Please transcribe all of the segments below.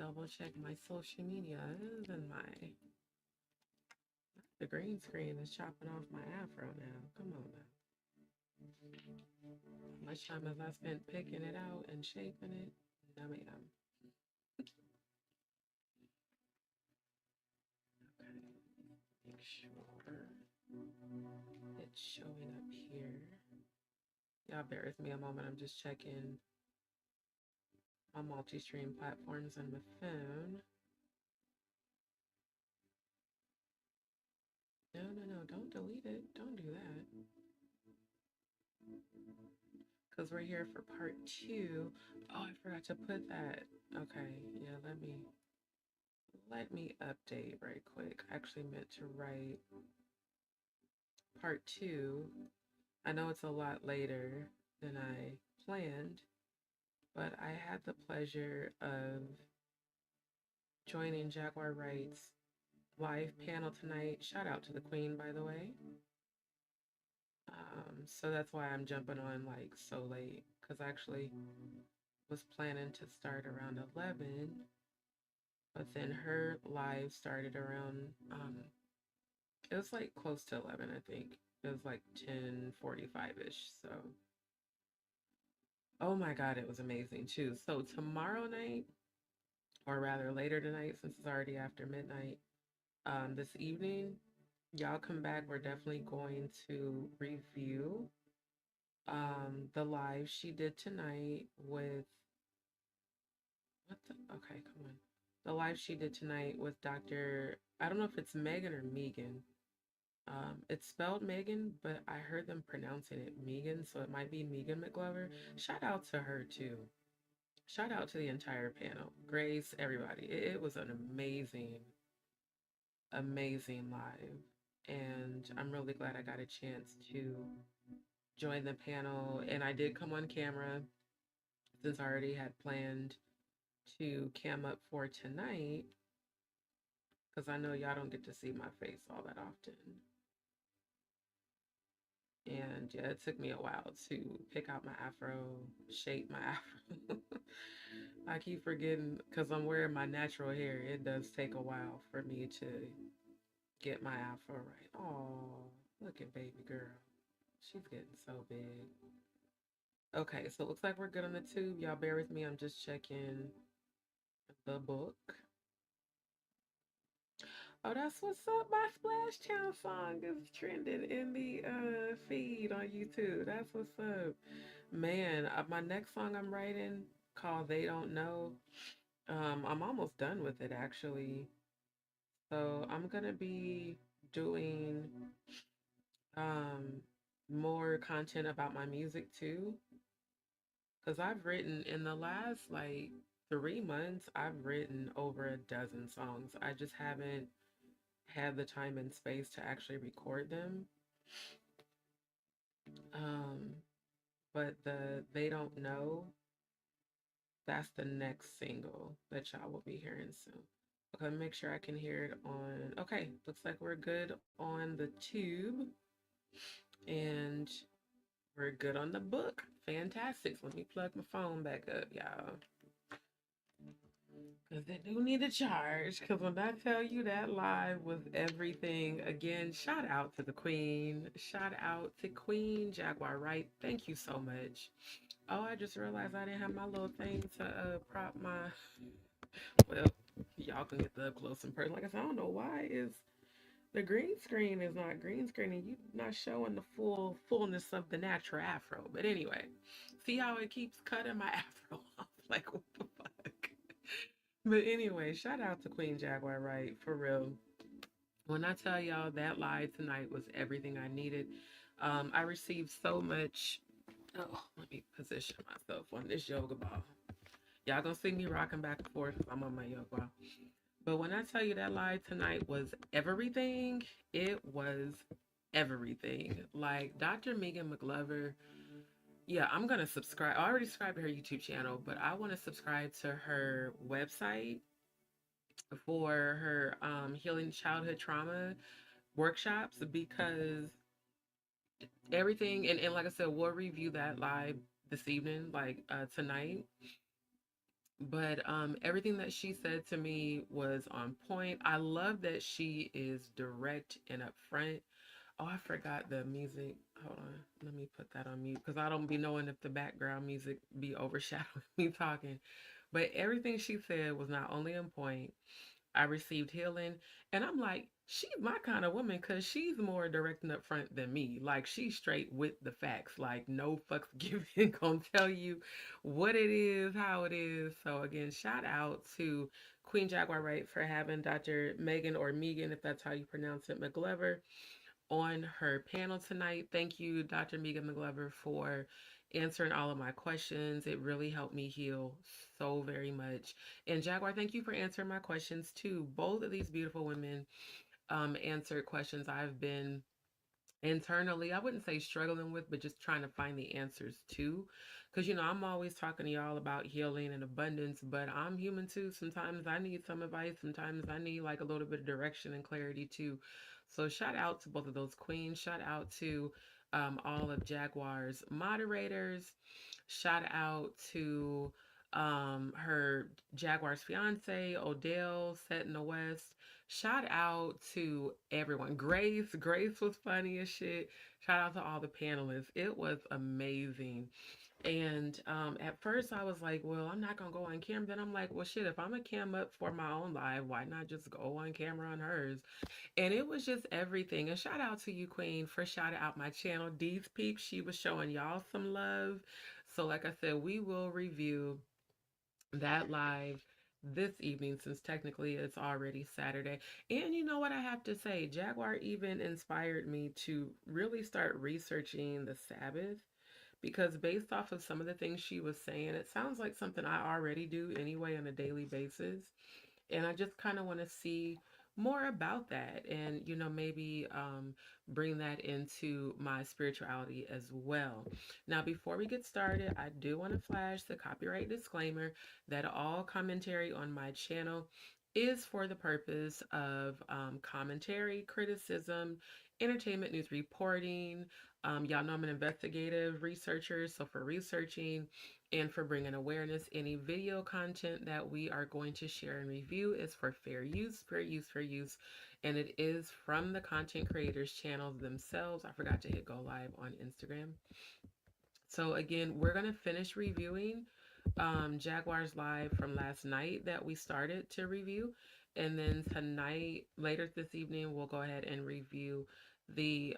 double check my social medias and my the green screen is chopping off my afro now. Come on now. How much time have I spent picking it out and shaping it? No, ma'am. Okay, make sure it's showing up here. Y'all bear with me a moment. I'm just checking my multi-stream platforms on my phone. No, no, no, don't delete it. Don't do that. Because we're here for part 2. Oh, I forgot to put that. Okay, yeah, let me update right quick. I actually meant to write part 2. I know it's a lot later than I planned, but I had the pleasure of joining Jaguar Wright's live panel tonight. Shout out to the Queen, by the way. So that's why I'm jumping on like so late, because I actually was planning to start around 11, but then her live started around it was like close to 11, I think. It was like 10:45ish. So oh my god, it was amazing too. So tomorrow night, or rather later tonight, since it's already after midnight, this evening, y'all come back. We're definitely going to review the live she did tonight with what the okay, come on. The live she did tonight with Dr. I don't know if it's Megan or Megan. It's spelled Megan, but I heard them pronouncing it Megan, so it might be Megan McGlover. Shout out to her too. Shout out to the entire panel. Grace, everybody. It was an amazing, amazing live. And I'm really glad I got a chance to join the panel. And I did come on camera since I already had planned to cam up for tonight, because I know y'all don't get to see my face all that often. And yeah, it took me a while to pick out my afro, shape my afro. I keep forgetting because I'm wearing my natural hair. It does take a while for me to get my afro right. Oh, look at baby girl. She's getting so big. Okay, so it looks like we're good on the tube. Y'all bear with me. I'm just checking the book. Oh, that's what's up. My Splash Town song is trending in the feed on YouTube. That's what's up. Man, my next song I'm writing called They Don't Know. I'm almost done with it actually. So I'm gonna be doing um more content about my music too. Cause I've written in the last like 3 months, I've written over a dozen songs. I just haven't had the time and space to actually record them. Um, but the They Don't Know, that's the next single that y'all will be hearing soon. Okay, make sure I can hear it on. Okay, looks like we're good on the tube and we're good on the book. Fantastic. So let me plug my phone back up, y'all. Because they do need a charge. Because when I tell you that live was everything, again, shout out to the Queen. Shout out to Queen Jaguar Wright. Thank you so much. Oh, I just realized I didn't have my little thing to prop my. Well, y'all can get the up close and personal. Like I said, I don't know why is the green screen is not green screening. You not showing the fullness of the natural afro. But anyway, see how it keeps cutting my afro off? Like what the fuck? But anyway, shout out to Queen Jaguar Wright for real. When I tell y'all that live tonight was everything I needed, I received so much. Oh, let me position myself on this yoga ball. Y'all gonna see me rocking back and forth. I'm on my yoga ball. But when I tell you that live tonight was everything, it was everything. Like Dr. Megan McGlover, yeah, I'm gonna subscribe. I already subscribed to her YouTube channel, but I want to subscribe to her website for her healing childhood trauma workshops, because everything and like I said, we'll review that live this evening, like tonight. But everything that she said to me was on point. I love that she is direct and upfront. Oh, I forgot the music. Hold on. Let me put that on mute because I don't be knowing if the background music be overshadowing me talking. But everything she said was not only on point, I received healing. And I'm like, she's my kind of woman because she's more direct and upfront than me. Like, she's straight with the facts. Like, no fucks given. Gonna tell you what it is, how it is. So, again, shout out to Queen Jaguar Wright for having Dr. Megan or Megan, if that's how you pronounce it, McGlover on her panel tonight. Thank you, Dr. Megan McGlover, for answering all of my questions. It really helped me heal so very much. And Jaguar, thank you for answering my questions too. Both of these beautiful women answered questions I've been internally, I wouldn't say struggling with, but just trying to find the answers to. Because, I'm always talking to y'all about healing and abundance, but I'm human too. Sometimes I need some advice. Sometimes I need like a little bit of direction and clarity too. So, shout out to both of those queens. Shout out to all of Jaguar's moderators. Shout out to her Jaguar's fiance, Odell, set in the West. Shout out to everyone. Grace, Grace was funny as shit. Shout out to all the panelists. It was amazing. And at first I was like, well, I'm not gonna go on camera. Then I'm like, well, shit, if I'm a cam up for my own live, why not just go on camera on hers? And it was just everything. And shout out to you, Queen, for shouting out my channel, DzPeepz. She was showing y'all some love. So, like I said, we will review that live this evening since technically it's already Saturday. And you know what I have to say? Jaguar even inspired me to really start researching the Sabbath because based off of some of the things she was saying, it sounds like something I already do anyway on a daily basis. And I just kind of want to see more about that and maybe bring that into my spirituality as well. Now before we get started, I do want to flash the copyright disclaimer that all commentary on my channel is for the purpose of commentary, criticism, entertainment, news reporting. Y'all know I'm an investigative researcher, so for researching and for bringing awareness, any video content that we are going to share and review is for fair use, fair use, fair use, and it is from the content creators' channels themselves. I forgot to hit go live on Instagram. So again, we're going to finish reviewing Jaguars Live from last night that we started to review. And then tonight, later this evening, we'll go ahead and review the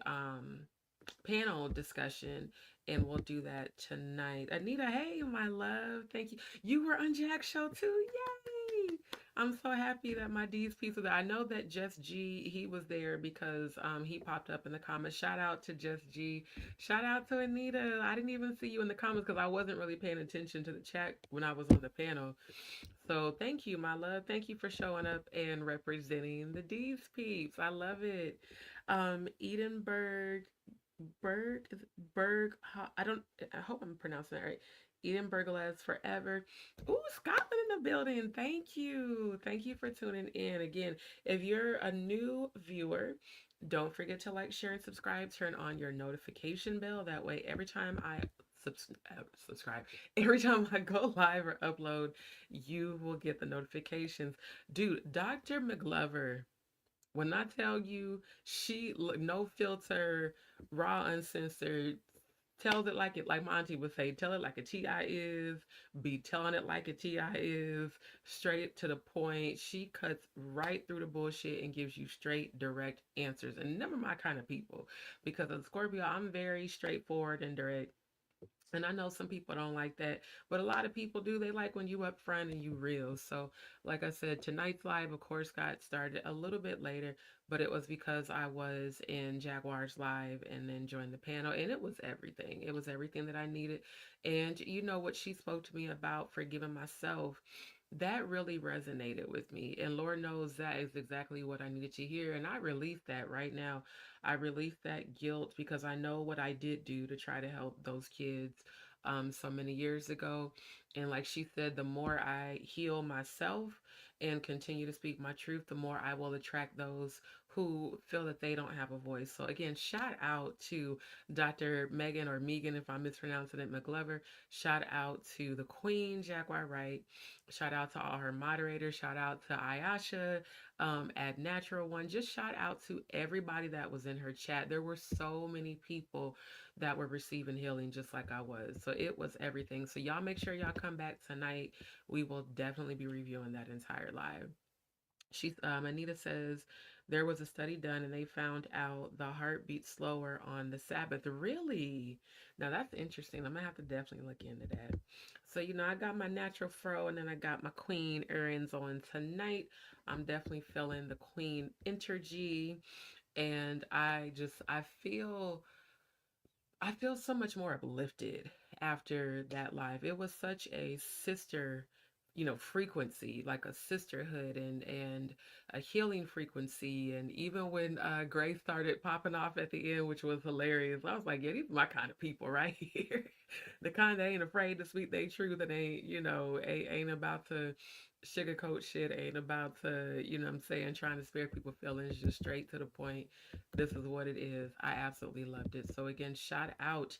panel discussion, and we'll do that tonight. Anita, hey, my love. Thank you. You were on Jack's show too. Yay! I'm so happy that my DzPeepz was there. I know that Just G, he was there because he popped up in the comments. Shout out to Just G. Shout out to Anita. I didn't even see you in the comments because I wasn't really paying attention to the chat when I was on the panel. So thank you, my love. Thank you for showing up and representing the DzPeepz. I love it. Edinburgh Berg is it Berg. I don't. I hope I'm pronouncing that right. Edinburgh lasts forever. Ooh, Scotland in the building. Thank you. Thank you for tuning in. Again, if you're a new viewer, don't forget to like, share, and subscribe. Turn on your notification bell. That way, every time I subscribe, every time I go live or upload, you will get the notifications. Dude, Dr. McGlover, when I tell you she no filter, raw, uncensored, tells it like it, like my auntie would say, tell it like a TI is, be telling it like a TI is, straight to the point. She cuts right through the bullshit and gives you straight, direct answers. And never my kind of people. Because as Scorpio, I'm very straightforward and direct. And I know some people don't like that, but a lot of people do. They like when you up front and you real. So, like I said, tonight's live, of course, got started a little bit later, but it was because I was in Jaguar's live and then joined the panel, and it was everything. It was everything that I needed. And you know what she spoke to me about forgiving myself. That really resonated with me. And Lord knows that is exactly what I needed to hear. And I released that right now. I released that guilt because I know what I did do to try to help those kids so many years ago. And like she said, the more I heal myself and continue to speak my truth, the more I will attract those who feel that they don't have a voice. So again, shout out to Dr. Megan or Megan, if I'm mispronouncing it, McGlover. Shout out to the Queen, Jaguar Wright. Shout out to all her moderators. Shout out to Ayasha at Natural One. Just shout out to everybody that was in her chat. There were so many people that were receiving healing just like I was. So it was everything. So y'all make sure y'all come back tonight. We will definitely be reviewing that entire live. Anita says there was a study done and they found out the heart beats slower on the Sabbath. Really? Now that's interesting. I'm gonna have to definitely look into that. So I got my natural fro and then I got my queen earrings on tonight. I'm definitely feeling the queen energy, and I feel so much more uplifted after that live. It was such a sister, frequency, like a sisterhood and a healing frequency. And even when Grace started popping off at the end, which was hilarious, I was like, yeah, these are my kind of people right here. The kind that ain't afraid to speak their truth and ain't about to sugarcoat shit, ain't about to, I'm saying, trying to spare people feelings, just straight to the point. This is what it is. I absolutely loved it. So again, shout out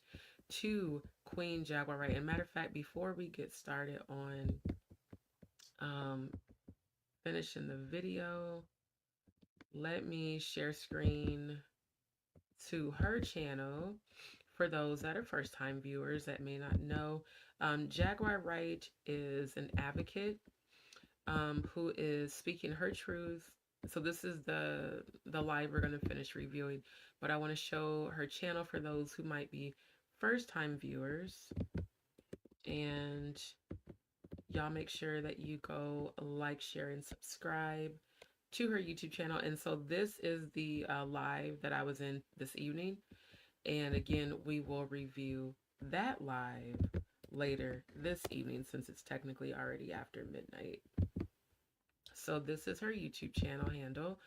to Queen Jaguar Wright. And matter of fact, before we get started on um, finishing the video, let me share screen to her channel for those that are first time viewers that may not know. Jaguar Wright is an advocate who is speaking her truth. So this is the live we're going to finish reviewing, but I want to show her channel for those who might be first time viewers. And y'all make sure that you go like, share, and subscribe to her YouTube channel. And so this is the live that I was in this evening. And again, we will review that live later this evening since it's technically already after midnight. So this is her YouTube channel handle.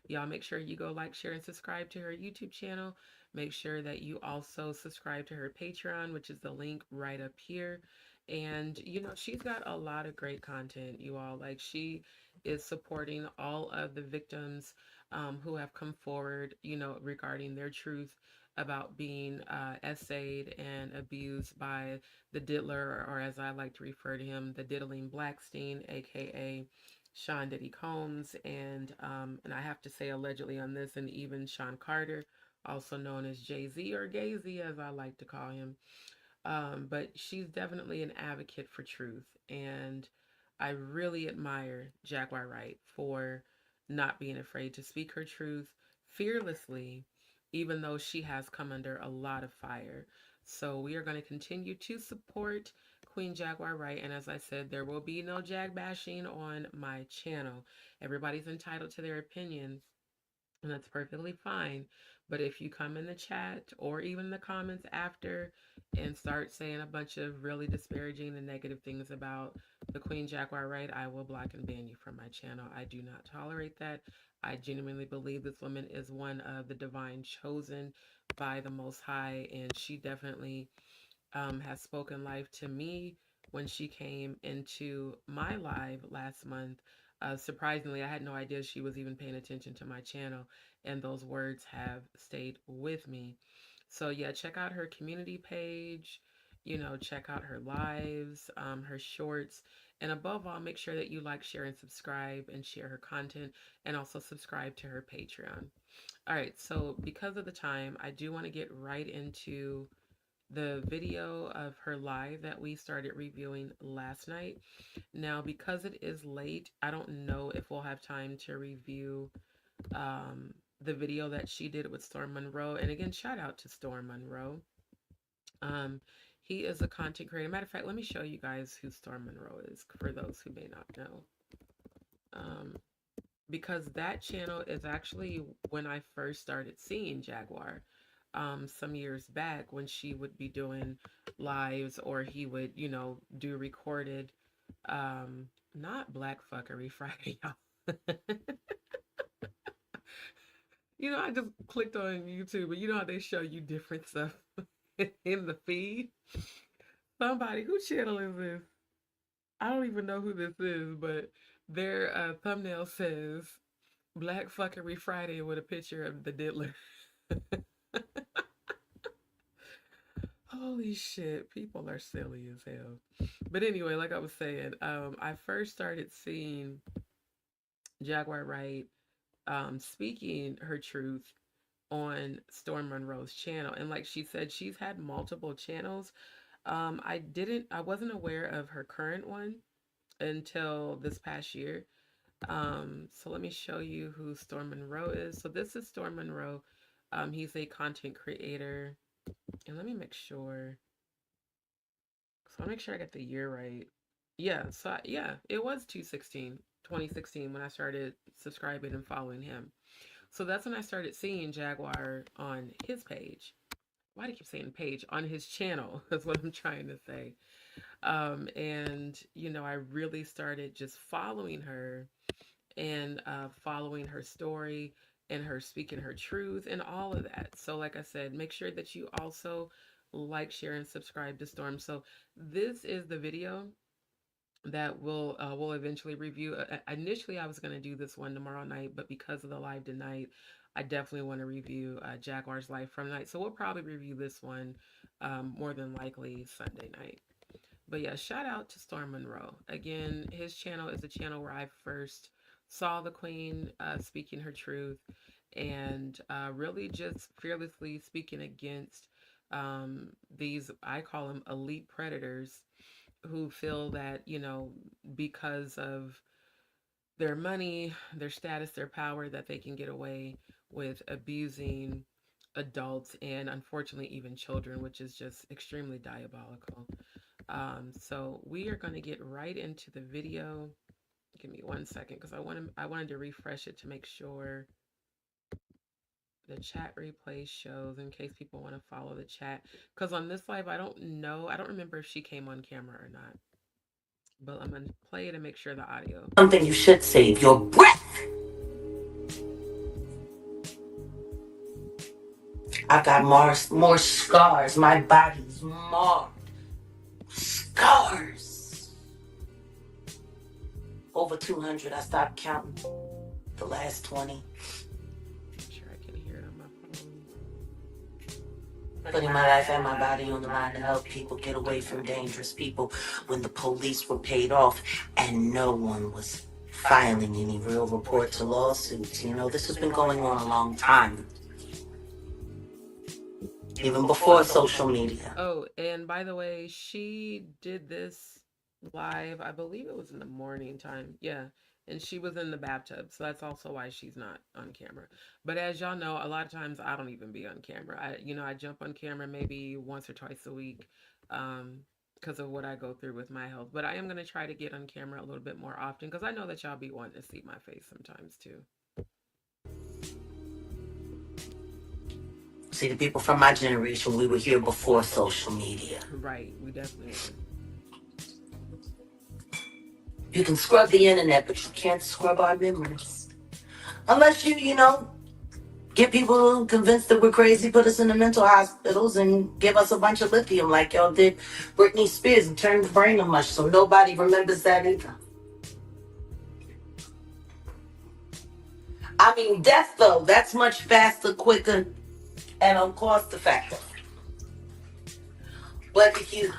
Y'all make sure you go like, share, and subscribe to her YouTube channel. Make sure that you also subscribe to her Patreon, which is the link right up here. And, she's got a lot of great content, you all. Like, she is supporting all of the victims who have come forward, regarding their truth about being essayed and abused by the diddler, or as I like to refer to him, the diddling Blackstein, aka Sean Diddy Combs, and I have to say allegedly on this, and even Sean Carter, also known as Jay-Z or Gay-Z as I like to call him. But she's definitely an advocate for truth, and I really admire Jaguar Wright for not being afraid to speak her truth fearlessly, even though she has come under a lot of fire. So we are going to continue to support Queen Jaguar Wright, and as I said, there will be no jag bashing on my channel. Everybody's entitled to their opinions, and that's perfectly fine. But if you come in the chat or even the comments after and start saying a bunch of really disparaging and negative things about the Queen Jaguar Wright, I will block and ban you from my channel. I do not tolerate that. I genuinely believe this woman is one of the divine chosen by the Most High, and she definitely has spoken life to me when she came into my live last month. Surprisingly, I had no idea she was even paying attention to my channel, and those words have stayed with me. So, yeah, check out her community page, check out her lives, her shorts, and above all, make sure that you like, share, and subscribe and share her content, and also subscribe to her Patreon. All right, so because of the time, I do want to get right into the video of her live that we started reviewing last night. Now, because it is late, I don't know if we'll have time to review the video that she did with Storm Monroe. And again, shout out to Storm Monroe. He is a content creator. Matter of fact, let me show you guys who Storm Monroe is for those who may not know. Because that channel is actually when I first started seeing Jaguar. Some years back when she would be doing lives, or he would, do recorded, not Black Fuckery Friday, y'all. I just clicked on YouTube, and you know how they show you different stuff in the feed? Somebody, whose channel is this? I don't even know who this is, but their thumbnail says Black Fuckery Friday with a picture of the diddler. Holy shit, people are silly as hell. But anyway, like I was saying, I first started seeing Jaguar Wright speaking her truth on Storm Monroe's channel. And like she said, she's had multiple channels. I wasn't aware of her current one until this past year. So let me show you who Storm Monroe is. So this is Storm Monroe. He's a content creator. And let me make sure. So I'll make sure I got the year right. Yeah, yeah, it was 2016 when I started subscribing and following him. So that's when I started seeing Jaguar on his page. Why do you keep saying page? On his channel, is what I'm trying to say. And, I really started just following her and following her story and her speaking her truth and all of that. So, like I said, make sure that you also like, share, and subscribe to Storm. So, this is the video that we'll eventually review. Initially, I was going to do this one tomorrow night, but because of the live tonight, I definitely want to review Jaguar's life from night. So we'll probably review this one more than likely Sunday night. But yeah, shout out to Storm Monroe. Again, his channel is a channel where I first saw the Queen speaking her truth and really just fearlessly speaking against these, I call them elite predators who feel that, because of their money, their status, their power, that they can get away with abusing adults and unfortunately even children, which is just extremely diabolical. So we are going to get right into the video. Give me 1 second because I wanted to refresh it to make sure the chat replay shows in case people want to follow the chat. Because on this live, I don't remember if she came on camera or not. But I'm going to play it and make sure the audio. Something you should save your breath. I've got more scars. My body's marked. Scars. Over 200. I stopped counting. The last 20. Make sure I can hear it on my phone. Putting my life and my body on the line to help people get away from dangerous people when the police were paid off and no one was filing any real reports or lawsuits. This has been going on a long time. Even before social media. Oh, and by the way, she did this live, I believe it was in the morning time. Yeah. And she was in the bathtub. So that's also why she's not on camera. But as y'all know, a lot of times I don't even be on camera. I jump on camera maybe once or twice a week because of what I go through with my health. But I am going to try to get on camera a little bit more often because I know that y'all be wanting to see my face sometimes too. See, the people from my generation, we were here before social media. Right, we definitely were. You can scrub the internet, but you can't scrub our memories. Unless you get people convinced that we're crazy, put us in the mental hospitals, and give us a bunch of lithium like y'all did Britney Spears and turned the brain to mush, so nobody remembers that either. I mean, death, though, that's much faster, quicker, and cost effective. But if you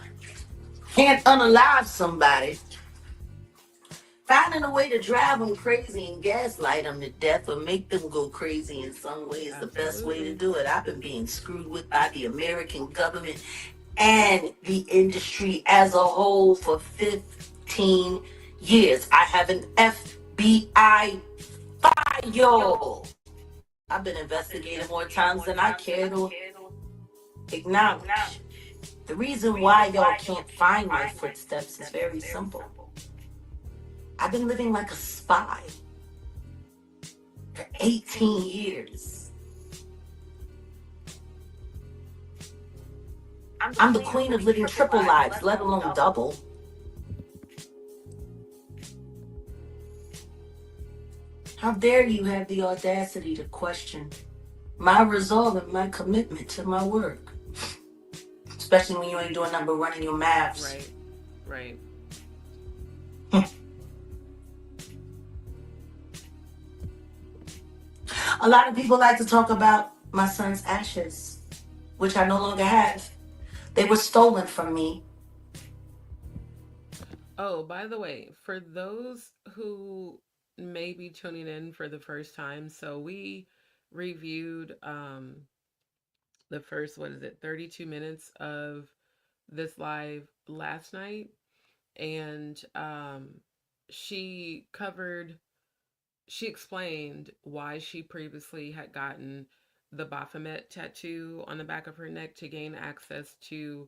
can't unalive somebody, finding a way to drive them crazy and gaslight them to death or make them go crazy in some way is the best way to do it. I've been being screwed with by the American government and the industry as a whole for 15 years. I have an FBI file. I've been investigated more times than I care to acknowledge. The reason why y'all can't find my footsteps is very simple. I've been living like a spy for 18 years. I'm the queen of living triple lives, let alone double. How dare you have the audacity to question my resolve and my commitment to my work? Especially when you ain't doing nothing but running your mouths. Right. A lot of people like to talk about my son's ashes, which I no longer have. They were stolen from me. Oh, by the way, for those who may be tuning in for the first time, so we reviewed the first, what is it, 32 minutes of this live last night, and she covered she explained why she previously had gotten the Baphomet tattoo on the back of her neck to gain access to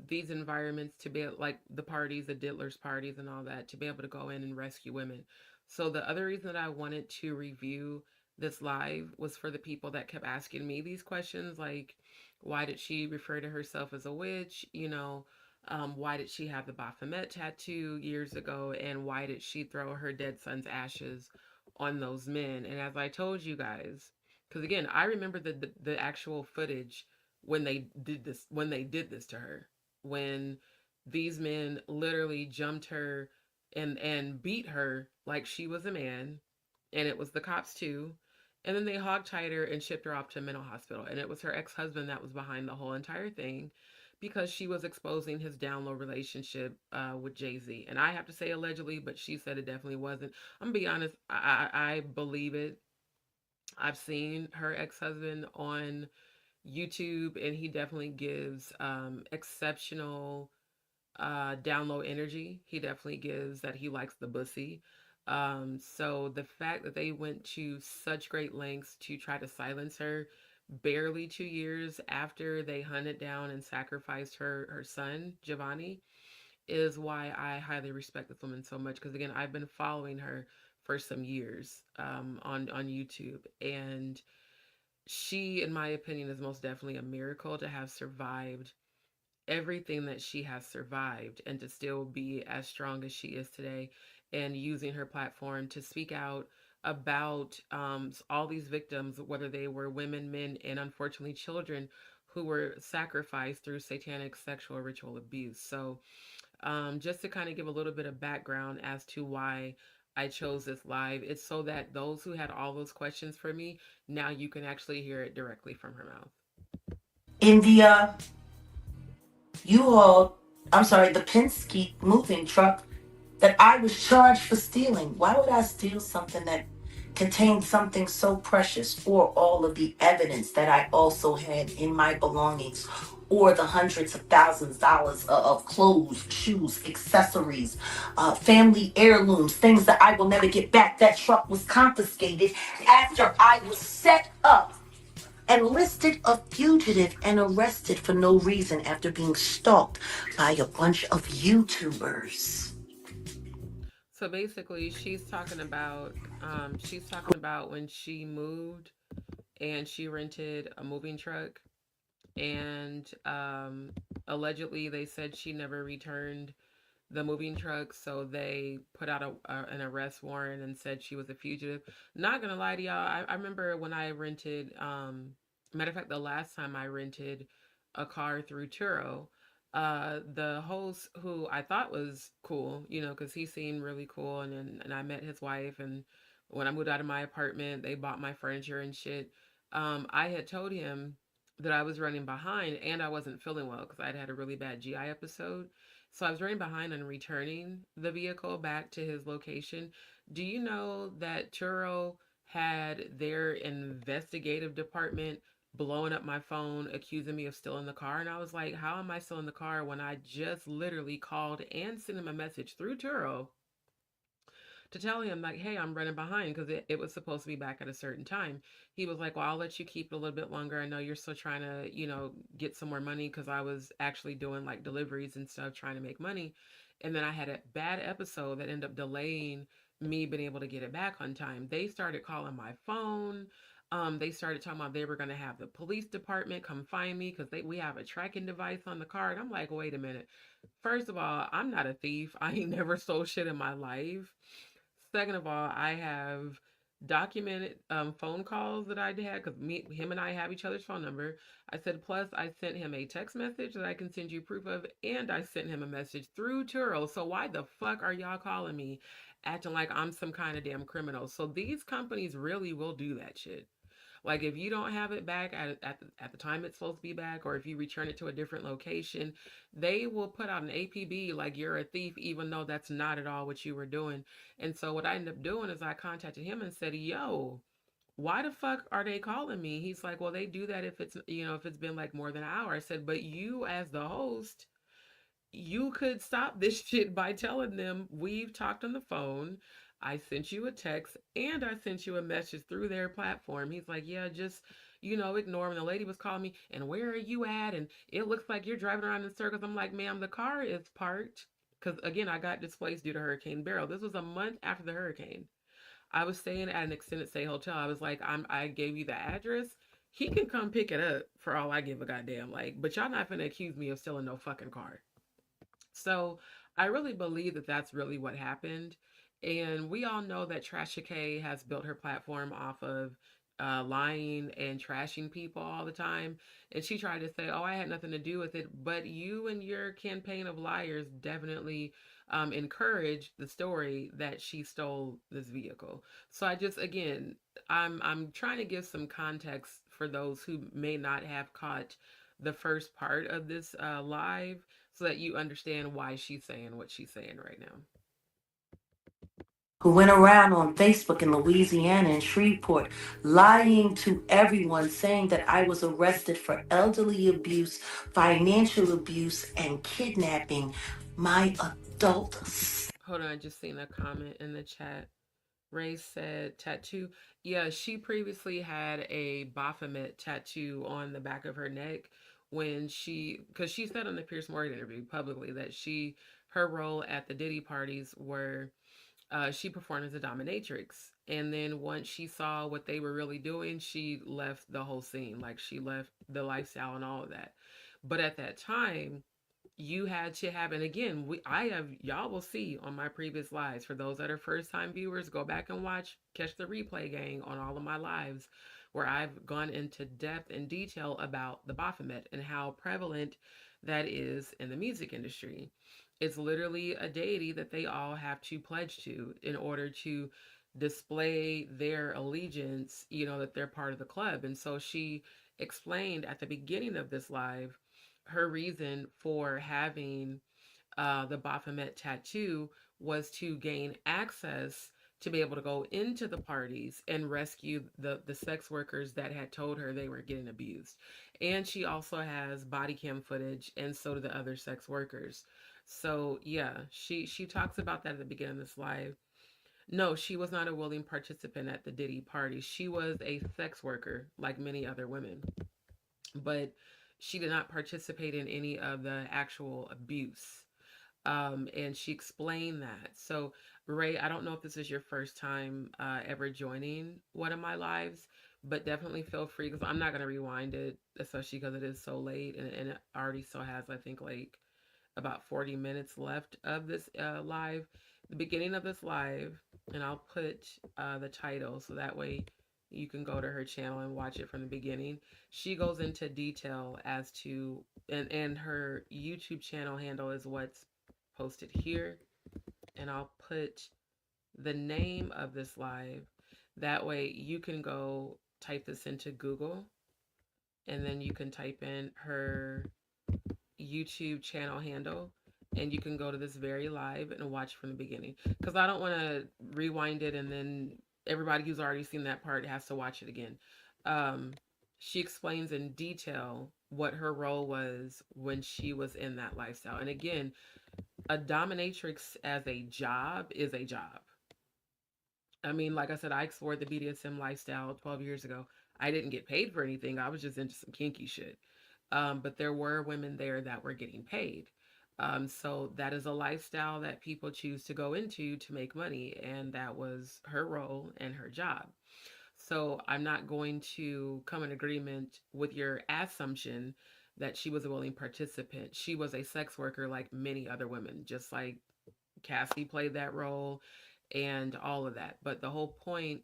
these environments, to be like the parties, the diddlers parties, and all that, to be able to go in and rescue women. So the other reason that I wanted to review this live was for the people that kept asking me these questions, like why did she refer to herself as a witch? Why did she have the Baphomet tattoo years ago, and why did she throw her dead son's ashes on those men? And as I told you guys, because again, I remember the actual footage when they did this to her, when these men literally jumped her and beat her like she was a man, and it was the cops too, and then they hogtied her and shipped her off to a mental hospital, and it was her ex-husband that was behind the whole entire thing, because she was exposing his down low relationship with Jay-Z. And I have to say allegedly, but she said it definitely wasn't. I'm gonna be honest, I believe it. I've seen her ex-husband on YouTube, and he definitely gives exceptional down low energy. He definitely gives that he likes the bussy. So the fact that they went to such great lengths to try to silence her barely 2 years after they hunted down and sacrificed her son Giovanni is why I highly respect this woman so much. Because again, I've been following her for some years on YouTube, and she, in my opinion, is most definitely a miracle to have survived everything that she has survived, and to still be as strong as she is today, and using her platform to speak out about all these victims, whether they were women, men, and unfortunately children, who were sacrificed through satanic sexual ritual abuse. So, just to kind of give a little bit of background as to why I chose this live, it's so that those who had all those questions for me, now you can actually hear it directly from her mouth. In the U-Haul, I'm sorry, the Penske moving truck that I was charged for stealing. Why would I steal something that contained something so precious, or all of the evidence that I also had in my belongings, or the hundreds of thousands of dollars of clothes, shoes, accessories, family heirlooms, things that I will never get back? That truck was confiscated after I was set up and listed a fugitive and arrested for no reason after being stalked by a bunch of YouTubers. So basically, she's talking about when she moved and she rented a moving truck, and allegedly they said she never returned the moving truck, so they put out an arrest warrant and said she was a fugitive. Not gonna lie to y'all, I remember when I rented. Matter of fact, the last time I rented a car through Turo, the host, who I thought was cool, because he seemed really cool, and I met his wife, and when I moved out of my apartment, they bought my furniture and shit. I had told him that I was running behind and I wasn't feeling well because I'd had a really bad GI episode. So I was running behind on returning the vehicle back to his location. Do you know that Turo had their investigative department blowing up my phone, accusing me of stealing the car? And I was like, how am I still in the car when I just literally called and sent him a message through Turo to tell him, like, hey, I'm running behind because it was supposed to be back at a certain time. He was like, well, I'll let you keep it a little bit longer. I know you're still trying to, get some more money, because I was actually doing like deliveries and stuff, trying to make money. And then I had a bad episode that ended up delaying me being able to get it back on time. They started calling my phone. They started talking about they were going to have the police department come find me because we have a tracking device on the car. And I'm like, wait a minute. First of all, I'm not a thief. I ain't never stole shit in my life. Second of all, I have documented phone calls that I had because him and I have each other's phone number. I said, plus I sent him a text message that I can send you proof of, and I sent him a message through Turo. So why the fuck are y'all calling me, acting like I'm some kind of damn criminal? So these companies really will do that shit. Like if you don't have it back at the time it's supposed to be back, or if you return it to a different location, they will put out an APB like you're a thief, even though that's not at all what you were doing. And so what I ended up doing is I contacted him and said, "Yo, why the fuck are they calling me?" He's like, "Well, they do that if it's if it's been like more than an hour." I said, "But you as the host, you could stop this shit by telling them we've talked on the phone. I sent you a text and I sent you a message through their platform." He's like, "Yeah, just, ignore him." And the lady was calling me, "And where are you at? And it looks like you're driving around in circles." I'm like, "Ma'am, the car is parked." Because again, I got displaced due to Hurricane Beryl. This was a month after the hurricane. I was staying at an extended stay hotel. I was like, I gave you the address. He can come pick it up for all I give a goddamn. Like, but y'all not gonna accuse me of stealing no fucking car. So I really believe that that's really what happened. And we all know that Trasha K has built her platform off of lying and trashing people all the time. And she tried to say, "Oh, I had nothing to do with it." But you and your campaign of liars definitely encouraged the story that she stole this vehicle. So I just, again, I'm trying to give some context for those who may not have caught the first part of this live, so that you understand why she's saying what she's saying right now. Who went around on Facebook in Louisiana and Shreveport lying to everyone saying that I was arrested for elderly abuse, financial abuse, and kidnapping my adult. Hold on, I just seen a comment in the chat. Ray said tattoo. Yeah, she previously had a Baphomet tattoo on the back of her neck because she said on the Pierce Morgan interview publicly that her role at the Diddy parties were she performed as a dominatrix. And then once she saw what they were really doing, she left the whole scene. Like she left the lifestyle and all of that. But at that time, you had to have, and again, I have, y'all will see on my previous lives. For those that are first time viewers, go back and catch the replay gang on all of my lives, where I've gone into depth and detail about the Baphomet and how prevalent that is in the music industry. It's literally a deity that they all have to pledge to in order to display their allegiance, that they're part of the club. And so she explained at the beginning of this live her reason for having the Baphomet tattoo was to gain access to be able to go into the parties and rescue the sex workers that had told her they were getting abused. And she also has body cam footage, and so do the other sex workers. So yeah, she talks about that at the beginning of this live. No, she was not a willing participant at the Diddy party. She was a sex worker like many other women, but she did not participate in any of the actual abuse. And she explained that. So, Ray, I don't know if this is your first time ever joining one of my lives, but definitely feel free because I'm not going to rewind it, especially because it is so late and it already still has, I think, like about 40 minutes left of this live. The beginning of this live, and I'll put the title so that way you can go to her channel and watch it from the beginning. She goes into detail as to, and her YouTube channel handle is what's posted here. And I'll put the name of this live. That way you can go type this into Google, and then you can type in her YouTube channel handle, and you can go to this very live and watch from the beginning, because I don't want to rewind it and then everybody who's already seen that part has to watch it again. Um, she explains in detail what her role was when she was in that lifestyle. And again, a dominatrix as a job is a job. I mean, like I said, I explored the BDSM lifestyle 12 years ago. I didn't get paid for anything. I was just into some kinky shit. But there were women there that were getting paid. So that is a lifestyle that people choose to go into to make money. And that was her role and her job. So I'm not going to come in agreement with your assumption that she was a willing participant. She was a sex worker like many other women, just like Cassie played that role and all of that. But the whole point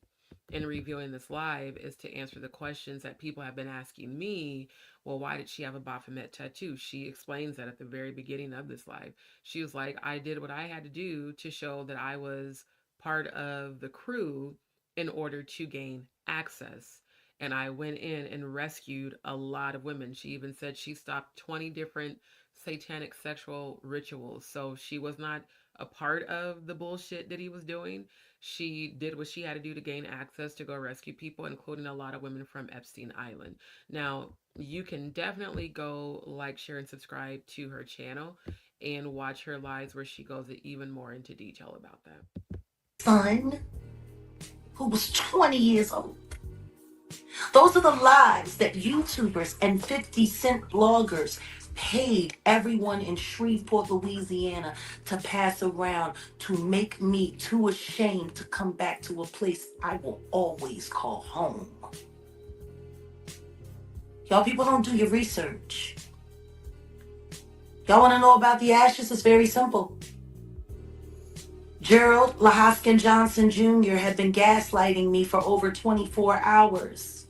in reviewing this live is to answer the questions that people have been asking me. Well, why did she have a Baphomet tattoo? She explains that at the very beginning of this live. She was like, I did what I had to do to show that I was part of the crew in order to gain access. And I went in and rescued a lot of women. She even said she stopped 20 different satanic sexual rituals. So she was not a part of the bullshit that he was doing. She did what she had to do to gain access to go rescue people, including a lot of women from Epstein Island. Now, you can definitely go like, share, and subscribe to her channel and watch her lives where she goes even more into detail about that. Son, who was 20 years old. Those are the lives that YouTubers and 50-cent bloggers paid everyone in Shreveport, Louisiana to pass around to make me too ashamed to come back to a place I will always call home. Y'all people don't do your research. Y'all want to know about the ashes? It's very simple. Gerald Lahoskin Johnson Jr. had been gaslighting me for over 24 hours.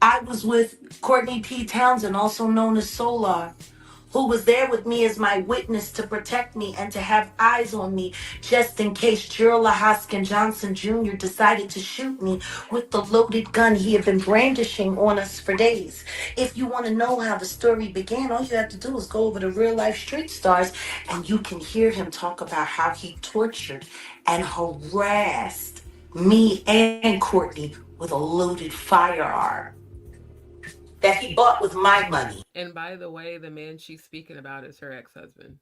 I was with Courtney P. Townsend, also known as Solar, who was there with me as my witness to protect me and to have eyes on me just in case Gerald Lahoskin Johnson Jr. decided to shoot me with the loaded gun he had been brandishing on us for days. If you want to know how the story began, all you have to do is go over to Real Life Street Stars and you can hear him talk about how he tortured and harassed me and Courtney with a loaded firearm that he bought with my money. And by the way, the man she's speaking about is her ex-husband.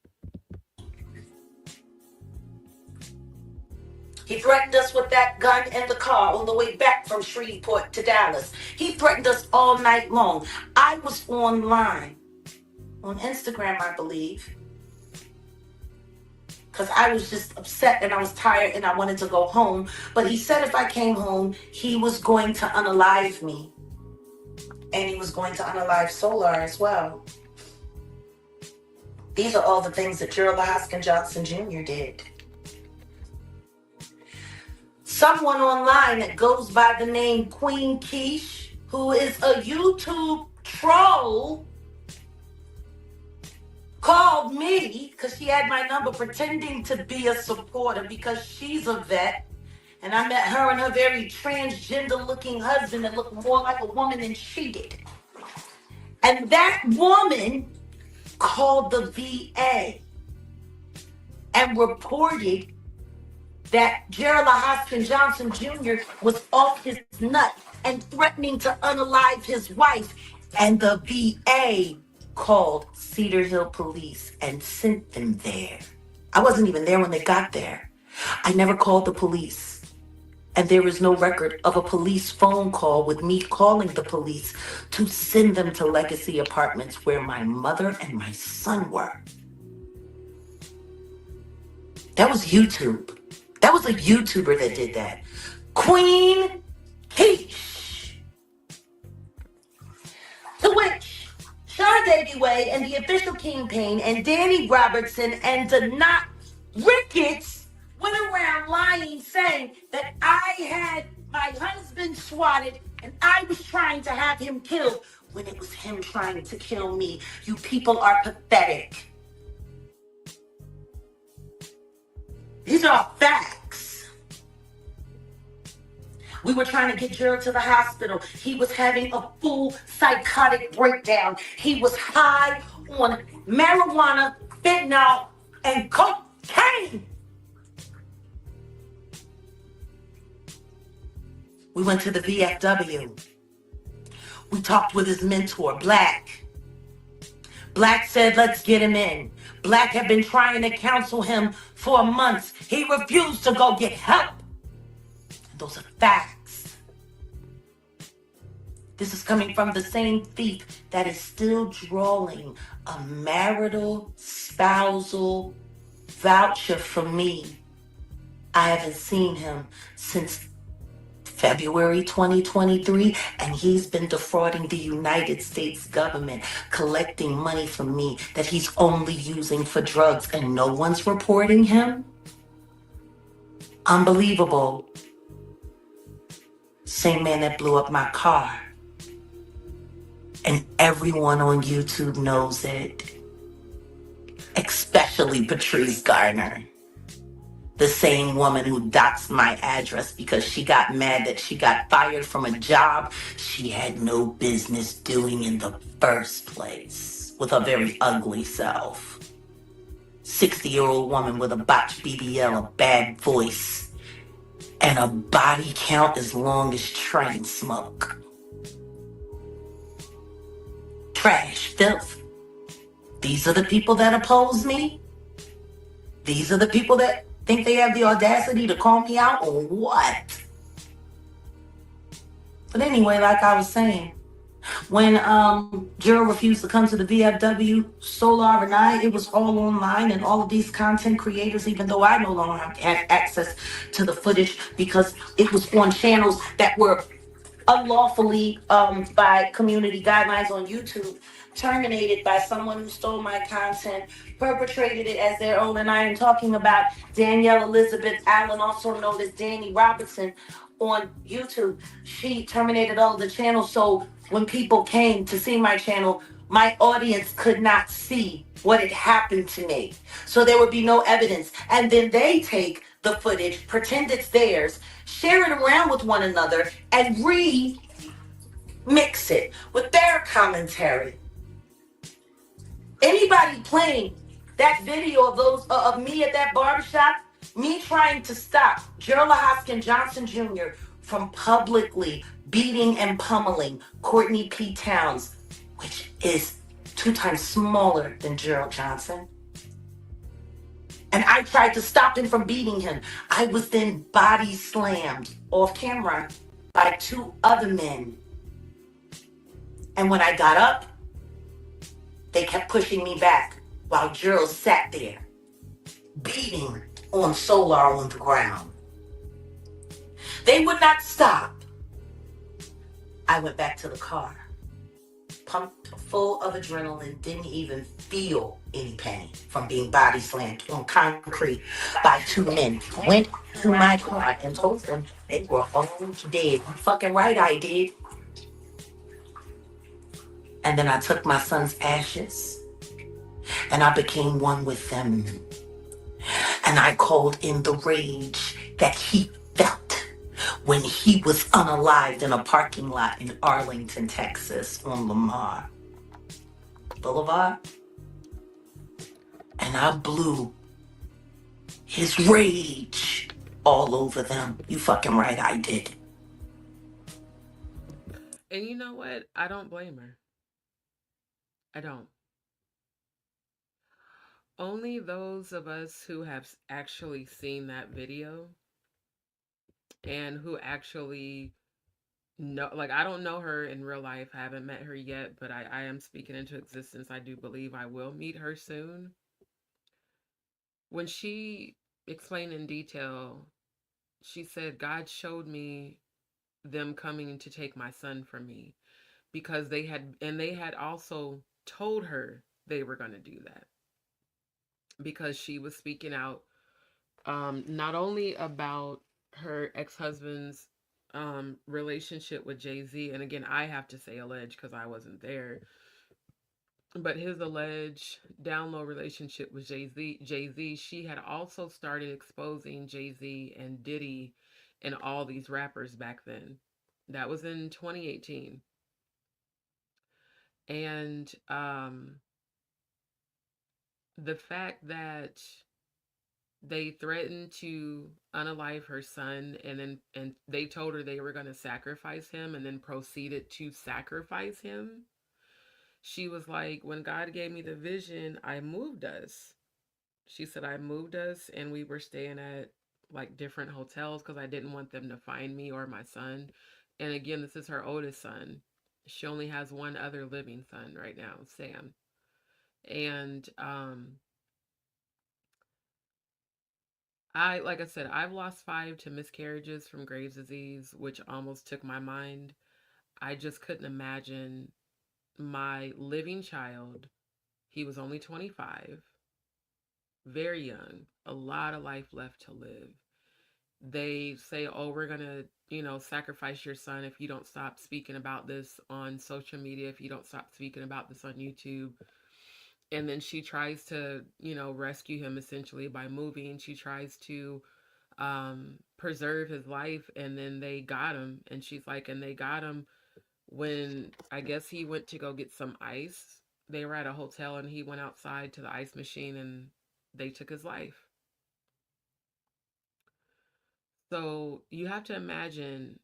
He threatened us with that gun in the car on the way back from Shreveport to Dallas. He threatened us all night long. I was online, on Instagram, I believe, because I was just upset and I was tired and I wanted to go home. But he said if I came home, he was going to unalive me. And he was going to unalive Solar as well. These are all the things that Gerald Lahoskin Johnson Jr. did. Someone online that goes by the name Queen Quiche, who is a YouTube troll, called me because she had my number pretending to be a supporter because she's a vet. And I met her and her very transgender looking husband that looked more like a woman than she did. And that woman called the VA and reported that Gerald Lahoskin Johnson Jr. was off his nut and threatening to unalive his wife. And the VA called Cedar Hill Police and sent them there. I wasn't even there when they got there. I never called the police. And there is no record of a police phone call with me calling the police to send them to Legacy Apartments where my mother and my son were. That was YouTube. That was a YouTuber that did that. Queen Quiche. To which Sean Davy Way and the official Kingpin and Danny Robertson and Denot Ricketts went around lying, saying that I had my husband swatted and I was trying to have him killed when it was him trying to kill me. You people are pathetic. These are facts. We were trying to get Gerald to the hospital. He was having a full psychotic breakdown. He was high on marijuana, fentanyl, and cocaine. We went to the VFW. We talked with his mentor, Black. Black said, let's get him in. Black had been trying to counsel him for months. He refused to go get help. And those are facts. This is coming from the same thief that is still drawing a marital, spousal voucher from me. I haven't seen him since February 2023, and he's been defrauding the United States government, collecting money from me that he's only using for drugs, and no one's reporting him? Unbelievable. Same man that blew up my car. And everyone on YouTube knows it, especially Patrice Garner, the same woman who doxed my address because she got mad that she got fired from a job she had no business doing in the first place with her very ugly self. 60-year-old woman with a botched BBL, a bad voice, and a body count as long as train smoke. Trash, filth. These are the people that oppose me. These are the people that think they have the audacity to call me out on what? But anyway, like I was saying, when Gerald refused to come to the VFW, Solar and I, it was all online, and all of these content creators, even though I no longer had access to the footage because it was on channels that were unlawfully, by community guidelines on YouTube, terminated by someone who stole my content, perpetrated it as their own. And I am talking about Danielle Elizabeth Allen, also known as Danny Robertson, on YouTube. She terminated all of the channels. So when people came to see my channel, my audience could not see what had happened to me. So there would be no evidence. And then they take the footage, pretend it's theirs, share it around with one another, and remix it with their commentary. Anybody playing that video of those of me at that barbershop, me trying to stop Gerald Hoskin Johnson Jr. from publicly beating and pummeling Courtney P. Towns, which is 2 times smaller than Gerald Johnson. And I tried to stop him from beating him. I was then body slammed off camera by 2 other men. And when I got up, they kept pushing me back while Gerald sat there, beating on Solar on the ground. They would not stop. I went back to the car, pumped full of adrenaline, didn't even feel any pain from being body slammed on concrete by 2 men. Went to my car and told them they were all dead. You fucking right I did. And then I took my son's ashes and I became one with them. And I called in the rage that he felt when he was unalived in a parking lot in Arlington, Texas on Lamar Boulevard. And I blew his rage all over them. You fucking right I did. And you know what? I don't blame her. I don't. Only those of us who have actually seen that video and who actually know, like, I don't know her in real life. I haven't met her yet, but I am speaking into existence. I do believe I will meet her soon. When she explained in detail, she said, God showed me them coming to take my son from me because they had also told her they were going to do that because she was speaking out, not only about her ex-husband's relationship with Jay-Z, and again I have to say alleged because I wasn't there, but his alleged down low relationship with Jay-Z, she had also started exposing Jay-Z and Diddy and all these rappers back then. That was in 2018. And the fact that they threatened to unalive her son, and they told her they were going to sacrifice him and then proceeded to sacrifice him. She was like, when God gave me the vision, I moved us. She said, I moved us and we were staying at like different hotels because I didn't want them to find me or my son. And again, this is her oldest son. She only has one other living son right now, Sam. And like I said, I've lost 5 to miscarriages from Graves' disease, which almost took my mind. I just couldn't imagine my living child. He was only 25, very young, a lot of life left to live. They say, oh, we're going to, sacrifice your son if you don't stop speaking about this on social media, if you don't stop speaking about this on YouTube. And then she tries to, rescue him essentially by moving. She tries to preserve his life, and then they got him. And she's like, and they got him when I guess he went to go get some ice. They were at a hotel and he went outside to the ice machine and they took his life. So you have to imagine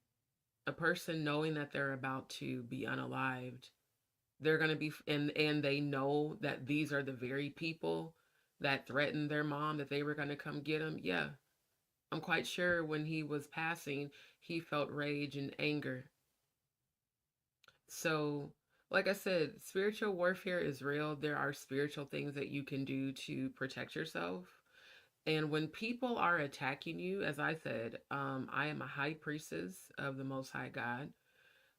a person knowing that they're about to be unalived. They're going to be, and they know that these are the very people that threatened their mom, that they were going to come get him. Yeah, I'm quite sure when he was passing, he felt rage and anger. So, like I said, spiritual warfare is real. There are spiritual things that you can do to protect yourself. And when people are attacking you, as I said, I am a high priestess of the Most High God,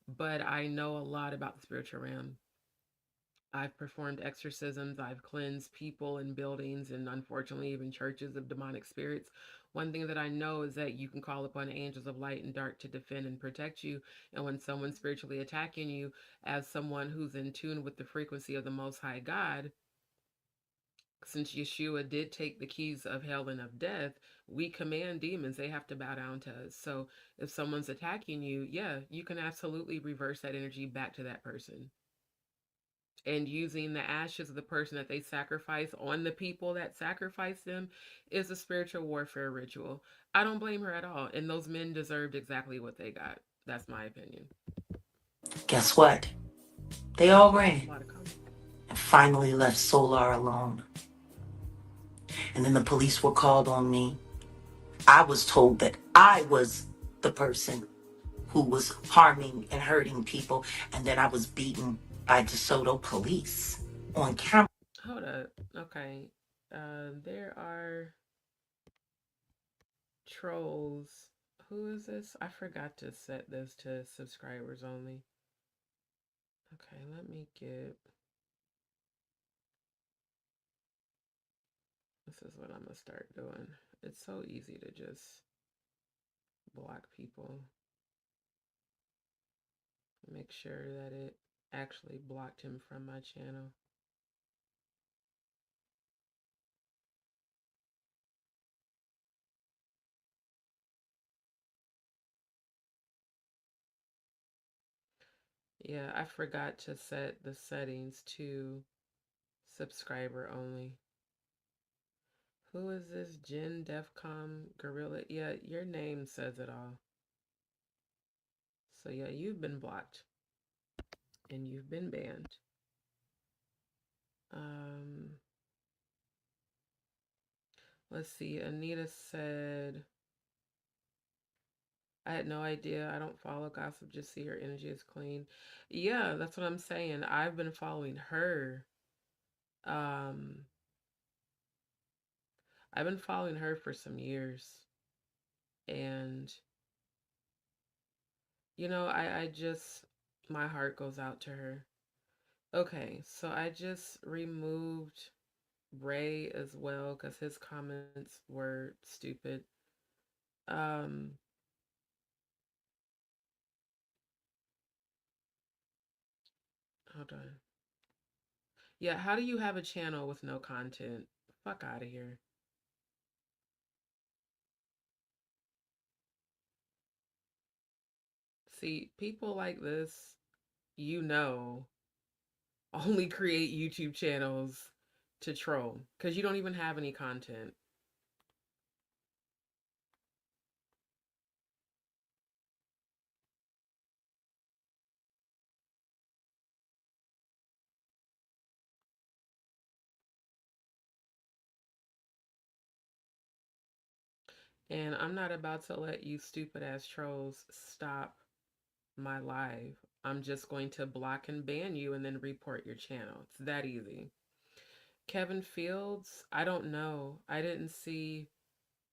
but I know a lot about the spiritual realm. I've performed exorcisms, I've cleansed people and buildings, and unfortunately, even churches of demonic spirits. One thing that I know is that you can call upon angels of light and dark to defend and protect you. And when someone's spiritually attacking you, as someone who's in tune with the frequency of the Most High God, since Yeshua did take the keys of hell and of death, we command demons, they have to bow down to us. So if someone's attacking you, yeah, you can absolutely reverse that energy back to that person. And using the ashes of the person that they sacrifice on the people that sacrifice them is a spiritual warfare ritual. I don't blame her at all. And those men deserved exactly what they got. That's my opinion. Guess what? They all A ran lot of comments. and finally left Solar alone. And then the police were called on me. I was told that I was the person who was harming and hurting people, and that I was beaten by DeSoto police on camera. Hold up. Okay. There are trolls. Who is this? I forgot to set this to subscribers only. Okay, let me get. This is what I'm gonna start doing. It's so easy to just block people. Make sure that it actually blocked him from my channel. Yeah, I forgot to set the settings to subscriber only. Who is this? Jen Defcom Gorilla? Yeah, your name says it all. So yeah, you've been blocked and you've been banned. Um, let's see. Anita said, I had no idea. I don't follow gossip, just see her energy is clean. Yeah, that's what I'm saying. I've been following her. Um, I've been following her for some years. And, I just, my heart goes out to her. Okay, so I just removed Ray as well because his comments were stupid. Um, hold on. Yeah, how do you have a channel with no content? Fuck out of here. See, people like this, you know, only create YouTube channels to troll because you don't even have any content. And I'm not about to let you stupid ass trolls stop my live. I'm just going to block and ban you and then report your channel. It's that easy. Kevin Fields, I don't know. I didn't see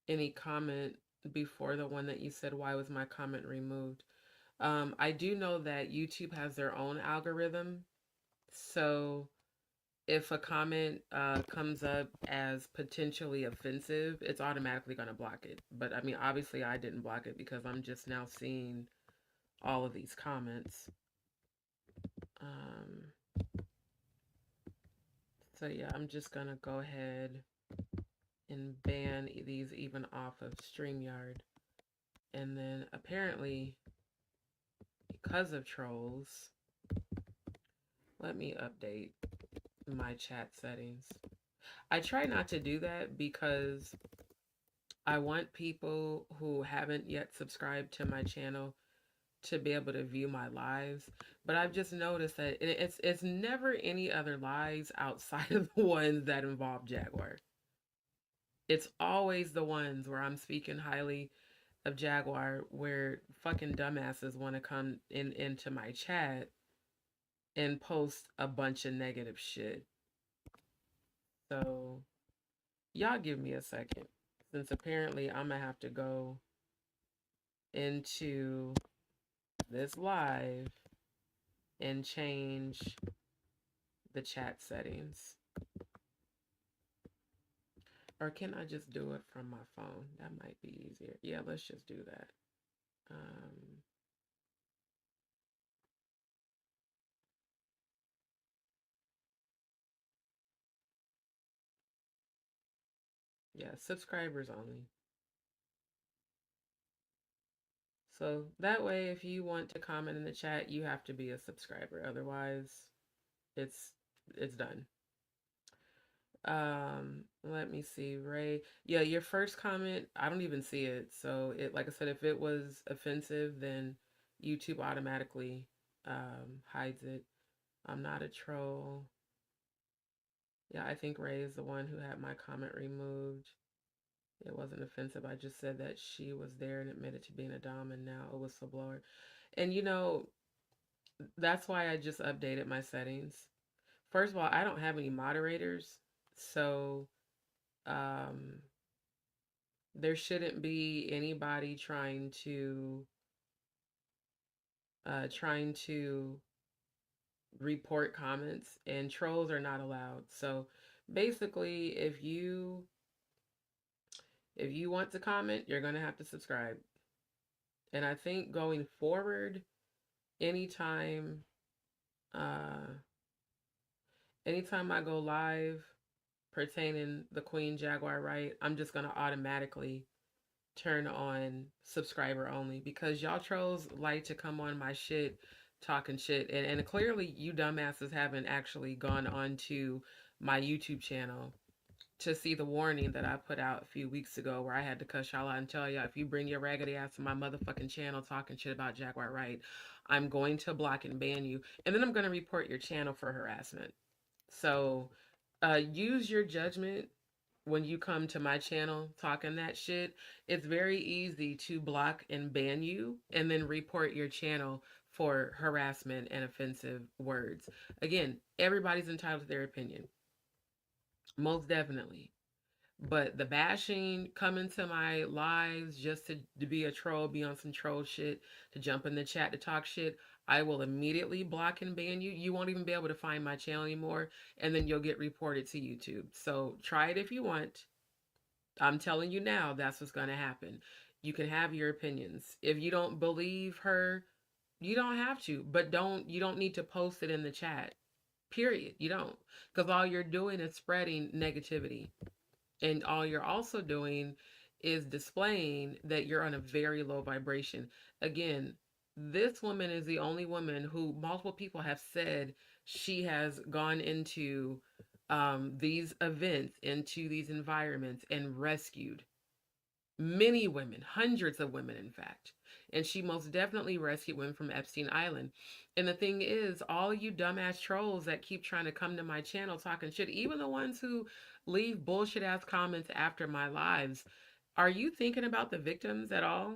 any comment before the one that you said, why was my comment removed? I do know that YouTube has their own algorithm. So if a comment comes up as potentially offensive, it's automatically going to block it. But I mean, obviously, I didn't block it because I'm just now seeing all of these comments. Um, so yeah, I'm just going to go ahead and ban these even off of StreamYard. And then apparently, because of trolls, let me update my chat settings. I try not to do that because I want people who haven't yet subscribed to my channel to be able to view my lives. But I've just noticed that it's never any other lives outside of the ones that involve Jaguar. It's always the ones where I'm speaking highly of Jaguar, where fucking dumbasses want to come into my chat and post a bunch of negative shit. So y'all give me a second, since apparently I'm gonna have to go into this live and change the chat settings. Or can I just do it from my phone? That might be easier. Yeah, let's just do that. Um, yeah, subscribers only. So that way, if you want to comment in the chat, you have to be a subscriber. Otherwise, it's it's done. Let me see, Ray. Yeah, your first comment, I don't even see it. So it, like I said, if it was offensive, then YouTube automatically hides it. I'm not a troll. Yeah, I think Ray is the one who had my comment removed. It wasn't offensive. I just said that she was there and admitted to being a dom and now a whistleblower. And that's why I just updated my settings. First of all, I don't have any moderators. So um there shouldn't be anybody trying to report comments, and trolls are not allowed. So basically, if you want to comment, you're going to have to subscribe. And I think going forward, anytime uh anytime I go live pertaining the Queen Jaguar Right, I'm just going to automatically turn on subscriber only, because y'all trolls like to come on my shit talking shit, and clearly you dumbasses haven't actually gone onto my YouTube channel to see the warning that I put out a few weeks ago, where I had to cuss y'all out and tell y'all, if you bring your raggedy ass to my motherfucking channel talking shit about Jaguar Wright, I'm going to block and ban you, and then I'm going to report your channel for harassment. So use your judgment when you come to my channel talking that shit. It's very easy to block and ban you and then report your channel for harassment and offensive words. Again, everybody's entitled to their opinion, most definitely. But the bashing, coming to my lives just to be a troll, be on some troll shit, to jump in the chat to talk shit, I will immediately block and ban you. You won't even be able to find my channel anymore, and then you'll get reported to YouTube. So try it if you want. I'm telling you now, that's what's going to happen. You can have your opinions. If you don't believe her, you don't have to, but you don't need to post it in the chat. Period. You don't. Because all you're doing is spreading negativity. And all you're also doing is displaying that you're on a very low vibration. Again, this woman is the only woman who multiple people have said she has gone into these events, into these environments, and rescued many women, hundreds of women, in fact. And she most definitely rescued women from Epstein Island. And the thing is, all you dumbass trolls that keep trying to come to my channel talking shit, even the ones who leave bullshit ass comments after my lives, are you thinking about the victims at all?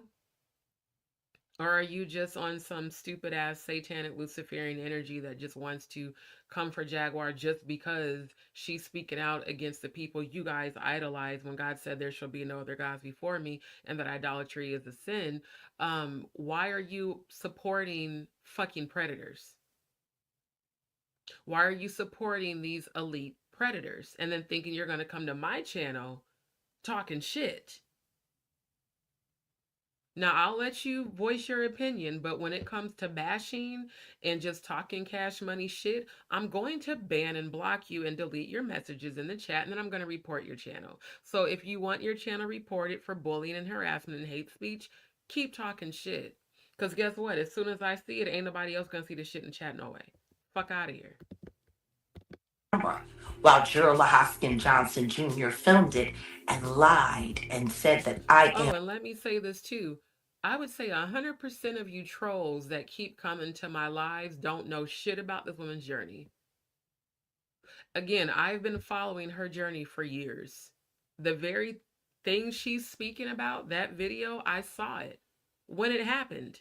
Or are you just on some stupid ass satanic Luciferian energy that just wants to come for Jaguar just because she's speaking out against the people you guys idolize, when God said there shall be no other gods before me and that idolatry is a sin? Why are you supporting fucking predators? Why are you supporting these elite predators and then thinking you're going to come to my channel talking shit? Now, I'll let you voice your opinion, but when it comes to bashing and just talking cash money shit, I'm going to ban and block you and delete your messages in the chat, and then I'm going to report your channel. So if you want your channel reported for bullying and harassment and hate speech, keep talking shit. Because guess what? As soon as I see it, ain't nobody else going to see the shit in chat no way. Fuck out of here. While Gerald Hoskin Johnson Jr. filmed it and lied and said that I Oh, am. and let me say this too. I would say 100% of you trolls that keep coming to my lives don't know shit about this woman's journey. Again, I've been following her journey for years. The very thing she's speaking about, that video, I saw it when it happened.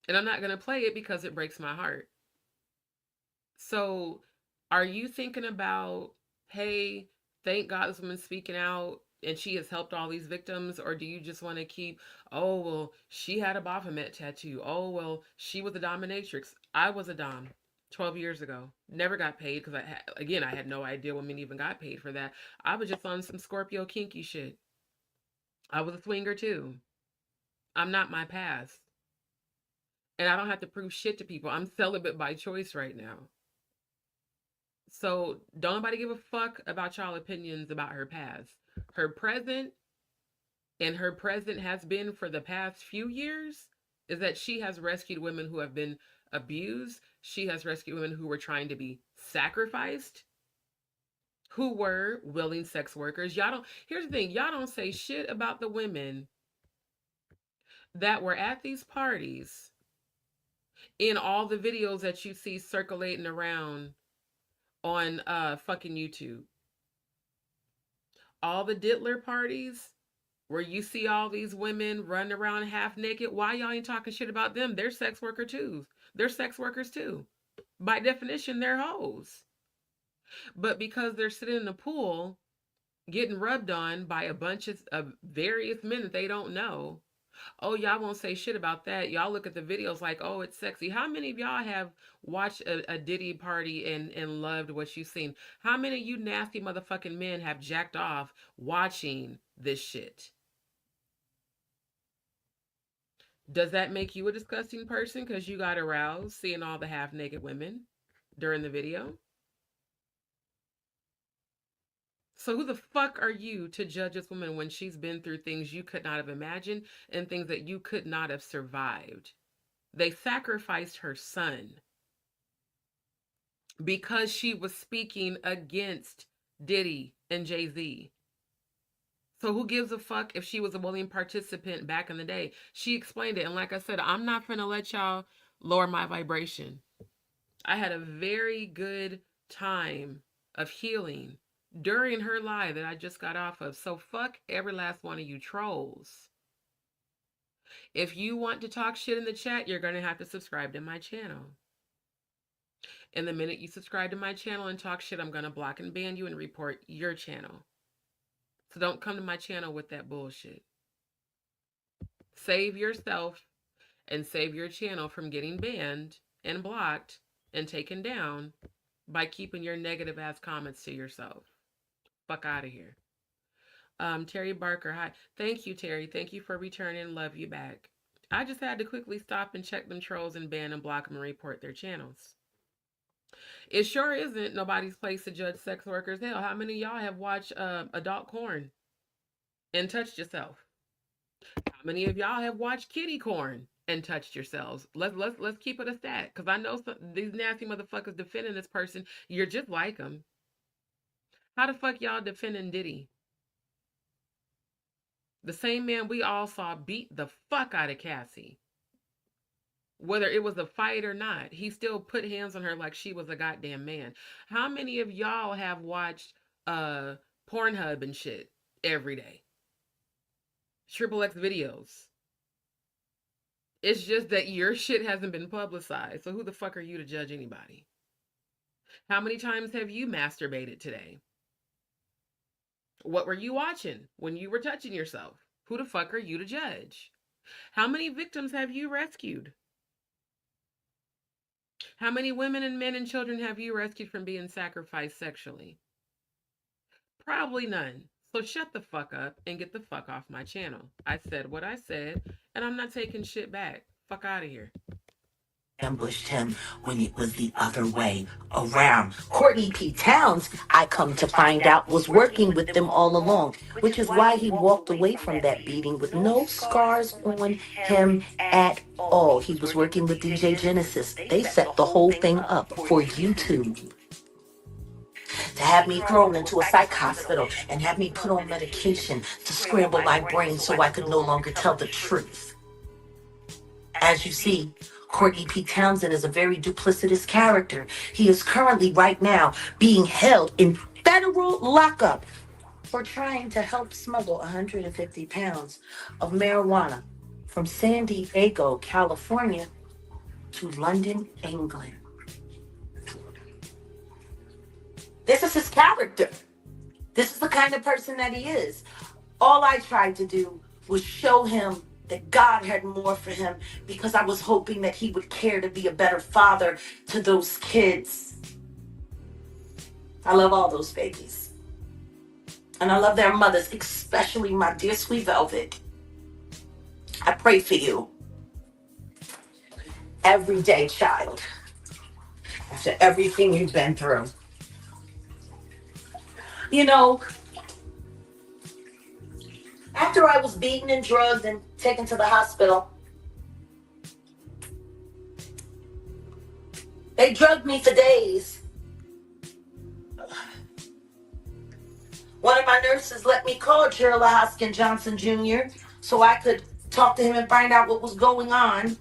And I'm not going to play it because it breaks my heart. So, are you thinking about, hey, thank God this woman's speaking out and she has helped all these victims? Or do you just want to keep, oh, well, she had a Baphomet tattoo. Oh, well, she was a dominatrix. I was a Dom 12 years ago. Never got paid because, again, I had no idea women even got paid for that. I was just on some Scorpio kinky shit. I was a swinger too. I'm not my past. And I don't have to prove shit to people. I'm celibate by choice right now. So don't nobody give a fuck about y'all opinions about her past. Her present, and her present has been for the past few years, is that she has rescued women who have been abused. She has rescued women who were trying to be sacrificed, who were willing sex workers. Y'all don't, here's the thing, y'all don't say shit about the women that were at these parties in all the videos that you see circulating around on fucking YouTube. All the diddler parties where you see all these women running around half naked. Why y'all ain't talking shit about them? They're sex worker too. They're sex workers too. By definition, they're hoes. But because they're sitting in the pool getting rubbed on by a bunch of various men that they don't know, oh, y'all won't say shit about that. Y'all look at the videos like, oh, it's sexy. How many of y'all have watched a Diddy party and loved what you've seen? How many of you nasty motherfucking men have jacked off watching this shit? Does that make you a disgusting person because you got aroused seeing all the half naked women during the video? So who the fuck are you to judge this woman when she's been through things you could not have imagined and things that you could not have survived? They sacrificed her son because she was speaking against Diddy and Jay-Z. So who gives a fuck if she was a willing participant back in the day? She explained it. And like I said, I'm not gonna let y'all lower my vibration. I had a very good time of healing during her live that I just got off of. So fuck every last one of you trolls. If you want to talk shit in the chat, you're gonna have to subscribe to my channel. And the minute you subscribe to my channel and talk shit, I'm gonna block and ban you and report your channel. So don't come to my channel with that bullshit. Save yourself and save your channel from getting banned and blocked and taken down by keeping your negative ass comments to yourself. Fuck out of here. Terry Barker, hi. Thank you, Terry. Thank you for returning. Love you back. I just had to quickly stop and check them trolls and ban and block them and report their channels. It sure isn't nobody's place to judge sex workers. Hell, how many of y'all have watched adult corn and touched yourself? How many of y'all have watched kitty corn and touched yourselves? Let's keep it a stat, because I know these nasty motherfuckers defending this person. You're just like them. How the fuck y'all defending Diddy? The same man we all saw beat the fuck out of Cassie. Whether it was a fight or not, he still put hands on her like she was a goddamn man. How many of y'all have watched Pornhub and shit every day? Triple X videos. It's just that your shit hasn't been publicized. So who the fuck are you to judge anybody? How many times have you masturbated today? What were you watching when you were touching yourself? Who the fuck are you to judge? How many victims have you rescued? How many women and men and children have you rescued from being sacrificed sexually? Probably none. So shut the fuck up and get the fuck off my channel. I said what I said, and I'm not taking shit back. Fuck out of here. Ambushed him when it was the other way around. Courtney P. Towns, I come to find out, was working with them all along, which is why he walked away from that beating with no scars on him at all. He was working with DJ Genesis. They set the whole thing up for YouTube. To have me thrown into a psych hospital and have me put on medication to scramble my brain so I could no longer tell the truth. As you see, Courtney P. Townsend is a very duplicitous character. He is currently, right now, being held in federal lockup for trying to help smuggle 150 pounds of marijuana from San Diego, California, to London, England. This is his character. This is the kind of person that he is. All I tried to do was show him that God had more for him because I was hoping that he would care to be a better father to those kids. I love all those babies. And I love their mothers, especially my dear sweet Velvet. I pray for you every day, child, after everything you've been through. You know, after I was beaten and drugged and taken to the hospital, they drugged me for days. One of my nurses let me call Gerald Hoskin Johnson Jr. so I could talk to him and find out what was going on.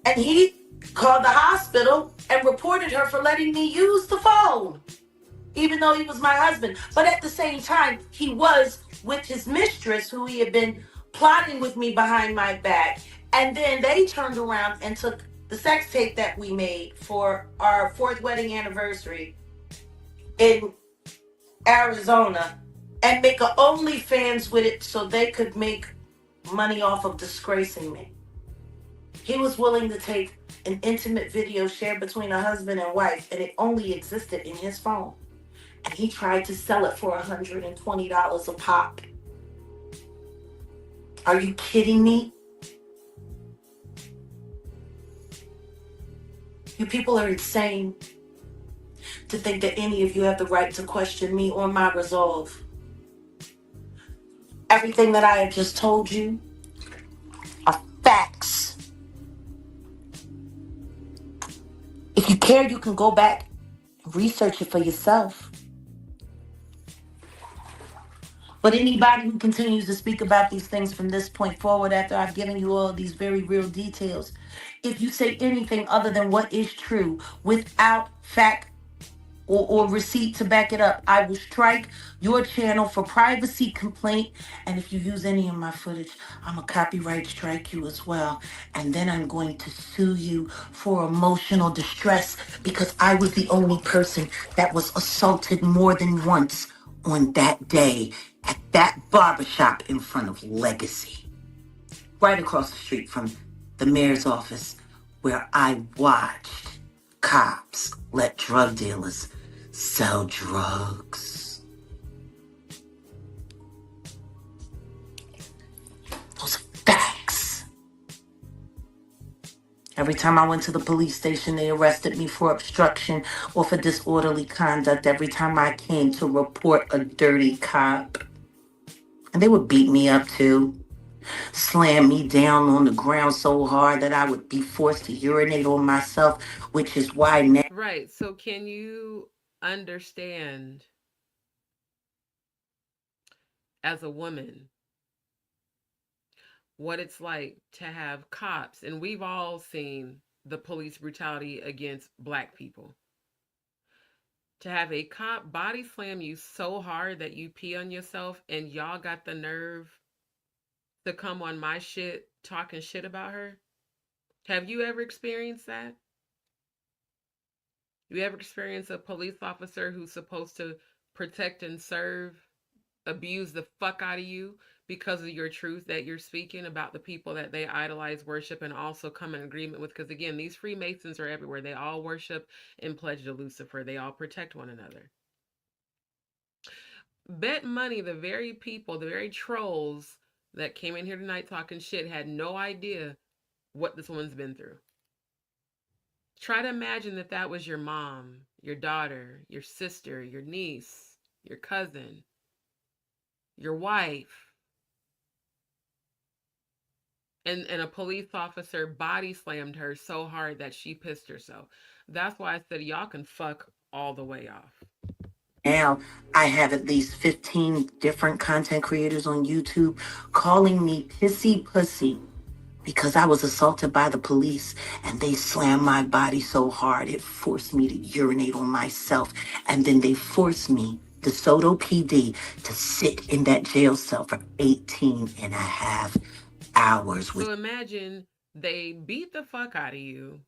And he called the hospital and reported her for letting me use the phone, even though he was my husband. But at the same time, he was with his mistress, who he had been plotting with me behind my back. And then they turned around and took the sex tape that we made for our 4th wedding anniversary in Arizona and make a OnlyFans with it so they could make money off of disgracing me. He was willing to take an intimate video shared between a husband and wife, and it only existed in his phone. And he tried to sell it for $120 a pop. Are you kidding me? You people are insane to think that any of you have the right to question me or my resolve. Everything that I have just told you are facts. If you care, you can go back and research it for yourself. But anybody who continues to speak about these things from this point forward, after I've given you all these very real details, if you say anything other than what is true without fact or receipt to back it up, I will strike your channel for privacy complaint. And if you use any of my footage, I'm going to copyright strike you as well. And then I'm going to sue you for emotional distress because I was the only person that was assaulted more than once on that day at that barbershop in front of Legacy, right across the street from the mayor's office, where I watched cops let drug dealers sell drugs. Those are facts. Every time I went to the police station, they arrested me for obstruction or for disorderly conduct. Every time I came to report a dirty cop. And they would beat me up too. Slam me down on the ground so hard that I would be forced to urinate on myself, which is why now. Right. So can you understand as a woman what it's like to have cops, and we've all seen the police brutality against black people, to have a cop body slam you so hard that you pee on yourself, and y'all got the nerve to come on my shit talking shit about her? Have you ever experienced that? You ever experienced a police officer who's supposed to protect and serve abuse the fuck out of you because of your truth that you're speaking about the people that they idolize, worship, and also come in agreement with. Because again, these Freemasons are everywhere. They all worship and pledge to Lucifer. They all protect one another. Bet money the very people, the very trolls that came in here tonight talking shit had no idea what this woman's been through. Try to imagine that that was your mom, your daughter, your sister, your niece, your cousin, your wife, and a police officer body slammed her so hard that she pissed herself. That's why I said y'all can fuck all the way off. Now I have at least 15 different content creators on YouTube calling me pissy pussy because I was assaulted by the police and they slammed my body so hard it forced me to urinate on myself. And then they forced me, the Soto PD, to sit in that jail cell for 18 and a half hours. So imagine they beat the fuck out of you.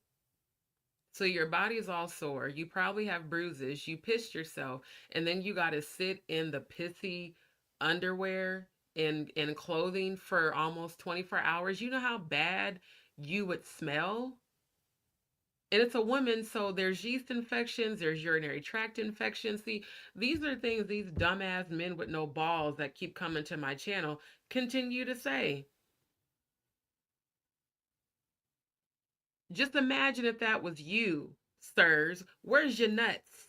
So your body's all sore. You probably have bruises. You pissed yourself. And then you got to sit in the pissy underwear and clothing for almost 24 hours. You know how bad you would smell? And it's a woman, so there's yeast infections, there's urinary tract infections. See, these are things these dumbass men with no balls that keep coming to my channel continue to say. Just imagine if that was you, sirs. Where's your nuts?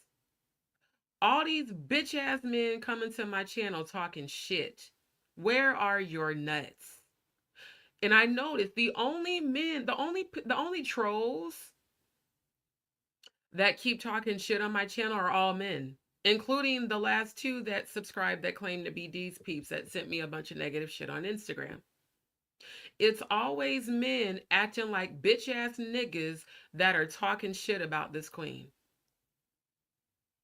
All these bitch ass men coming to my channel talking shit. Where are your nuts? And I noticed the only men, the only trolls that keep talking shit on my channel are all men, including the last two that subscribed that claim to be DzPeepz that sent me a bunch of negative shit on Instagram. It's always men acting like bitch ass niggas that are talking shit about this queen.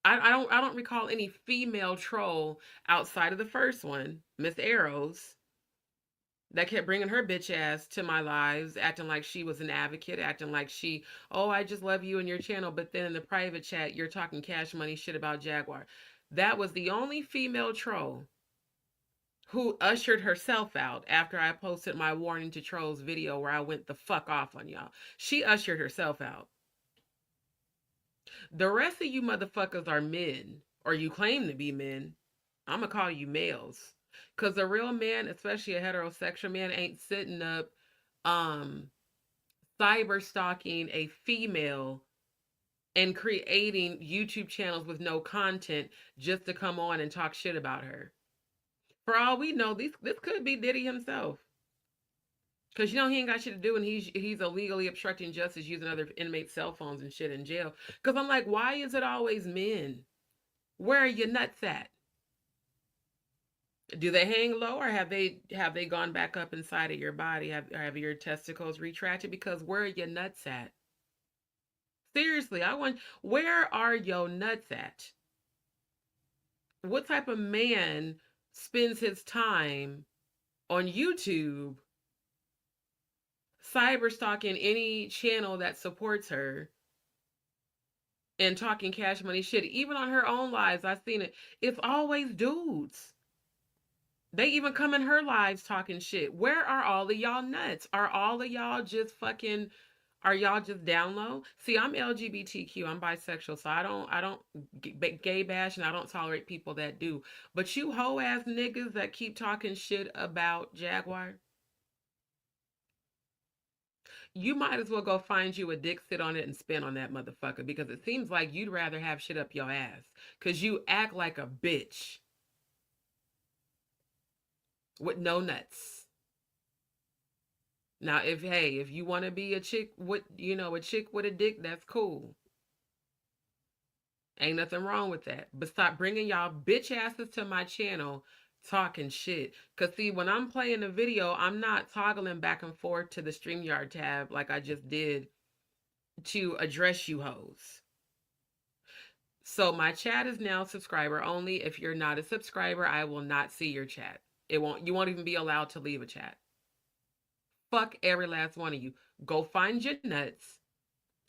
I don't recall any female troll outside of the first one, Miss Arrows, that kept bringing her bitch ass to my lives, acting like she was an advocate, acting like she, oh, I just love you and your channel, but then in the private chat, you're talking cash money shit about Jaguar. That was the only female troll who ushered herself out after I posted my warning to trolls video where I went the fuck off on y'all. She ushered herself out. The rest of you motherfuckers are men, or you claim to be men. I'm gonna call you males. Cause a real man, especially a heterosexual man, ain't sitting up um cyber stalking a female and creating YouTube channels with no content just to come on and talk shit about her. For all we know, this could be Diddy himself. Cause you know he ain't got shit to do, and he's illegally obstructing justice using other inmates' cell phones and shit in jail. Cause I'm like, why is it always men? Where are your nuts at? Do they hang low, or have they gone back up inside of your body? Have your testicles retracted? Because where are your nuts at? Seriously, I want, where are your nuts at? What type of man spends his time on YouTube cyber stalking any channel that supports her and talking cash money shit? Even on her own lives, I've seen it. It's always dudes. They even come in her lives talking shit. Where are all of y'all nuts? Are all of y'all just fucking, are y'all just down low? See, I'm LGBTQ. I'm bisexual, so I don't gay bash, and I don't tolerate people that do. But you hoe ass niggas that keep talking shit about Jaguar, you might as well go find you a dick, sit on it, and spin on that motherfucker, because it seems like you'd rather have shit up your ass. Cause you act like a bitch with no nuts. Now, if you want to be a chick with, a chick with a dick, that's cool. Ain't nothing wrong with that. But stop bringing y'all bitch asses to my channel talking shit. Cause see, when I'm playing a video, I'm not toggling back and forth to the StreamYard tab like I just did to address you hoes. So my chat is now subscriber only. If you're not a subscriber, I will not see your chat. You won't even be allowed to leave a chat. Fuck every last one of you. Go find your nuts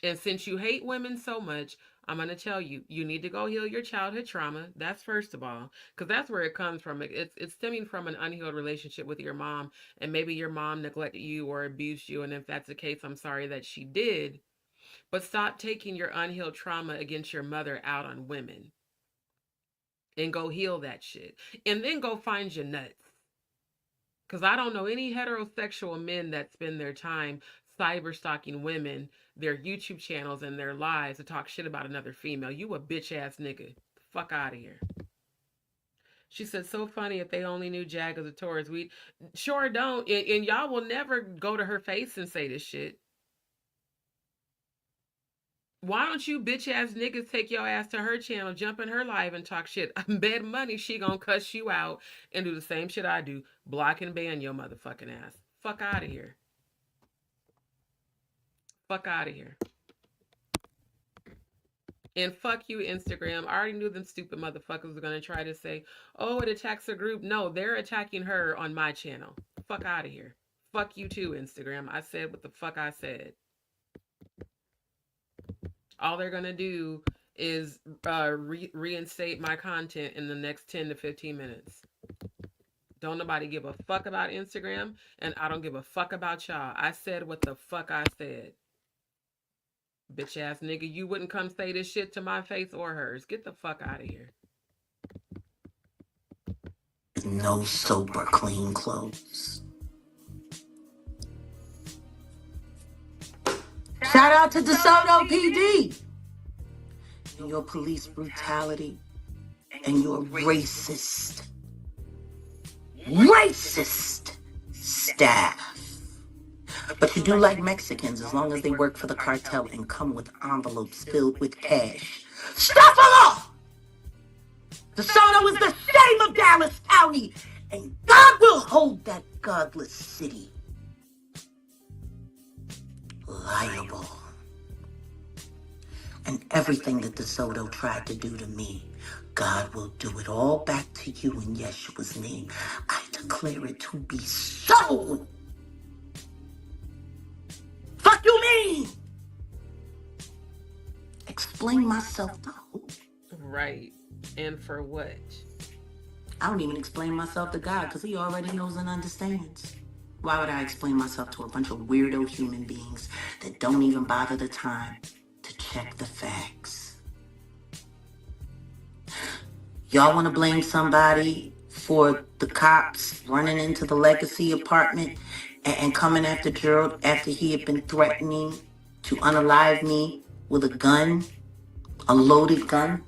And since you hate women so much, I'm going to tell you, you need to go heal your childhood trauma. That's first of all, because that's where it comes from. It's stemming from an unhealed relationship with your mom, and maybe your mom neglected you or abused you. And if that's the case, I'm sorry that she did. But stop taking your unhealed trauma against your mother out on women and go heal that shit. And then go find your nuts. Because I don't know any heterosexual men that spend their time cyber stalking women, their YouTube channels, and their lives to talk shit about another female. You a bitch ass nigga. Fuck out of here. She said, so funny if they only knew Jag as a Taurus. We sure don't. And y'all will never go to her face and say this shit. Why don't you bitch ass niggas take your ass to her channel, jump in her live and talk shit? I bet money she gonna cuss you out and do the same shit I do. Block and ban your motherfucking ass. Fuck out of here. Fuck out of here. And fuck you, Instagram. I already knew them stupid motherfuckers were gonna try to say, oh, it attacks a group. No, they're attacking her on my channel. Fuck out of here. Fuck you too, Instagram. I said what the fuck I said. All they're gonna do is reinstate my content in the next 10 to 15 minutes. Don't nobody give a fuck about Instagram, and I don't give a fuck about y'all. I said what the fuck I said. Bitch ass nigga, you wouldn't come say this shit to my face or hers. Get the fuck out of here. No soap or clean clothes. Shout out to DeSoto PD. Your police brutality and your racist staff. But you do like Mexicans as long as they work for the cartel and come with envelopes filled with cash. Stuff them off! DeSoto is the shame of Dallas County, and God will hold that godless city liable. And everything that DeSoto tried to do to me, God will do it all back to you in Yeshua's name. I declare it to be so. Fuck you mean? Explain myself to who? Right. And for what? I don't even explain myself to God because he already knows and understands. Why would I explain myself to a bunch of weirdo human beings that don't even bother the time to check the facts? Y'all want to blame somebody for the cops running into the Legacy apartment and coming after Gerald after he had been threatening to unalive me with a gun, a loaded gun?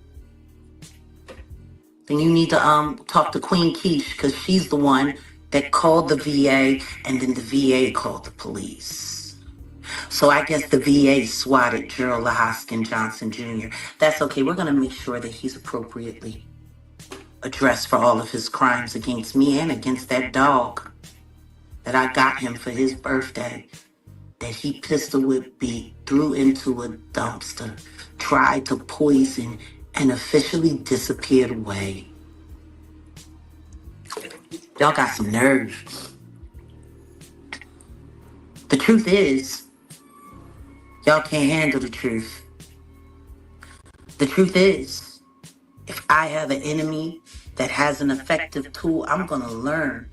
Then you need to talk to Queen Keish, because she's the one that called the VA, and then the VA called the police. So I guess the VA swatted Gerald LaHoskin Johnson Jr. That's okay. We're going to make sure that he's appropriately addressed for all of his crimes against me and against that dog that I got him for his birthday, that he pistol whipped me, threw into a dumpster, tried to poison, and officially disappeared away. Y'all got some nerve. The truth is, y'all can't handle the truth. The truth is, if I have an enemy that has an effective tool, I'm going to learn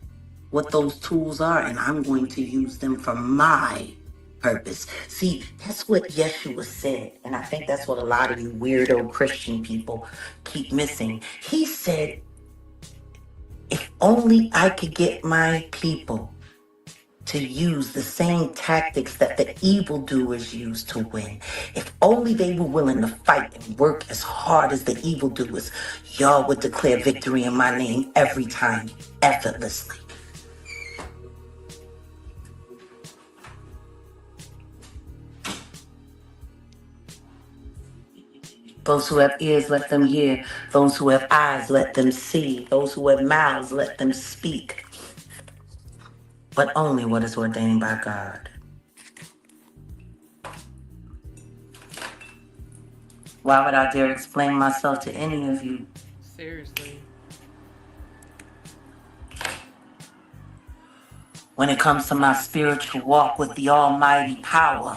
what those tools are, and I'm going to use them for my purpose. See, that's what Yeshua said, and I think that's what a lot of you weirdo Christian people keep missing. He said, if only I could get my people to use the same tactics that the evildoers use to win. If only they were willing to fight and work as hard as the evildoers, y'all would declare victory in my name every time, effortlessly. Those who have ears, let them hear. Those who have eyes, let them see. Those who have mouths, let them speak. But only what is ordained by God. Why would I dare explain myself to any of you? Seriously. When it comes to my spiritual walk with the almighty power,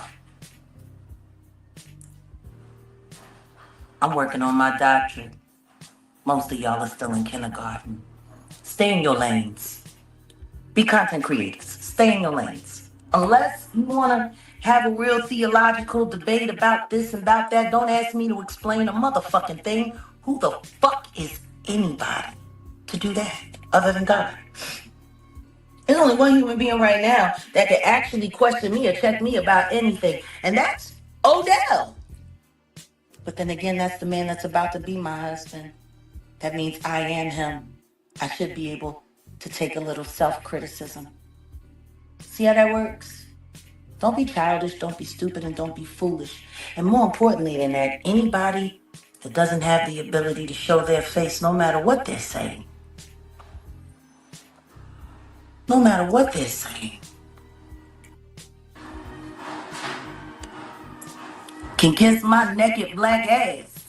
I'm working on my doctorate. Most of y'all are still in kindergarten. Stay in your lanes. Be content creators. Stay in your lanes. Unless you want to have a real theological debate about this and about that, don't ask me to explain a motherfucking thing. Who the fuck is anybody to do that other than God? There's only one human being right now that can actually question me or check me about anything, and that's Odell. But then again, that's the man that's about to be my husband. That means I am him. I should be able to take a little self-criticism. See how that works? Don't be childish, don't be stupid, and don't be foolish. And more importantly than that, anybody that doesn't have the ability to show their face, no matter what they're saying, no matter what they're saying, can kiss my naked black ass.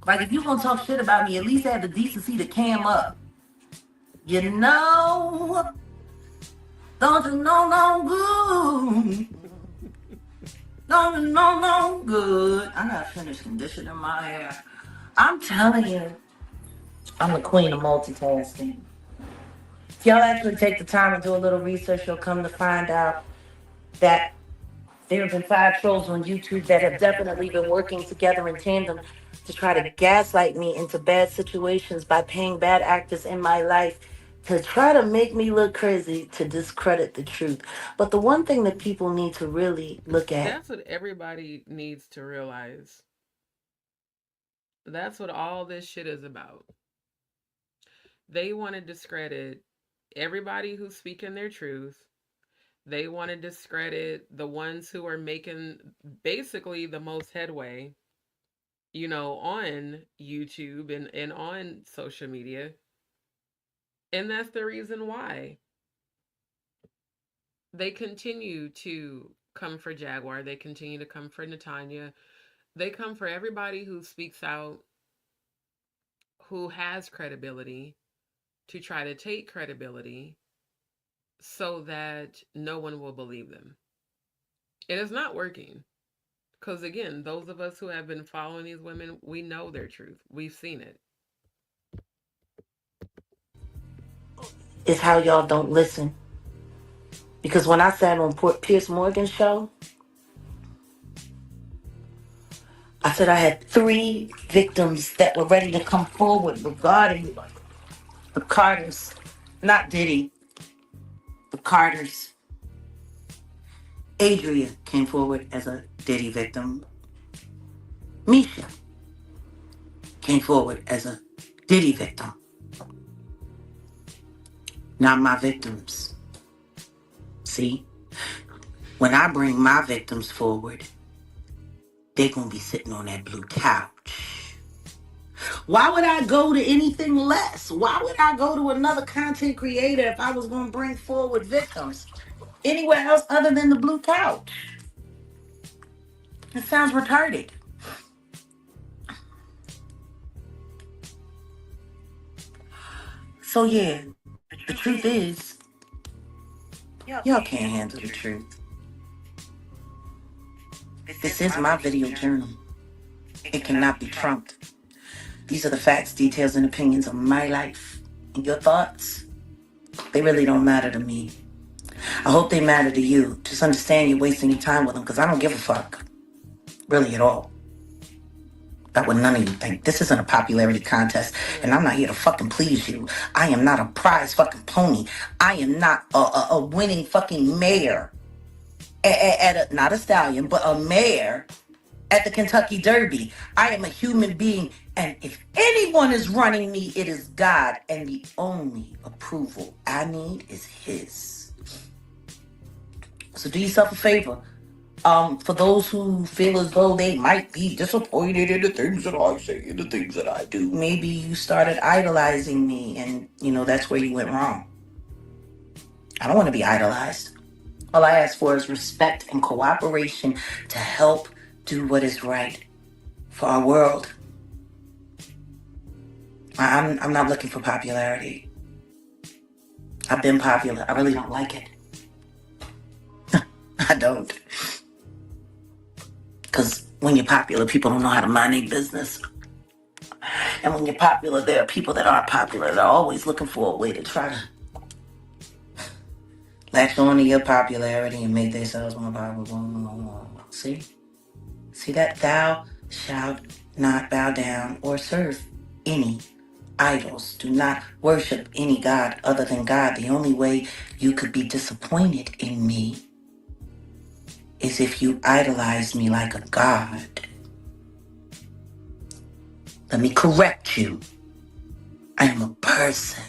Like, if you gonna talk shit about me, at least have the decency to cam up. You know, don't you know no good? Don't you know no good? I gotta finish conditioning my hair. I'm telling you, I'm the queen of multitasking. If y'all actually take the time and do a little research, you'll come to find out that there have been 5 trolls on YouTube that have definitely been working together in tandem to try to gaslight me into bad situations by paying bad actors in my life to try to make me look crazy, to discredit the truth. But the one thing that people need to really look at. That's what everybody needs to realize. That's what all this shit is about. They want to discredit everybody who's speaking their truth. They want to discredit the ones who are making basically the most headway, on YouTube and on social media. And that's the reason why they continue to come for Jaguar. They continue to come for Natanya. They come for everybody who speaks out, who has credibility, to try to take credibility so that no one will believe them. It is not working. Because again, those of us who have been following these women, we know their truth. We've seen it. Is how y'all don't listen. Because when I sat on Piers Morgan's show, I said I had 3 victims that were ready to come forward regarding the Carters. Not Diddy, the Carters. Adria came forward as a Diddy victim. Misha came forward as a Diddy victim. Not my victims. See? When I bring my victims forward, they're going to be sitting on that blue couch. Why would I go to anything less? Why would I go to another content creator if I was going to bring forward victims anywhere else other than the blue couch? It sounds retarded. So yeah, the truth is, y'all can't handle the truth. This is my video journal. It cannot be trumped. These are the facts, details, and opinions of my life. And your thoughts, they really don't matter to me. I hope they matter to you. Just understand you're wasting your time with them, because I don't give a fuck. Really at all. About what none of you think. This isn't a popularity contest, and I'm not here to fucking please you. I am not a prize fucking pony. I am not a winning fucking mayor. Not a stallion, but a mayor at the Kentucky Derby. I am a human being, and if anyone is running me, it is God, and the only approval I need is His. So do yourself a favor. For those who feel as though they might be disappointed in the things that I say and the things that I do, maybe you started idolizing me, and that's where you went wrong. I don't want to be idolized. All I ask for is respect and cooperation to help do what is right for our world. I'm not looking for popularity. I've been popular. I really don't like it. I don't. Because When you're popular, people don't know how to mind their business. And when you're popular, there are people that aren't popular that are always looking for a way to try to latch on to your popularity and make themselves more popular. See? See that? Thou shalt not bow down or serve any idols. Do not worship any God other than God. The only way you could be disappointed in me is if you idolize me like a God. Let me correct you. I am a person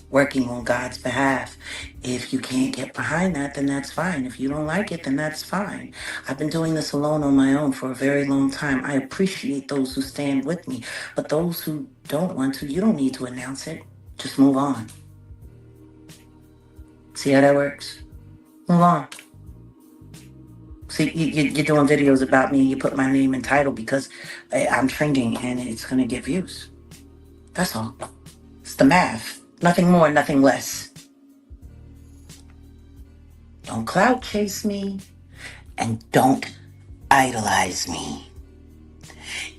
working on God's behalf. If you can't get behind that, then that's fine. If you don't like it, then that's fine. I've been doing this alone on my own for a very long time. I appreciate those who stand with me, but those who don't want to, you don't need to announce it. Just move on. See how that works? Move on. See, you're doing videos about me and you put my name and title because I'm trending and it's going to get views. That's all. It's the math. Nothing more, nothing less. Don't clout chase me and don't idolize me.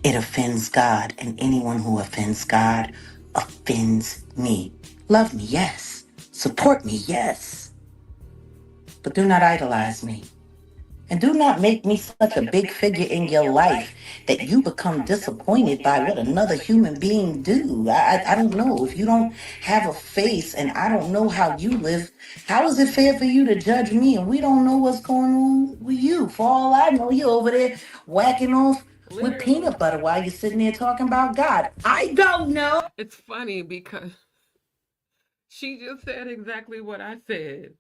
It offends God, and anyone who offends God offends me. Love me, yes. Support me, yes. But do not idolize me. And do not make me such a big figure in your life that you become disappointed by what another human being do. I don't know. If you don't have a face and I don't know how you live, how is it fair for you to judge me and we don't know what's going on with you? For all I know, you're over there whacking off with Literally. peanut butter while you're sitting there talking about God. I don't know. It's funny because she just said exactly what I said.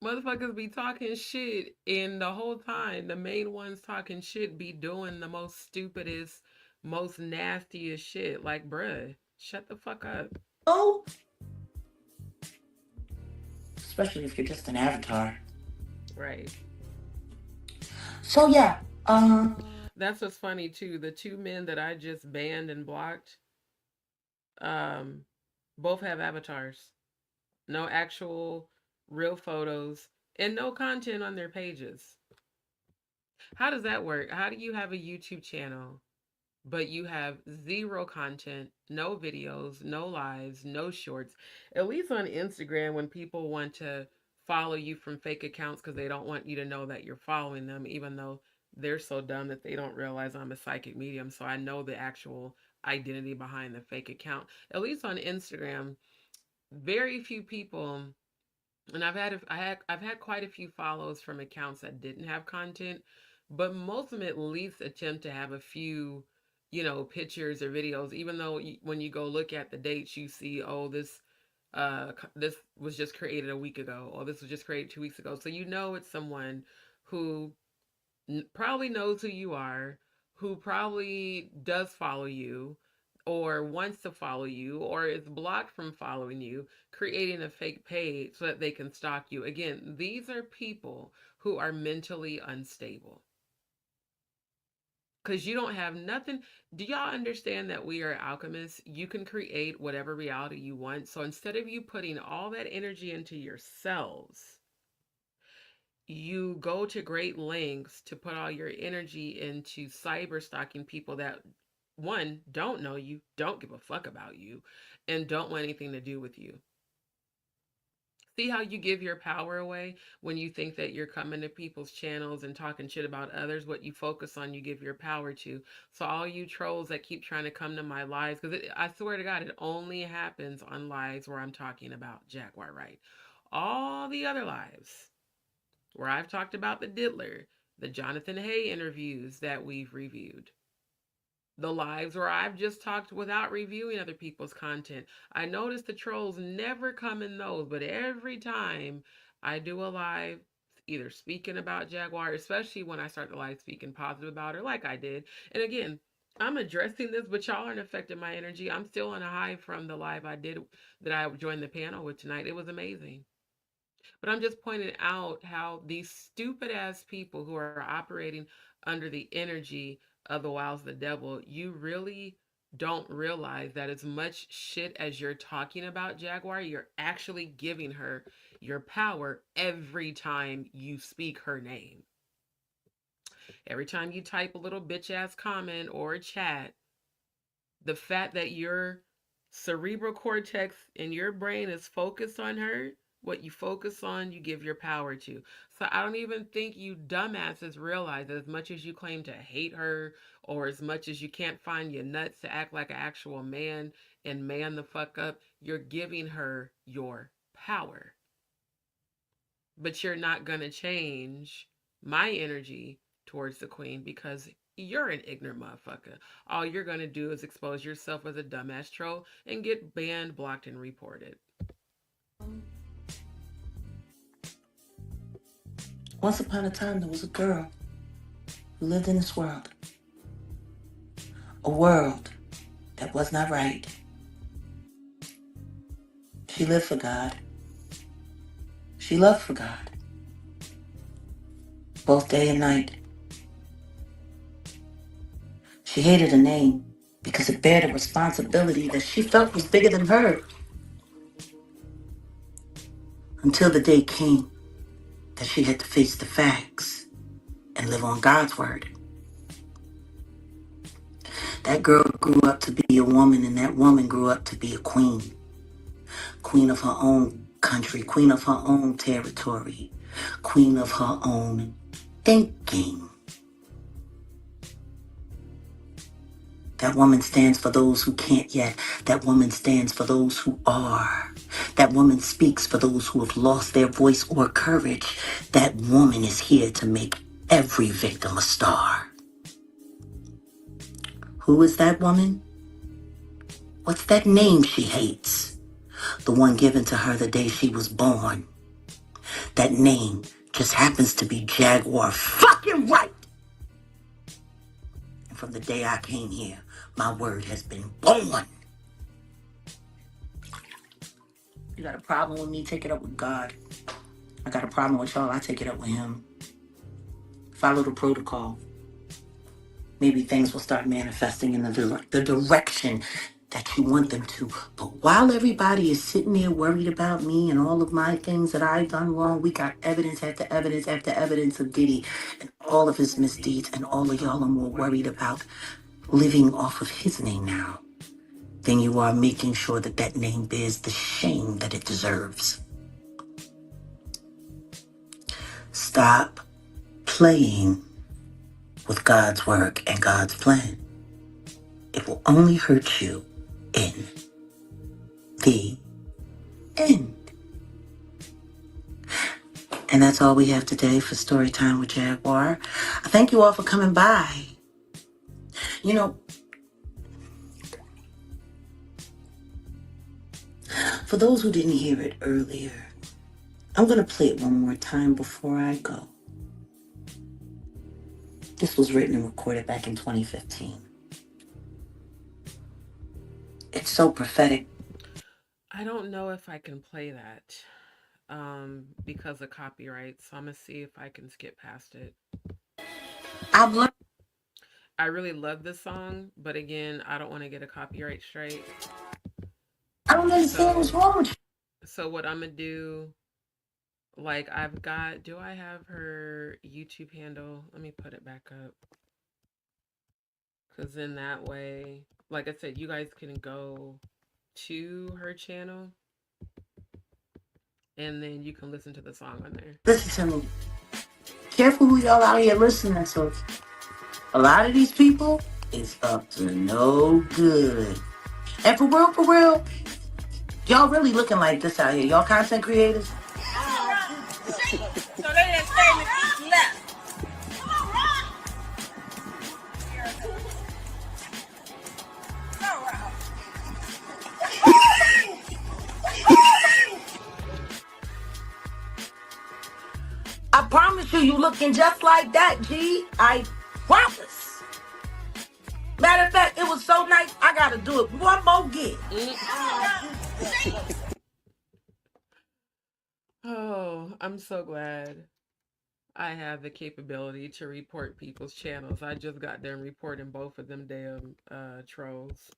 Motherfuckers be talking shit, and the whole time, the main ones talking shit be doing the most stupidest, most nastiest shit. Like, bruh, shut the fuck up. Oh, especially if you're just an avatar. Right. So yeah, That's what's funny too. The two men that I just banned and blocked, um, both have avatars. No actual real photos and no content on their pages. How does that work? How do you have a YouTube channel, but you have zero content, no videos, no lives, no shorts? At least on Instagram, when people want to follow you from fake accounts because they don't want you to know that you're following them, even though they're so dumb that they don't realize I'm a psychic medium. So I know the actual identity behind the fake account. At least on Instagram, very few people, and I've had quite a few follows from accounts that didn't have content, but most of them at least attempt to have a few, pictures or videos. Even though when you go look at the dates, you see, oh, this was just created a week ago, or this was just created 2 weeks ago. So you know it's someone who probably knows who you are, who probably does follow you, or wants to follow you, or is blocked from following you, creating a fake page so that they can stalk you. Again, these are people who are mentally unstable. Because you don't have nothing. Do y'all understand that we are alchemists? You can create whatever reality you want. So instead of you putting all that energy into yourselves, you go to great lengths to put all your energy into cyber stalking people that, one, don't know you, don't give a fuck about you, and don't want anything to do with you. See how you give your power away when you think that you're coming to people's channels and talking shit about others? What you focus on, you give your power to. So all you trolls that keep trying to come to my lives, because I swear to God, it only happens on lives where I'm talking about Jaguar Wright. All the other lives where I've talked about the Diddler, the Jonathan Hay interviews that we've reviewed, the lives where I've just talked without reviewing other people's content. I notice the trolls never come in those, but every time I do a live, either speaking about Jaguar, especially when I start the live speaking positive about her, like I did. And again, I'm addressing this, but y'all aren't affecting my energy. I'm still on a high from the live I did that I joined the panel with tonight. It was amazing. But I'm just pointing out how these stupid ass people who are operating under the energy of the wiles of the devil, you really don't realize that as much shit as you're talking about Jaguar, you're actually giving her your power every time you speak her name. Every time you type a little bitch ass comment or a chat, the fact that your cerebral cortex in your brain is focused on her, what you focus on, you give your power to. So I don't even think you dumbasses realize that as much as you claim to hate her, or as much as you can't find your nuts to act like an actual man and man the fuck up, you're giving her your power. But you're not going to change my energy towards the queen because you're an ignorant motherfucker. All you're going to do is expose yourself as a dumbass troll and get banned, blocked, and reported. Once upon a time, there was a girl who lived in this world. A world that was not right. She lived for God. She loved for God, both day and night. She hated a name because it bared a responsibility that she felt was bigger than her. Until the day came that she had to face the facts and live on God's word. That girl grew up to be a woman, and that woman grew up to be a queen. Queen of her own country, queen of her own territory, queen of her own thinking. That woman stands for those who can't yet. That woman stands for those who are. That woman speaks for those who have lost their voice or courage. That woman is here to make every victim a star. Who is that woman? What's that name she hates? The one given to her the day she was born. That name just happens to be Jaguar fucking Wright. And from the day I came here, my word has been born. You got a problem with me, take it up with God. I got a problem with y'all, I take it up with him. Follow the protocol. Maybe things will start manifesting in the direction that you want them to. But while everybody is sitting there worried about me and all of my things that I've done wrong, we got evidence after evidence after evidence of Diddy and all of his misdeeds, and all of y'all are more worried about living off of his name now than you are making sure that that name bears the shame that it deserves. Stop playing with God's work and God's plan. It will only hurt you in the end. And that's all we have today for Storytime with Jaguar. I thank you all for coming by. You know, for those who didn't hear it earlier, I'm going to play it one more time before I go. This was written and recorded back in 2015. It's so prophetic. I don't know if I can play that because of copyright, so I'm gonna see if I can skip past it. I've learned. I really love this song, but again, I don't want to get a copyright strike. I don't understand what's So, wrong with you. so what I'm gonna do, like I've got, do I have her YouTube handle? Let me put it back up. Because in that way, like I said, you guys can go to her channel and then you can listen to the song on there. Listen to me. Careful who y'all out here listening to. A lot of these people is up to no good. And for real, y'all really looking like this out here. Y'all content creators? So they didn't say anything left. I promise you, you looking just like that, G. I promise. Matter of fact, it was so nice, I gotta do it one more gig. Oh, I'm so glad I have the capability to report people's channels. I just got done reporting both of them damn trolls.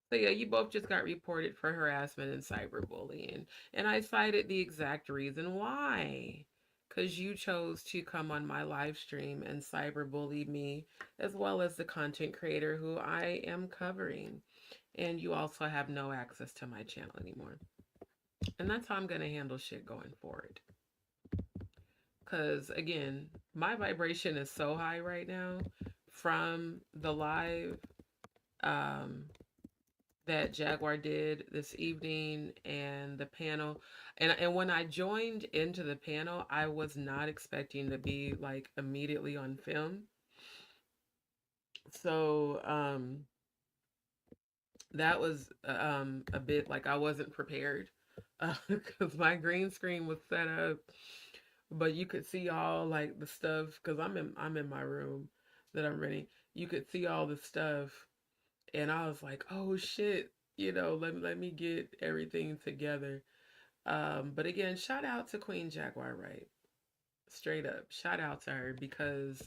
So yeah, you both just got reported for harassment and cyberbullying. And I cited the exact reason why. because you chose to come on my live stream and cyberbully me, as well as the content creator who I am covering. And you also have no access to my channel anymore. And that's how I'm going to handle shit going forward. Because again, my vibration is so high right now from the live um, that Jaguar did this evening and the panel. And when I joined into the panel, I was not expecting to be like immediately on film. So that was a bit like I wasn't prepared because my green screen was set up, but you could see all like the stuff because I'm in my room that I'm renting. You could see all the stuff, and I was like, oh shit, let me get everything together. But again, shout out to Queen Jaguar Wright. Straight up, shout out to her because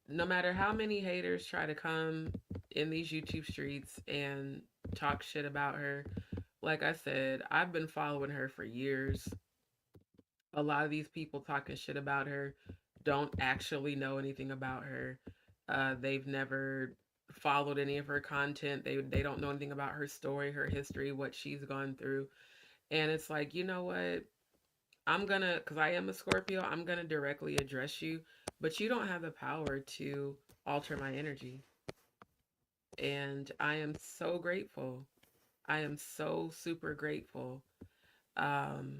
no matter how many haters try to come in these YouTube streets and talk shit about her, like I said, I've been following her for years. A lot of these people talking shit about her don't actually know anything about her. They've never followed any of her content. They don't know anything about her story, her history, what she's gone through. And it's like, you know what? I'm gonna, because I am a Scorpio, I'm gonna directly address you, but you don't have the power to alter my energy. And I am so grateful. I am so super grateful um,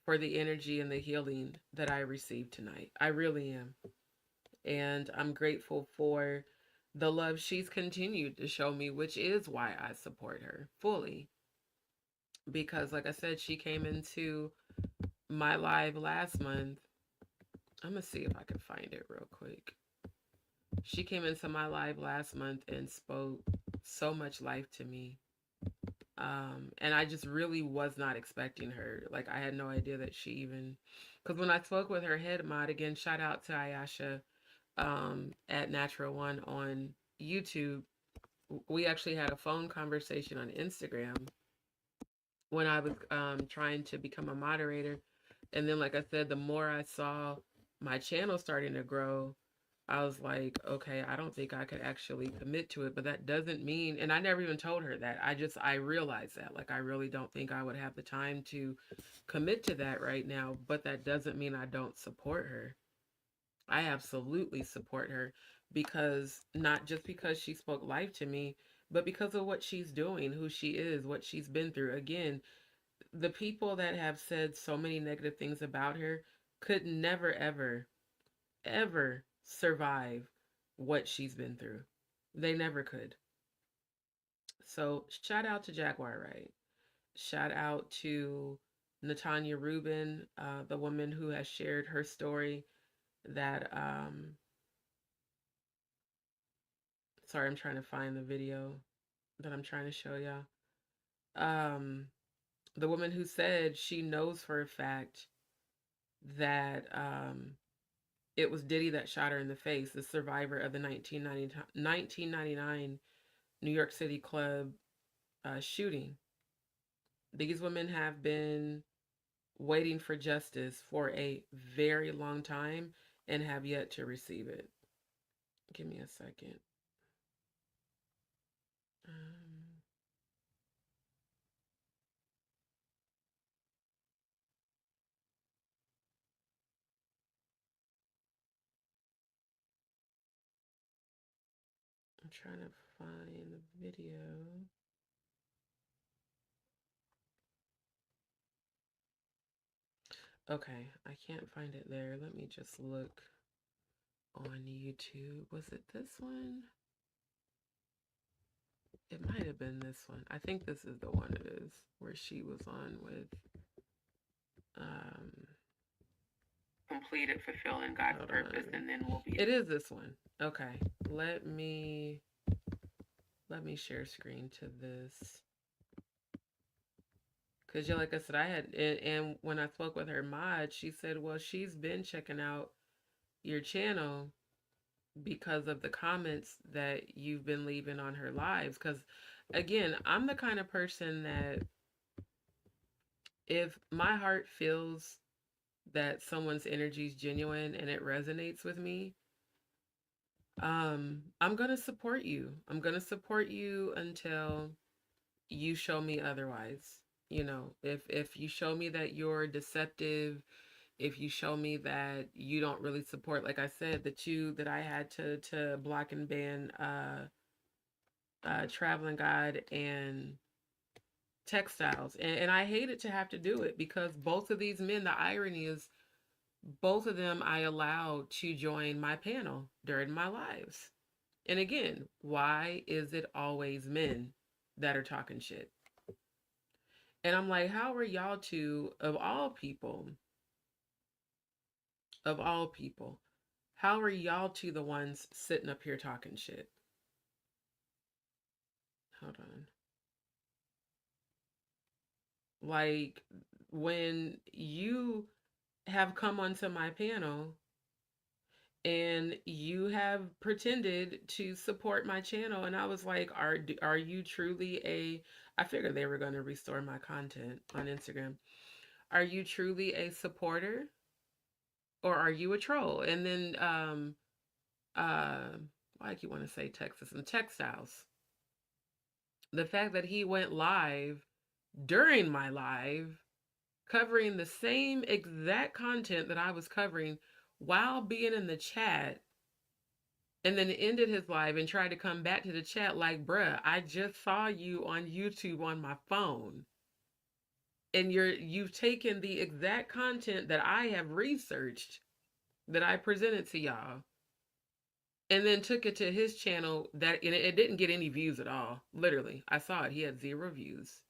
for the energy and the healing that I received tonight. I really am. And I'm grateful for the love she's continued to show me, which is why I support her fully. Because, like I said, she came into my live last month. I'm going to see if I can find it real quick. She came into my live last month and spoke so much life to me. And I just really was not expecting her. Like, I had no idea that she even, because when I spoke with her head mod, again, shout out to Ayasha at Natural One on YouTube, we actually had a phone conversation on Instagram when I was trying to become a moderator. And then, like I said, the more I saw my channel starting to grow, I was like, okay, I don't think I could actually commit to it. But that doesn't mean, and I never even told her that. I realized that. Like, I really don't think I would have the time to commit to that right now. But that doesn't mean I don't support her. I absolutely support her because not just because she spoke life to me, but because of what she's doing, who she is, what she's been through. Again, the people that have said so many negative things about her could never, ever, ever survive what she's been through. They never could. So, shout out to Jaguar Wright. Shout out to Natanya Rubin, the woman who has shared her story that sorry, I'm trying to find the video that I'm trying to show y'all. Um, the woman who said she knows for a fact that it was Diddy that shot her in the face, the survivor of the 1999 New York City club shooting. These women have been waiting for justice for a very long time and have yet to receive it. Give me a second. Um, I'm trying to find the video. Okay, I can't find it there. Let me just look on YouTube. Was it this one? It might have been this one. I think this is the one it is, where she was on with um completed fulfilling God's purpose and then we'll be. It is this one. Okay. Let me share screen to this. Cause yeah, like I said, I had and when I spoke with her mod, she said, well, she's been checking out your channel because of the comments that you've been leaving on her lives. Because again, I'm the kind of person that if my heart feels that someone's energy is genuine and it resonates with me, I'm going to support you. I'm going to support you until you show me otherwise. You know, if you show me that you're deceptive, if you show me that you don't really support, like I said, that I had to block and ban Traveling God and Textiles. And I hated to have to do it because both of these men, the irony is both of them I allowed to join my panel during my lives. And again, why is it always men that are talking shit? And I'm like, how are y'all two, of all people, how are y'all two the ones sitting up here talking shit? Hold on. Like, when you have come onto my panel and you have pretended to support my channel, and I was like, are you truly a, I figured they were going to restore my content on Instagram. Are you truly a supporter, or are you a troll? And then uh why do you want to say Texas and Textiles, the fact that he went live during my live covering the same exact content that I was covering while being in the chat, and then ended his live and tried to come back to the chat like, bruh, I just saw you on YouTube on my phone. And you've taken the exact content that I have researched, that I presented to y'all, and then took it to his channel that, and it didn't get any views at all. Literally, I saw it. He had 0 views.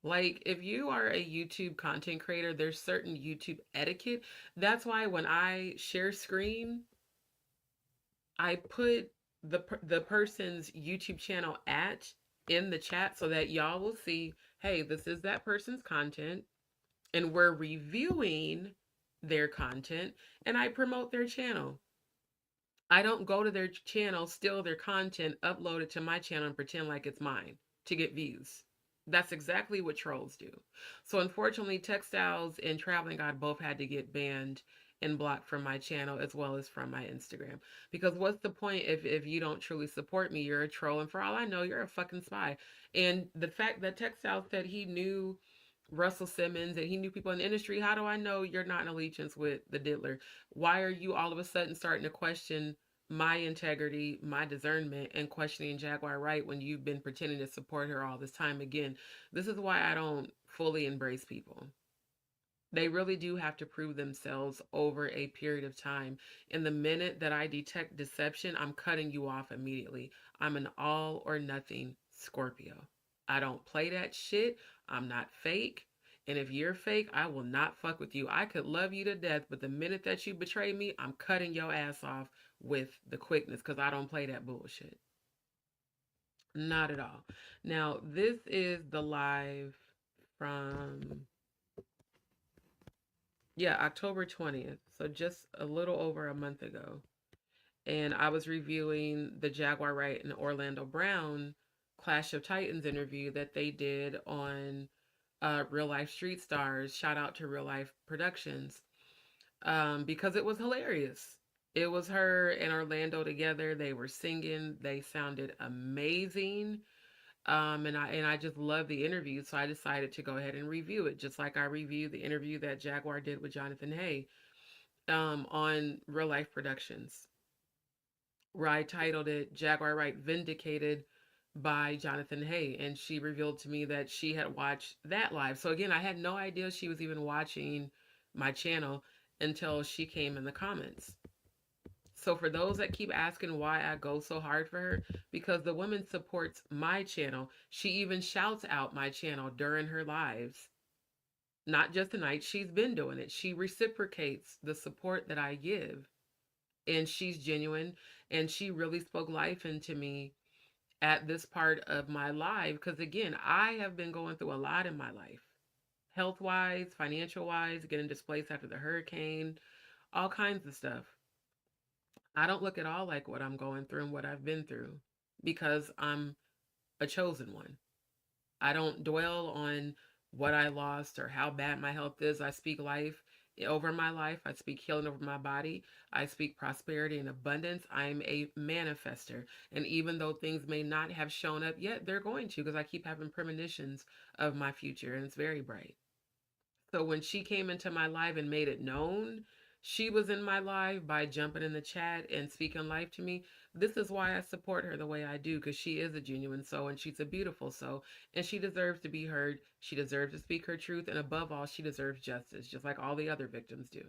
Like, if you are a YouTube content creator, there's certain YouTube etiquette. That's why when I share screen, I put the person's YouTube channel at in the chat so that y'all will see, hey, this is that person's content, and we're reviewing their content, and I promote their channel. I don't go to their channel, steal their content, upload it to my channel, and pretend like it's mine to get views. That's exactly what trolls do. So unfortunately, Textiles and Traveling God both had to get banned and blocked from my channel as well as from my Instagram. Because what's the point if you don't truly support me? You're a troll, and for all I know, you're a fucking spy. And the fact that Textiles said he knew Russell Simmons and he knew people in the industry, how do I know you're not in allegiance with the diddler? Why are you all of a sudden starting to question my integrity, my discernment, and questioning Jaguar Wright when you've been pretending to support her all this time? Again, this is why I don't fully embrace people. They really do have to prove themselves over a period of time. And the minute that I detect deception, I'm cutting you off immediately. I'm an all or nothing Scorpio. I don't play that shit. I'm not fake. And if you're fake, I will not fuck with you. I could love you to death, but the minute that you betray me, I'm cutting your ass off with the quickness because I don't play that bullshit. Not at all. Now, this is the live from, yeah, October 20th. So just a little over a month ago. And I was reviewing the Jaguar Wright and Orlando Brown Clash of Titans interview that they did on Real Life Street Stars. Shout out to Real Life Productions, because it was hilarious. It was her and Orlando together. They were singing. They sounded amazing. And I just love the interview, so I decided to go ahead and review it, just like I reviewed the interview that Jaguar did with Jonathan Hay on Real Life Productions, where I titled it Jaguar Wright Vindicated by Jonathan Hay. And she revealed to me that she had watched that live. So again, I had no idea she was even watching my channel until she came in the comments. So for those that keep asking why I go so hard for her, because the woman supports my channel. She even shouts out my channel during her lives. Not just tonight, she's been doing it. She reciprocates the support that I give. And she's genuine, and she really spoke life into me at this part of my life, because again, I have been going through a lot in my life, health wise, financial wise, getting displaced after the hurricane, all kinds of stuff. I don't look at all like what I'm going through and what I've been through, because I'm a chosen one. I don't dwell on what I lost or how bad my health is. I speak life, over my life. I speak healing over my body. I speak prosperity and abundance. I'm a manifester. And even though things may not have shown up yet, they're going to, because I keep having premonitions of my future and it's very bright. So when she came into my life and made it known she was in my life by jumping in the chat and speaking life to me, this is why I support her the way I do, because she is a genuine soul and she's a beautiful soul and she deserves to be heard. She deserves to speak her truth. And above all, she deserves justice, just like all the other victims do.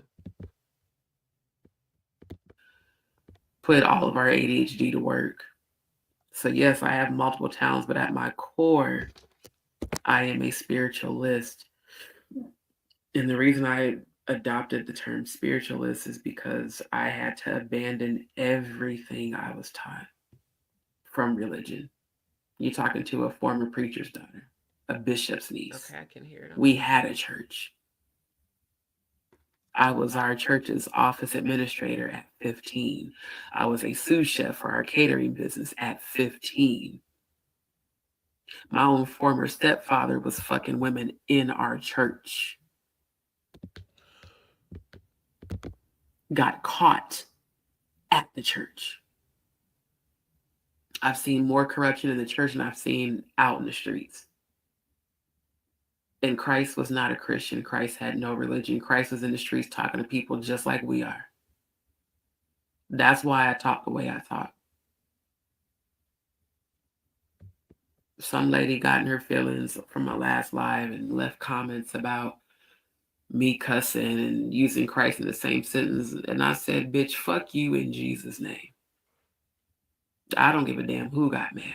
Put all of our ADHD to work. So, yes, I have multiple talents, but at my core, I am a spiritualist. And the reason I adopted the term spiritualist is because I had to abandon everything I was taught from religion. You're talking to a former preacher's daughter, a bishop's niece. Okay, I can hear them. We had a church. I was our church's office administrator at 15. I was a sous chef for our catering business at 15. My own former stepfather was fucking women in our church. Got caught at the church. I've seen more corruption in the church than I've seen out in the streets. And Christ was not a Christian. Christ had no religion. Christ was in the streets talking to people just like we are. That's why I talk the way I talk. Some lady got in her feelings from my last live and left comments about me cussing and using Christ in the same sentence. And I said, bitch, fuck you in Jesus' name. I don't give a damn who got mad.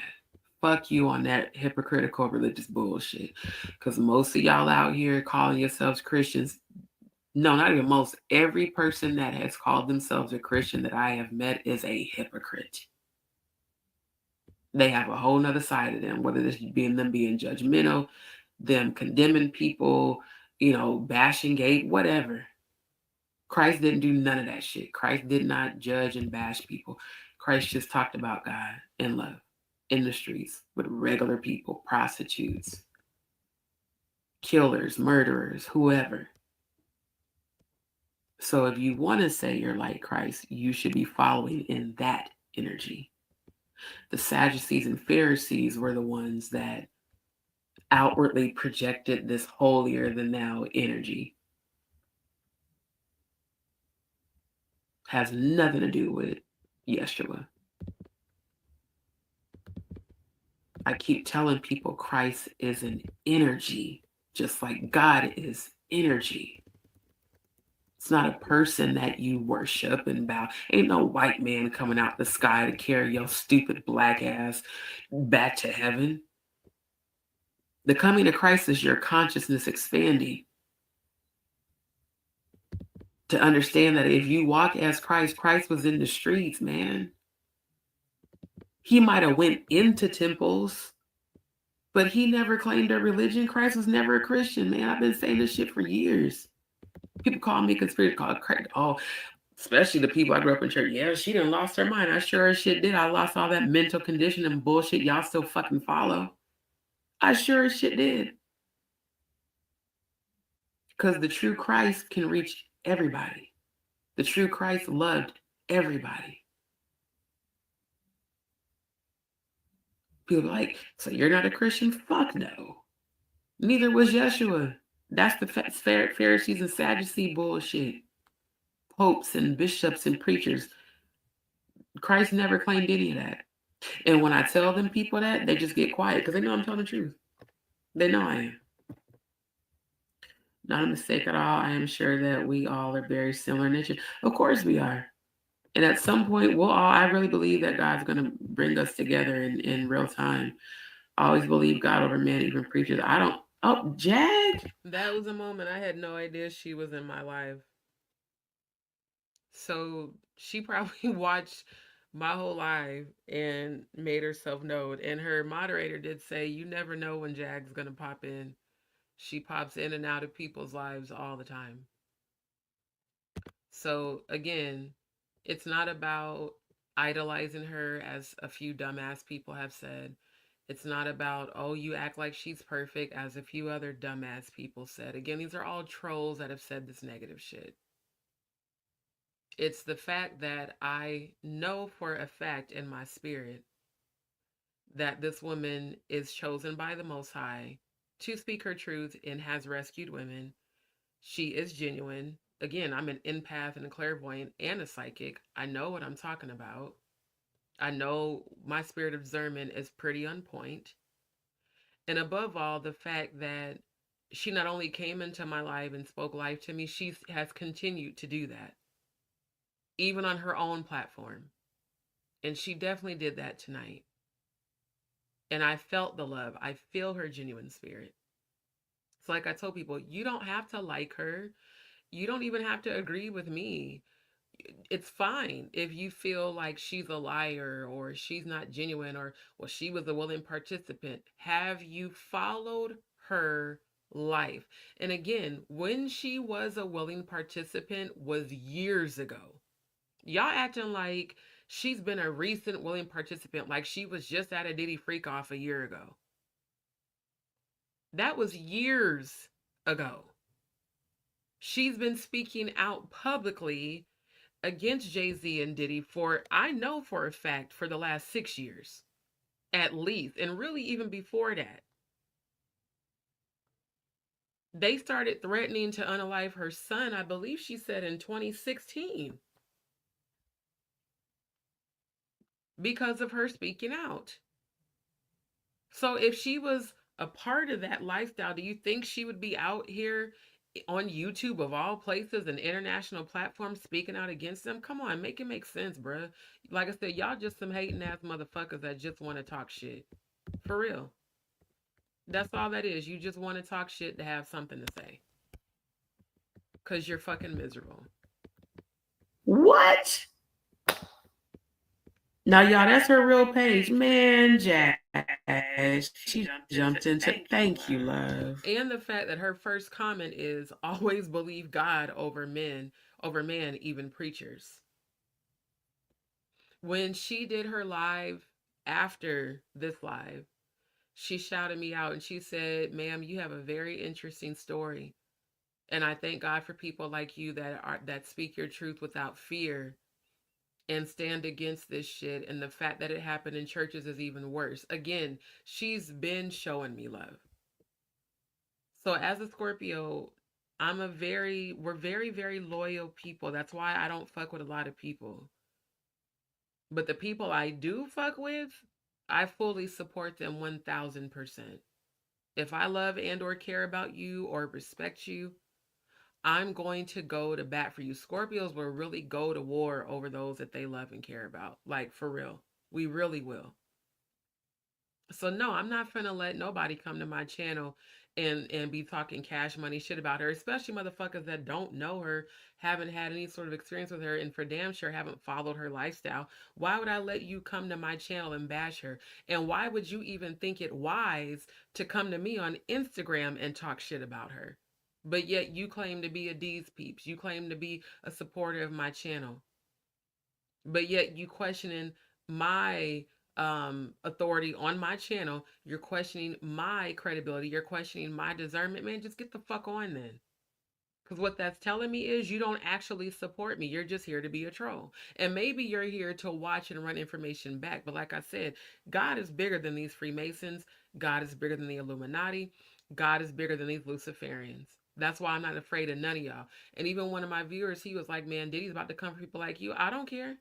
Fuck you on that hypocritical religious bullshit. Because most of y'all out here calling yourselves Christians, no, not even most, every person that has called themselves a Christian that I have met is a hypocrite. They have a whole nother side of them, whether this being them being judgmental, them condemning people, bashing gay, whatever. Christ didn't do none of that shit. Christ did not judge and bash people. Christ just talked about God and love in the streets with regular people, prostitutes, killers, murderers, whoever. So if you want to say you're like Christ, you should be following in that energy. The Sadducees and Pharisees were the ones that outwardly projected this holier than thou energy. Has nothing to do with Yeshua. I keep telling people Christ is an energy, just like God is energy. It's not a person that you worship and bow. Ain't no white man coming out the sky to carry your stupid black ass back to heaven. The coming of Christ is your consciousness expanding. To understand that if you walk as Christ, Christ was in the streets, man. He might have went into temples, but he never claimed a religion. Christ was never a Christian, man. I've been saying this shit for years. People call me conspiracy, especially the people I grew up in church. Yeah, she done lost her mind. I sure as shit did. I lost all that mental condition and bullshit y'all still fucking follow. I sure as shit did. Because the true Christ can reach everybody. The true Christ loved everybody. People are like, so you're not a Christian? Fuck no. Neither was Yeshua. That's the Pharisees and Sadducee bullshit. Popes and bishops and preachers. Christ never claimed any of that. And when I tell them people that, they just get quiet because they know I'm telling the truth. They know I am. Not a mistake at all. I am sure that we all are very similar in nature. Of course we are. And at some point, I really believe that God's going to bring us together in real time. I always believe God over man, even preachers. I don't. Oh, Jag. That was a moment I had no idea she was in my life. So she probably watched my whole life and made herself known. And her moderator did say, you never know when Jag's going to pop in. She pops in and out of people's lives all the time. So again, it's not about idolizing her, as a few dumbass people have said. It's not about, oh, you act like she's perfect, as a few other dumbass people said. Again, these are all trolls that have said this negative shit. It's the fact that I know for a fact in my spirit that this woman is chosen by the Most High to speak her truth and has rescued women. She is genuine. Again, I'm an empath and a clairvoyant and a psychic. I know what I'm talking about. I know my spirit of discernment is pretty on point. And above all, the fact that she not only came into my life and spoke life to me, she has continued to do that, even on her own platform. And she definitely did that tonight. And I felt the love. I feel her genuine spirit. So, like I told people, you don't have to like her. You don't even have to agree with me. It's fine if you feel like she's a liar or she's not genuine or, well, she was a willing participant. Have you followed her life? And again, when she was a willing participant was years ago. Y'all acting like she's been a recent willing participant, like she was just at a Diddy freak off a year ago. That was years ago. She's been speaking out publicly against Jay-Z and Diddy for, I know for a fact, for the last 6 years at least, and really even before that. They started threatening to unalive her son, I believe she said in 2016, because of her speaking out. So if she was a part of that lifestyle, do you think she would be out here on YouTube of all places and international platforms speaking out against them? Come on, make it make sense, bruh. Like I said, y'all just some hating ass motherfuckers that just want to talk shit. For real. That's all that is. You just want to talk shit to have something to say. Because you're fucking miserable. What? Now, y'all, that's her real page. Man, Jazz, she jumped into thank you, love. And the fact that her first comment is always believe God over men, over man, even preachers. When she did her live after this live, she shouted me out and she said, ma'am, you have a very interesting story. And I thank God for people like you that speak your truth without fear and stand against this shit. And the fact that it happened in churches is even worse. Again, she's been showing me love. So as a Scorpio, we're very, very loyal people. That's why I don't fuck with a lot of people. But the people I do fuck with, I fully support them 1000%. If I love and or care about you or respect you, I'm going to go to bat for you. Scorpios will really go to war over those that they love and care about. Like, for real. We really will. So no, I'm not finna let nobody come to my channel and be talking cash money shit about her, especially motherfuckers that don't know her, haven't had any sort of experience with her, and for damn sure haven't followed her lifestyle. Why would I let you come to my channel and bash her? And why would you even think it wise to come to me on Instagram and talk shit about her? But yet you claim to be a DzPeepz. You claim to be a supporter of my channel. But yet you questioning my authority on my channel. You're questioning my credibility. You're questioning my discernment. Man, just get the fuck on then. Because what that's telling me is you don't actually support me. You're just here to be a troll. And maybe you're here to watch and run information back. But like I said, God is bigger than these Freemasons. God is bigger than the Illuminati. God is bigger than these Luciferians. That's why I'm not afraid of none of y'all. And even one of my viewers, he was like, man, Diddy's about to come for people like you. I don't care.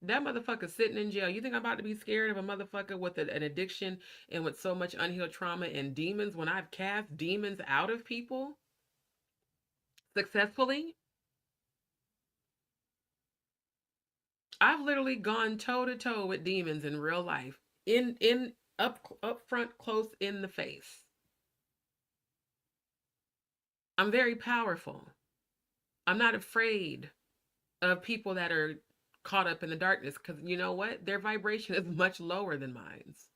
That motherfucker's sitting in jail. You think I'm about to be scared of a motherfucker with an addiction and with so much unhealed trauma and demons when I've cast demons out of people successfully? I've literally gone toe to toe with demons in real life, in up front, close in the face. I'm very powerful. I'm not afraid of people that are caught up in the darkness because you know what? Their vibration is much lower than mine's.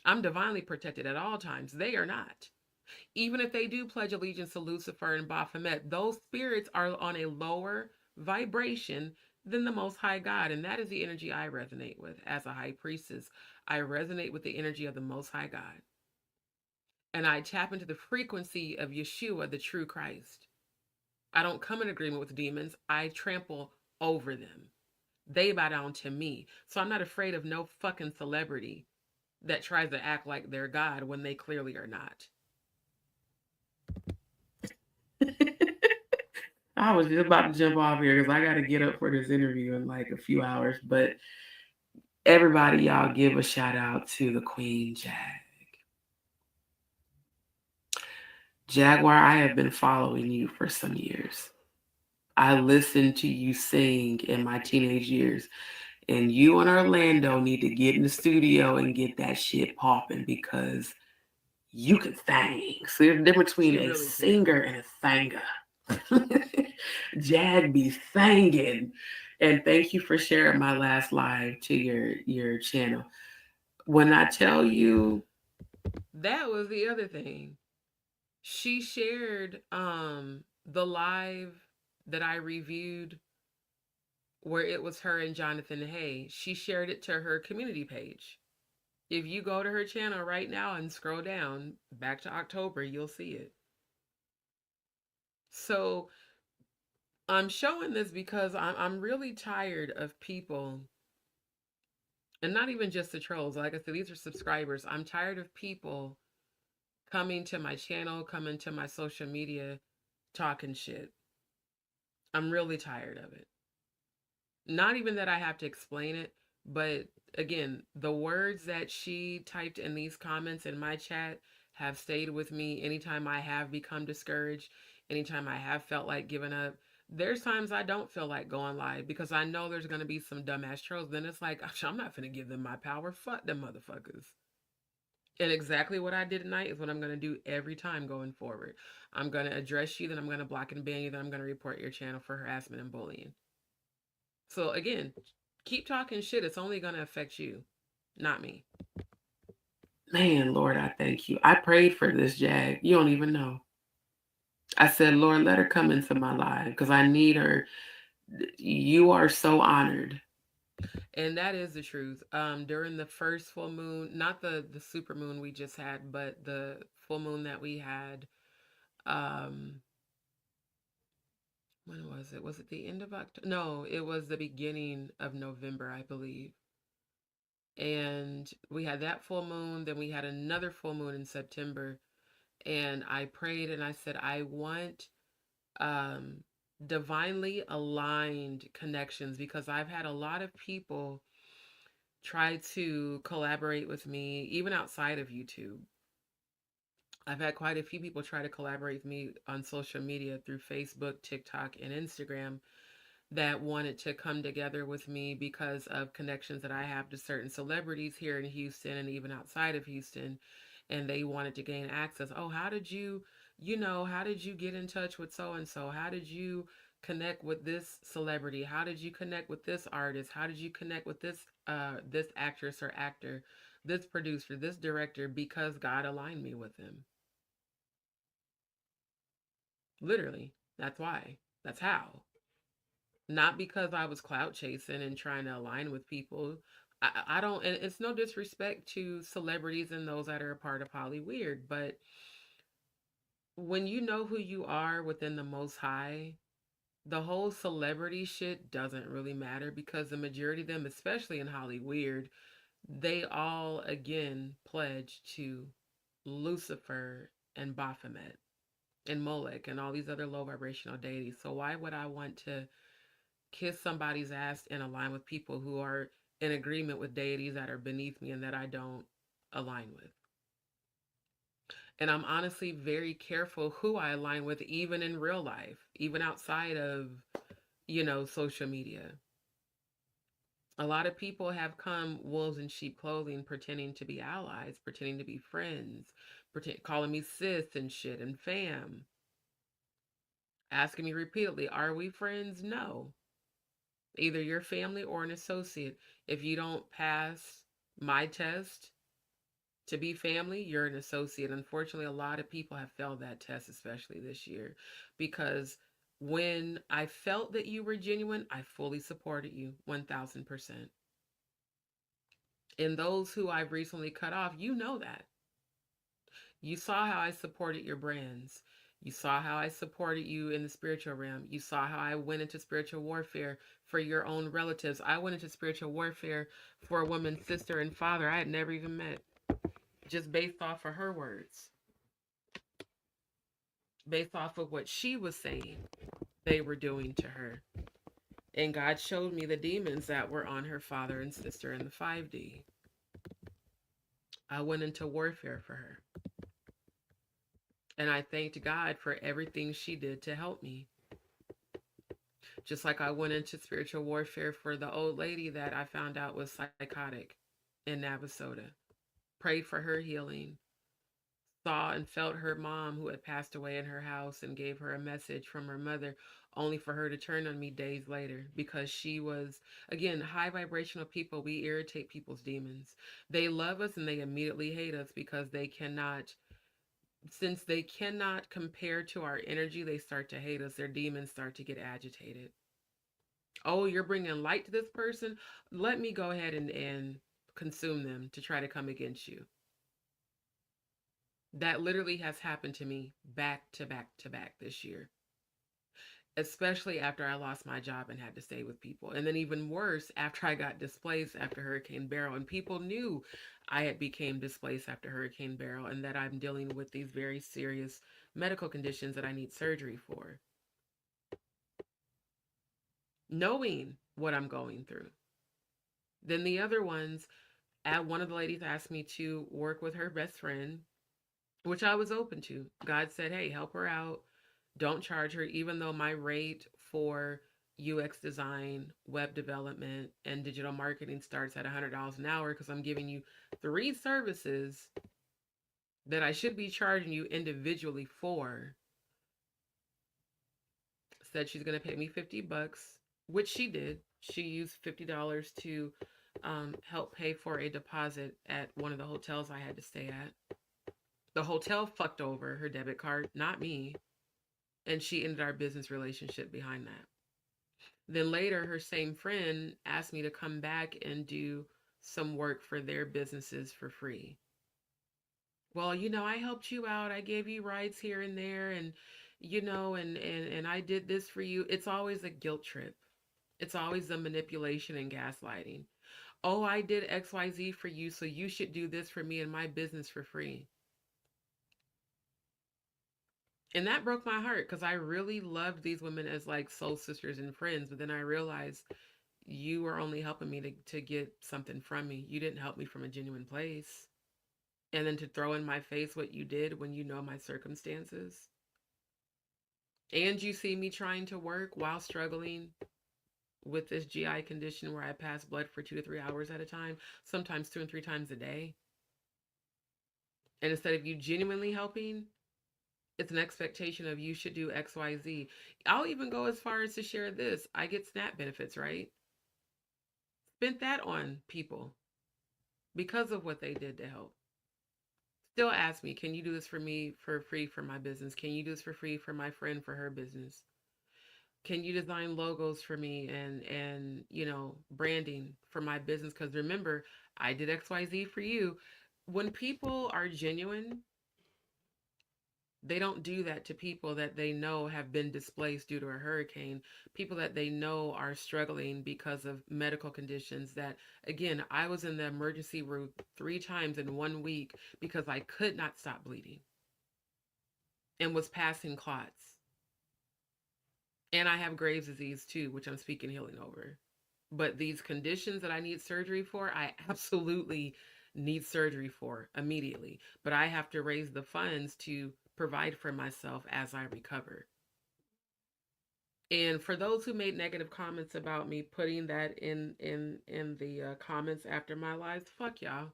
I'm divinely protected at all times. They are not. Even if they do pledge allegiance to Lucifer and Baphomet, those spirits are on a lower vibration than the Most High God. And that is the energy I resonate with as a high priestess. I resonate with the energy of the Most High God. And I tap into the frequency of Yeshua, the true Christ. I don't come in agreement with demons, I trample over them. They bow down to me. So I'm not afraid of no fucking celebrity that tries to act like they're God when they clearly are not. I was just about to jump off here because I got to get up for this interview in like a few hours. But everybody, y'all give a shout out to the Queen Jag. Jaguar, I have been following you for some years. I listened to you sing in my teenage years. And you and Orlando need to get in the studio and get that shit popping because you can sing. So there's a difference between a singer and a singer. Jag be singing. And thank you for sharing my last live to your channel. When I tell you, that was the other thing. She shared the live that I reviewed where it was her and Jonathan Hay. She shared it to her community page. If you go to her channel right now and scroll down back to October, you'll see it. So I'm showing this because I'm really tired of people, and not even just the trolls. Like I said, these are subscribers. I'm tired of people coming to my channel, coming to my social media, talking shit. I'm really tired of it. Not even that I have to explain it, but again, the words that she typed in these comments in my chat have stayed with me anytime I have become discouraged, anytime I have felt like giving up. There's times I don't feel like going live because I know there's going to be some dumbass trolls. Then it's like, I'm not going to give them my power. Fuck them motherfuckers. And exactly what I did tonight is what I'm going to do every time going forward. I'm going to address you, then I'm going to block and ban you, then I'm going to report your channel for harassment and bullying. So again, keep talking shit. It's only going to affect you, not me. Man, Lord, I thank you. I prayed for this, Jag. You don't even know. I said, Lord, let her come into my life because I need her. You are so honored. And that is the truth. During the first full moon, not the super moon we just had, but the full moon that we had, um, when was it? Was it the end of October? No, it was the beginning of November, I believe. And we had that full moon, then we had another full moon in September. And I prayed and I said, I want um, divinely aligned connections because I've had a lot of people try to collaborate with me, even outside of YouTube. I've had quite a few people try to collaborate with me on social media through Facebook, TikTok, and Instagram that wanted to come together with me because of connections that I have to certain celebrities here in Houston and even outside of Houston. And they wanted to gain access. Oh, how did how did you get in touch with so and so? How did you connect with this celebrity? How did you connect with this artist? How did you connect with this actress or actor, this producer, this director? Because God aligned me with them. Literally, that's why. That's how. Not because I was clout chasing and trying to align with people. I don't, and it's no disrespect to celebrities and those that are a part of Holly Weird, but when you know who you are within the Most High, the whole celebrity shit doesn't really matter because the majority of them, especially in Holly Weird, they all again pledge to Lucifer and Baphomet and Molech and all these other low vibrational deities. So why would I want to kiss somebody's ass and align with people who are in agreement with deities that are beneath me and that I don't align with? And I'm honestly very careful who I align with, even in real life, even outside of, social media. A lot of people have come wolves in sheep clothing, pretending to be allies, pretending to be friends, calling me sis and shit and fam, asking me repeatedly, are we friends? No. Either you're family or an associate. If you don't pass my test to be family, you're an associate. Unfortunately, a lot of people have failed that test, especially this year, because When I felt that you were genuine, I fully supported you 1000%. And those who I've recently cut off, you know that. You saw how I supported your brands. You saw how I supported you in the spiritual realm. You saw how I went into spiritual warfare for your own relatives. I went into spiritual warfare for a woman's sister and father I had never even met, just based off of her words, based off of what she was saying they were doing to her. And God showed me the demons that were on her father and sister in the 5D. I went into warfare for her. And I thanked God for everything she did to help me. Just like I went into spiritual warfare for the old lady that I found out was psychotic in Navasota. Prayed for her healing. Saw and felt her mom who had passed away in her house and gave her a message from her mother, only for her to turn on me days later because she was, again, high vibrational people. We irritate people's demons. They love us and they immediately hate us because they cannot, since they cannot compare to our energy, they start to hate us. Their demons start to get agitated. Oh, you're bringing light to this person? Let me go ahead and consume them to try to come against you. That literally has happened to me back to back to back this year, especially after I lost my job and had to stay with people. And then even worse, after I got displaced after Hurricane Beryl, and people knew I had became displaced after Hurricane Beryl and that I'm dealing with these very serious medical conditions that I need surgery for. Knowing what I'm going through. Then the other ones, one of the ladies asked me to work with her best friend, which I was open to. God said, hey, help her out. Don't charge her, even though my rate for UX design, web development, and digital marketing starts at $100 an hour because I'm giving you 3 services that I should be charging you individually for. Said she's going to pay me $50, which she did. She used $50 to help pay for a deposit at one of the hotels I had to stay at. The hotel fucked over her debit card, not me. And she ended our business relationship behind that. Then later, her same friend asked me to come back and do some work for their businesses for free. Well, I helped you out. I gave you rides here and there, and and I did this for you. It's always a guilt trip. It's always the manipulation and gaslighting. Oh, I did XYZ for you, so you should do this for me and my business for free. And that broke my heart because I really loved these women as like soul sisters and friends. But then I realized you were only helping me to get something from me. You didn't help me from a genuine place. And then to throw in my face what you did when you know my circumstances. And you see me trying to work while struggling with this GI condition where I pass blood for 2 to 3 hours at a time, sometimes 2 and 3 times a day. And instead of you genuinely helping, it's an expectation of you should do XYZ. I'll even go as far as to share this. I get SNAP benefits, right? Spent that on people because of what they did to help. Still ask me, can you do this for me for free for my business? Can you do this for free for my friend for her business? Can you design logos for me and branding for my business? Because remember, I did XYZ for you. When people are genuine, they don't do that to people that they know have been displaced due to a hurricane, people that they know are struggling because of medical conditions that, again, I was in the emergency room 3 times in 1 week because I could not stop bleeding and was passing clots. And I have Graves' disease too, which I'm speaking healing over. But these conditions that I need surgery for, I absolutely need surgery for immediately. But I have to raise the funds to provide for myself as I recover. And for those who made negative comments about me putting that in the comments after my lives, fuck y'all.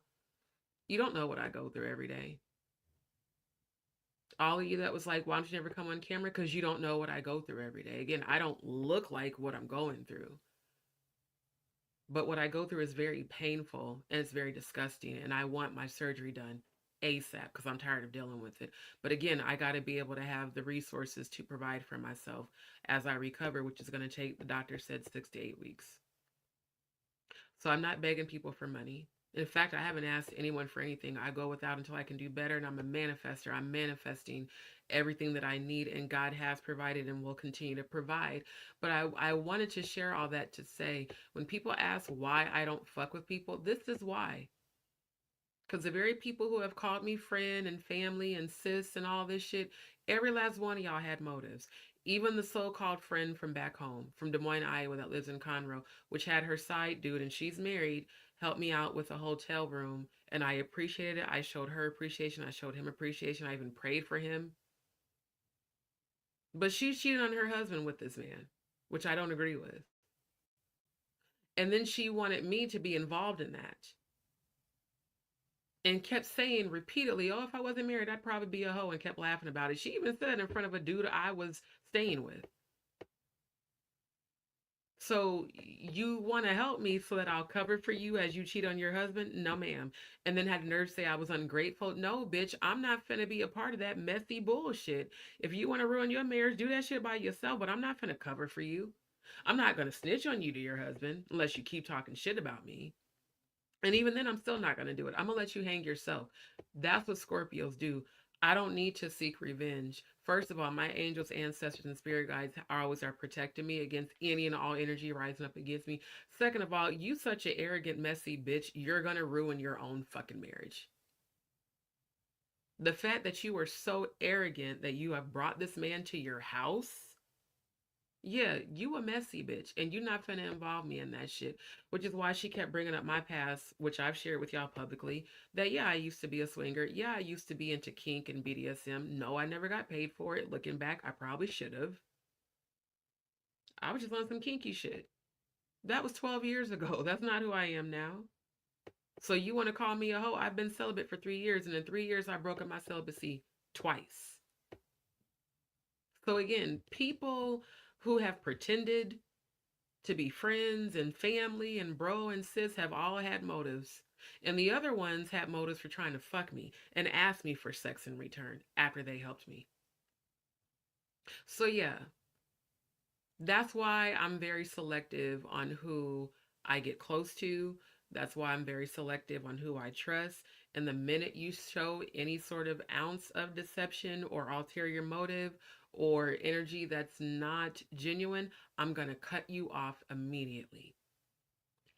You don't know what I go through every day. All of you that was like, why don't you never come on camera? Because you don't know what I go through every day. Again, I don't look like what I'm going through. But what I go through is very painful and it's very disgusting. And I want my surgery done ASAP because I'm tired of dealing with it. But again, I got to be able to have the resources to provide for myself as I recover, which is going to take, the doctor said, 6 to 8 weeks. So I'm not begging people for money. In fact, I haven't asked anyone for anything. I go without until I can do better, and I'm a manifester. I'm manifesting everything that I need, and God has provided and will continue to provide. But I wanted to share all that to say, when people ask why I don't fuck with people, this is why. Because the very people who have called me friend and family and sis and all this shit, every last one of y'all had motives. Even the so called friend from back home, from Des Moines, Iowa, that lives in Conroe, which had her side dude and she's married, helped me out with a hotel room. And I appreciated it. I showed her appreciation. I showed him appreciation. I even prayed for him. But she cheated on her husband with this man, which I don't agree with. And then she wanted me to be involved in that, and kept saying repeatedly, "Oh, if I wasn't married, I'd probably be a hoe," and kept laughing about it. She even said it in front of a dude I was staying with. So you want to help me so that I'll cover for you as you cheat on your husband? No, ma'am. And then had the nerve to say I was ungrateful. No, bitch, I'm not finna be a part of that messy bullshit. If you want to ruin your marriage, do that shit by yourself, but I'm not finna cover for you. I'm not gonna snitch on you to your husband unless you keep talking shit about me. And even then, I'm still not going to do it. I'm going to let you hang yourself. That's what Scorpios do. I don't need to seek revenge. First of all, my angels, ancestors, and spirit guides are always protecting me against any and all energy rising up against me. Second of all, you such an arrogant, messy bitch. You're going to ruin your own fucking marriage. The fact that you are so arrogant that you have brought this man to your house, yeah, you a messy bitch, and you not finna involve me in that shit. Which is why she kept bringing up my past, which I've shared with y'all publicly. That yeah, I used to be a swinger. Yeah, I used to be into kink and BDSM. No, I never got paid for it. Looking back, I probably should have. I was just on some kinky shit. That was 12 years ago. That's not who I am now. So you want to call me a hoe? I've been celibate for 3 years, and in 3 years, I broke up my celibacy twice. So again, people who have pretended to be friends and family and bro and sis have all had motives. And the other ones had motives for trying to fuck me and ask me for sex in return after they helped me. So, yeah, that's why I'm very selective on who I get close to. That's why I'm very selective on who I trust. And the minute you show any sort of ounce of deception or ulterior motive or energy that's not genuine, I'm going to cut you off immediately.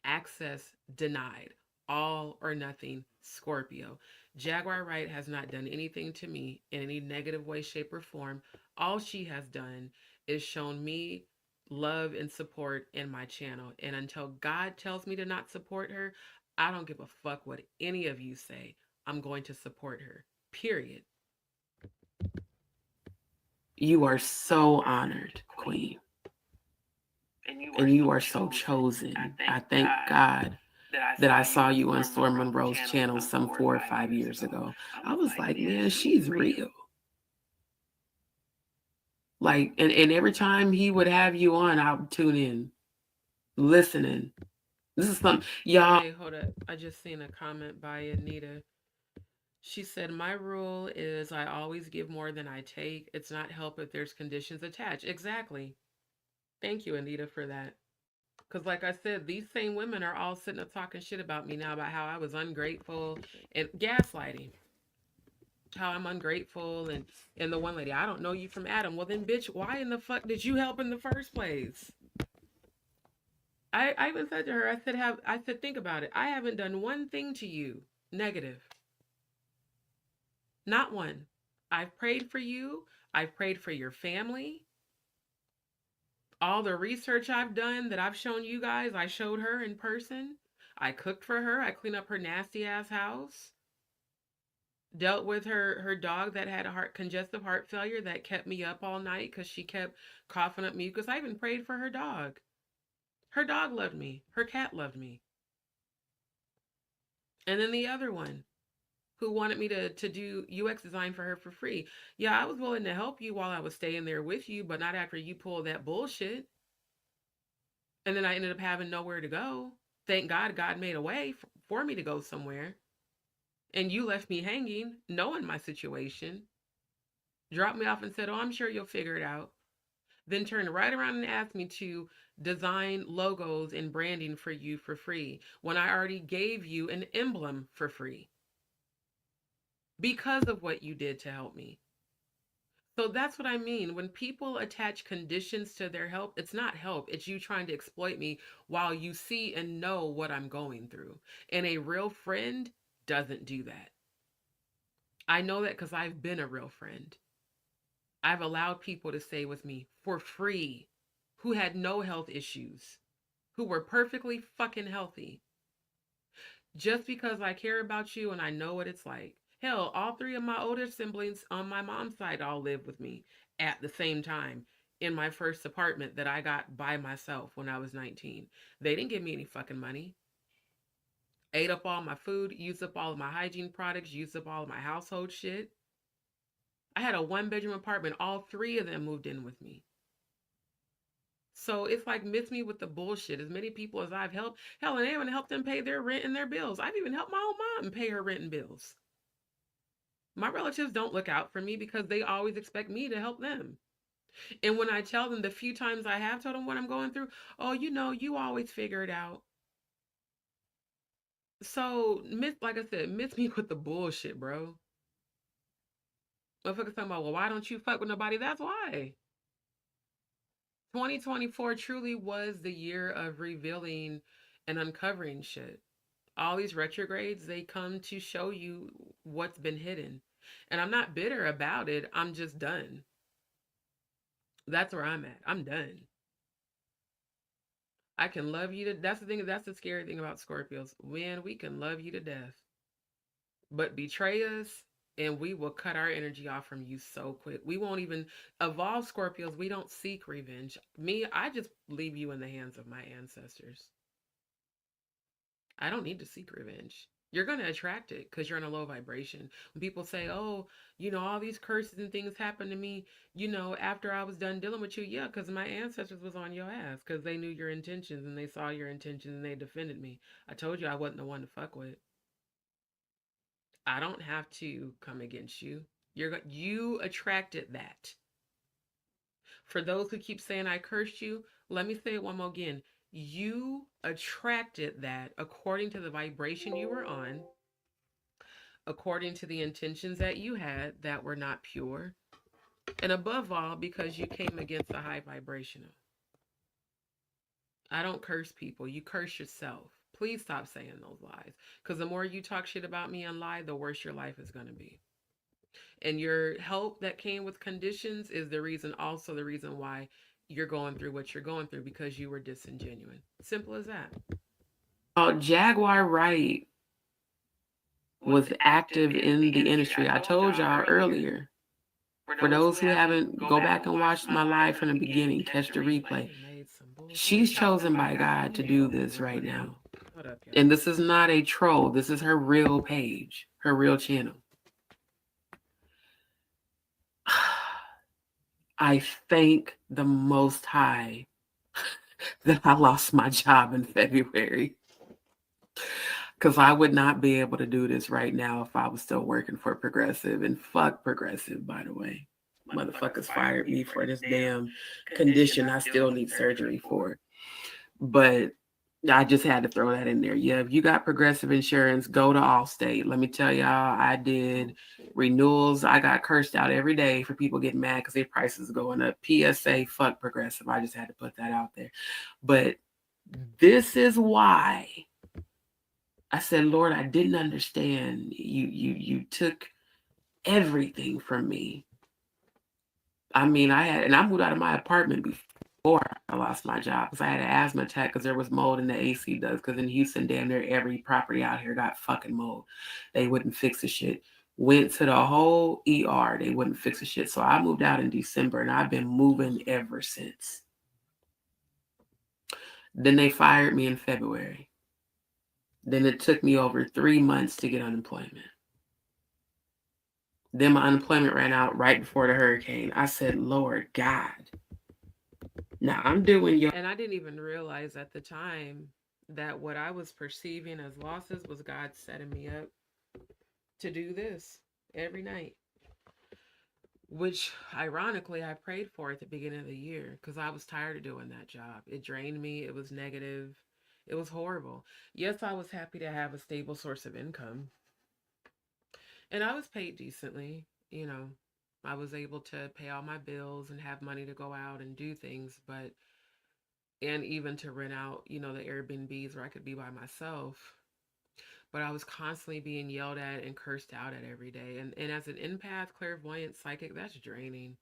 Access denied. All or nothing, Scorpio. Jaguar Wright has not done anything to me in any negative way, shape, or form. All she has done is shown me love and support in my channel. And until God tells me to not support her, I don't give a fuck what any of you say. I'm going to support her. Period. You are so honored, Queen. And you are so chosen. I thank God that I saw you on Storm Monroe's channel some 4 or 5 years ago. I was like, man, she's real. Like, and every time he would have you on, I would tune in, listening. This is something, y'all. Hey, hold up. I just seen a comment by Anita. She said, my rule is I always give more than I take. It's not help if there's conditions attached. Exactly. Thank you, Anita, for that. Because, like I said, these same women are all sitting up talking shit about me now about how I was ungrateful and gaslighting. How I'm ungrateful and the one lady, I don't know you from Adam. Well, then, bitch, why in the fuck did you help in the first place? I even said to her, I said, think about it. I haven't done one thing to you negative. Not one. I've prayed for you. I've prayed for your family. All the research I've done that I've shown you guys, I showed her in person. I cooked for her. I cleaned up her nasty ass house. Dealt with her dog that had a congestive heart failure that kept me up all night because she kept coughing up mucus. I even prayed for her dog. Her dog loved me. Her cat loved me. And then the other one who wanted me to do UX design for her for free. Yeah, I was willing to help you while I was staying there with you, but not after you pulled that bullshit. And then I ended up having nowhere to go. Thank God, God made a way for me to go somewhere. And you left me hanging, knowing my situation, dropped me off and said, "Oh, I'm sure you'll figure it out." Then turned right around and asked me to design logos and branding for you for free when I already gave you an emblem for free because of what you did to help me. So that's what I mean. When people attach conditions to their help, it's not help. It's you trying to exploit me while you see and know what I'm going through. And a real friend doesn't do that. I know that because I've been a real friend. I've allowed people to stay with me for free who had no health issues, who were perfectly fucking healthy, just because I care about you and I know what it's like. Hell, all three of my older siblings on my mom's side all lived with me at the same time in my first apartment that I got by myself when I was 19. They didn't give me any fucking money. Ate up all my food, used up all of my hygiene products, used up all of my household shit. I had a one bedroom apartment. All three of them moved in with me. So it's like miss me with the bullshit. As many people as I've helped, hell, and I even helped them pay their rent and their bills. I've even helped my own mom pay her rent and bills. My relatives don't look out for me because they always expect me to help them. And when I tell them the few times I have told them what I'm going through, oh, you always figure it out. So miss, like I said, miss me with the bullshit, bro. Motherfuckers talking about, well, why don't you fuck with nobody? That's why. 2024 truly was the year of revealing and uncovering shit. All these retrogrades, they come to show you what's been hidden. And I'm not bitter about it. I'm just done. That's where I'm at. I'm done. I can love you to that's the thing, that's the scary thing about Scorpios. Man, we can love you to death. But betray us and we will cut our energy off from you so quick. We won't even evolve Scorpios. We don't seek revenge. Me, I just leave you in the hands of my ancestors. I don't need to seek revenge. You're going to attract it because you're in a low vibration. When people say, oh, all these curses and things happened to me, after I was done dealing with you, yeah, because my ancestors was on your ass because they knew your intentions and they saw your intentions and they defended me. I told you I wasn't the one to fuck with. I don't have to come against you. You attracted that. For those who keep saying I cursed you, let me say it one more again. You attracted that according to the vibration you were on, according to the intentions that you had that were not pure, and above all, because you came against a high vibrational. I don't curse people. You curse yourself. Please stop saying those lies. Because the more you talk shit about me and lie, the worse your life is going to be. And your help that came with conditions is also the reason why you're going through what you're going through because you were disingenuous. Simple as that. Jaguar Wright was active in the industry. I told y'all earlier. For those who haven't, go back and watch my live from the beginning, catch the replay. She's chosen by God to do this right now. And this is not a troll. This is her real page, her real channel. I thank the Most High that I lost my job in February. Because I would not be able to do this right now if I was still working for Progressive. And fuck Progressive, by the way. Motherfuckers fired me for this damn condition I still need surgery for. But I just had to throw that in there. Yeah, if you got Progressive insurance, go to Allstate. Let me tell y'all, I did renewals. I got cursed out every day for people getting mad because their prices are going up. PSA, fuck Progressive. I just had to put that out there. But this is why I said, Lord, I didn't understand. You took everything from me. I mean, I moved out of my apartment before I lost my job because I had an asthma attack because there was mold in the AC does. Because in Houston, damn near every property out here got fucking mold. They wouldn't fix the shit. Went to the whole ER. They wouldn't fix the shit. So I moved out in December and I've been moving ever since. Then they fired me in February. Then it took me over 3 months to get unemployment. Then my unemployment ran out right before the hurricane. I said, Lord God. Now I'm doing your. And I didn't even realize at the time that what I was perceiving as losses was God setting me up to do this every night, which ironically I prayed for at the beginning of the year because I was tired of doing that job. It drained me, it was negative, it was horrible. Yes, I was happy to have a stable source of income, and I was paid decently. You know, I was able to pay all my bills and have money to go out and do things, but and even to rent out, the Airbnbs where I could be by myself. But I was constantly being yelled at and cursed out at every day. And as an empath, clairvoyant, psychic, that's draining.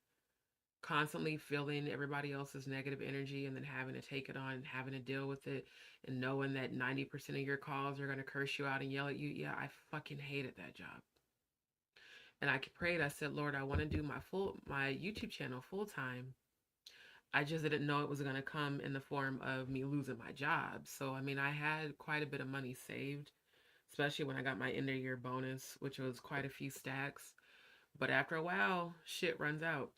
Constantly feeling everybody else's negative energy and then having to take it on and having to deal with it and knowing that 90% of your calls are going to curse you out and yell at you. Yeah, I fucking hated that job. And I prayed, I said, Lord, I want to do my YouTube channel full time. I just didn't know it was going to come in the form of me losing my job. So, I mean, I had quite a bit of money saved, especially when I got my end of year bonus, which was quite a few stacks. But after a while, shit runs out.